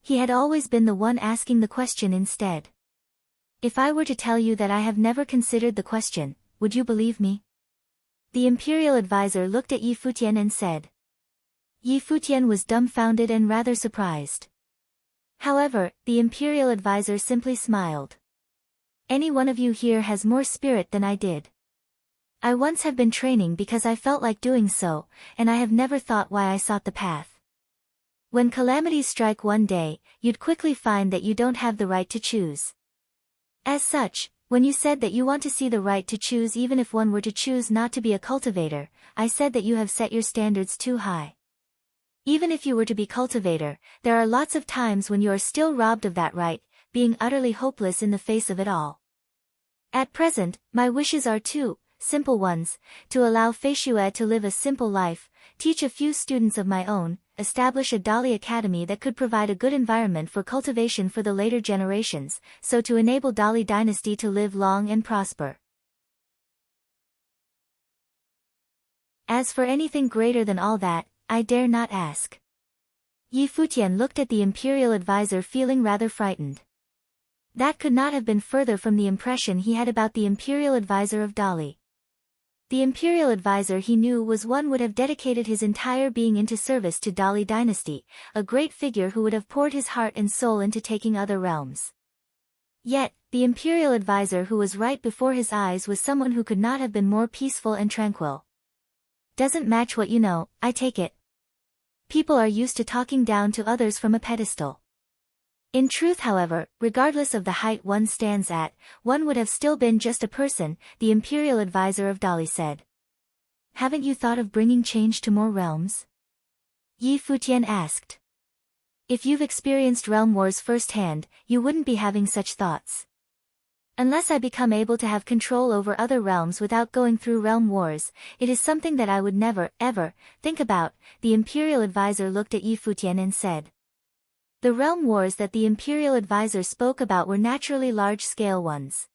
He had always been the one asking the question instead. If I were to tell you that I have never considered the question, would you believe me? The imperial advisor looked at Yi Futian and said. Yi Futian was dumbfounded and rather surprised. However, the imperial advisor simply smiled. Any one of you here has more spirit than I did. I once have been training because I felt like doing so, and I have never thought why I sought the path. When calamities strike one day, you'd quickly find that you don't have the right to choose. As such, when you said that you want to see the right to choose even if one were to choose not to be a cultivator, I said that you have set your standards too high. Even if you were to be cultivator, there are lots of times when you are still robbed of that right, being utterly hopeless in the face of it all. At present, my wishes are two simple ones, to allow Feishue to live a simple life, teach a few students of my own, establish a Dali Academy that could provide a good environment for cultivation for the later generations, so to enable Dali dynasty to live long and prosper. As for anything greater than all that, I dare not ask. Yi Futian looked at the imperial advisor feeling rather frightened. That could not have been further from the impression he had about the imperial advisor of Dali. The imperial advisor he knew was one would have dedicated his entire being into service to Dali dynasty, a great figure who would have poured his heart and soul into taking other realms. Yet, the imperial advisor who was right before his eyes was someone who could not have been more peaceful and tranquil. Doesn't match what you know, I take it. People are used to talking down to others from a pedestal. In truth, however, regardless of the height one stands at, one would have still been just a person, the imperial advisor of Dali said. Haven't you thought of bringing change to more realms? Yi Futian asked. If you've experienced realm wars firsthand, you wouldn't be having such thoughts. Unless I become able to have control over other realms without going through realm wars, it is something that I would never, ever, think about, the imperial advisor looked at Yi Futian and said. The realm wars that the imperial advisor spoke about were naturally large-scale ones.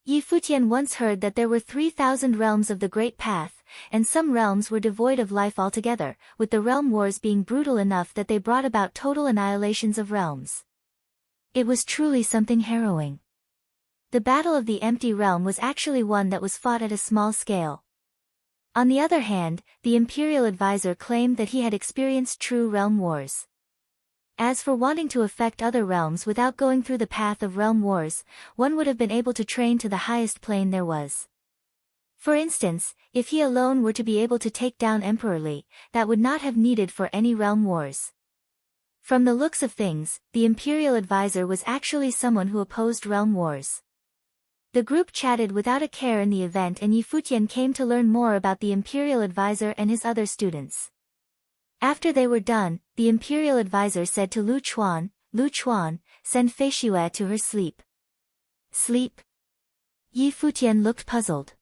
Yi Futian once heard that there were 3,000 realms of the Great Path, and some realms were devoid of life altogether, with the realm wars being brutal enough that they brought about total annihilations of realms. It was truly something harrowing. The Battle of the Empty Realm was actually one that was fought at a small scale. On the other hand, the imperial advisor claimed that he had experienced true realm wars. As for wanting to affect other realms without going through the path of realm wars, one would have been able to train to the highest plane there was. For instance, if he alone were to be able to take down Emperor Li, that would not have needed for any realm wars. From the looks of things, the imperial advisor was actually someone who opposed realm wars. The group chatted without a care in the event and Yi Futian came to learn more about the imperial advisor and his other students. After they were done, the imperial advisor said to Lu Chuan, send Feishue to her sleep. Sleep? Yi Futian looked puzzled.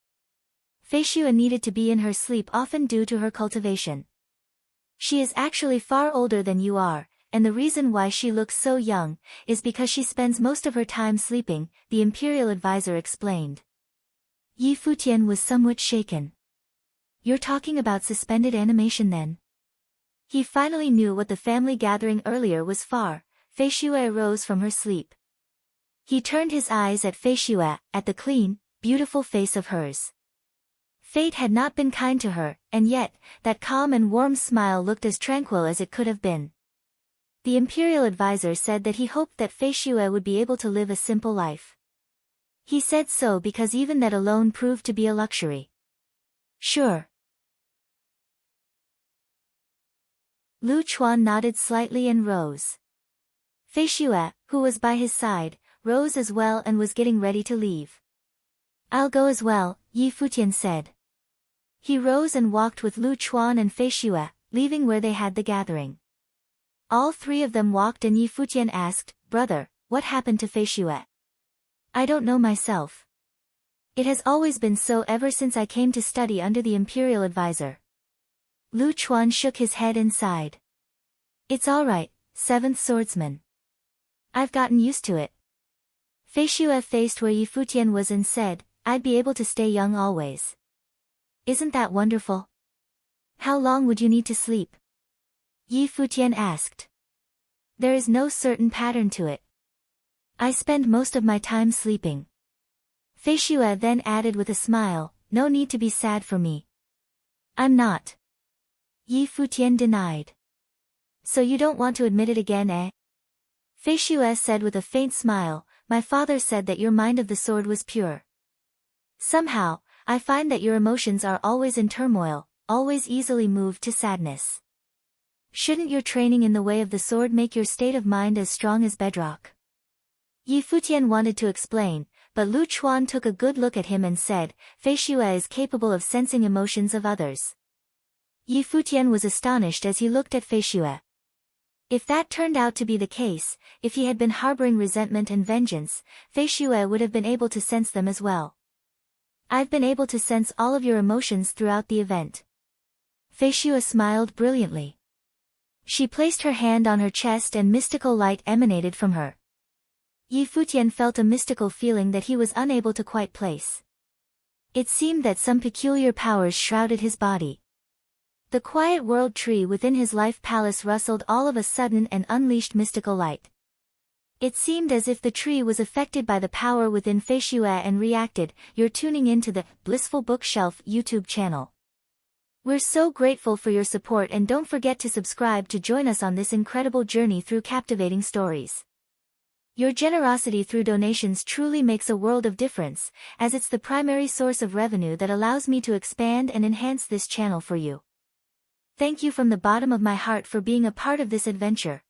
Feishue needed to be in her sleep often due to her cultivation. She is actually far older than you are, and the reason why she looks so young is because she spends most of her time sleeping, the imperial advisor explained. Yi Futian was somewhat shaken. You're talking about suspended animation then? He finally knew what the family gathering earlier was for. Fei Xue rose from her sleep. He turned his eyes at Fei Xue, at the clean, beautiful face of hers. Fate had not been kind to her, and yet, that calm and warm smile looked as tranquil as it could have been. The imperial advisor said that he hoped that Fei Xue would be able to live a simple life. He said so because even that alone proved to be a luxury. Sure. Lu Chuan nodded slightly and rose. Fei Xue, who was by his side, rose as well and was getting ready to leave. I'll go as well, Yi Futian said. He rose and walked with Lu Chuan and Fei Xue, leaving where they had the gathering. All three of them walked and Yi Futian asked, Brother, what happened to Fei Xue? I don't know myself. It has always been so ever since I came to study under the imperial advisor. Lu Chuan shook his head and sighed. It's all right, seventh swordsman. I've gotten used to it. Fei Xue faced where Yi Futian was and said, I'd be able to stay young always. Isn't that wonderful? How long would you need to sleep? Yi Futian asked. There is no certain pattern to it. I spend most of my time sleeping. Fei Xue then added with a smile, no need to be sad for me. I'm not. Yi Futian denied. So you don't want to admit it again, eh? Fei Xue said with a faint smile, my father said that your mind of the sword was pure. Somehow, I find that your emotions are always in turmoil, always easily moved to sadness. Shouldn't your training in the way of the sword make your state of mind as strong as bedrock? Yi Futian wanted to explain, but Lu Chuan took a good look at him and said, Fei Xue is capable of sensing emotions of others. Yi Futian was astonished as he looked at Fei Xue. If that turned out to be the case, if he had been harboring resentment and vengeance, Fei Xue would have been able to sense them as well. I've been able to sense all of your emotions throughout the event. Fei Xue smiled brilliantly. She placed her hand on her chest and mystical light emanated from her. Yi Futian felt a mystical feeling that he was unable to quite place. It seemed that some peculiar powers shrouded his body. The quiet world tree within his life palace rustled all of a sudden and unleashed mystical light. It seemed as if the tree was affected by the power within Fei Xue and reacted. You're tuning into the Blissful Bookshelf YouTube channel. We're so grateful for your support and don't forget to subscribe to join us on this incredible journey through captivating stories. Your generosity through donations truly makes a world of difference, as it's the primary source of revenue that allows me to expand and enhance this channel for you. Thank you from the bottom of my heart for being a part of this adventure.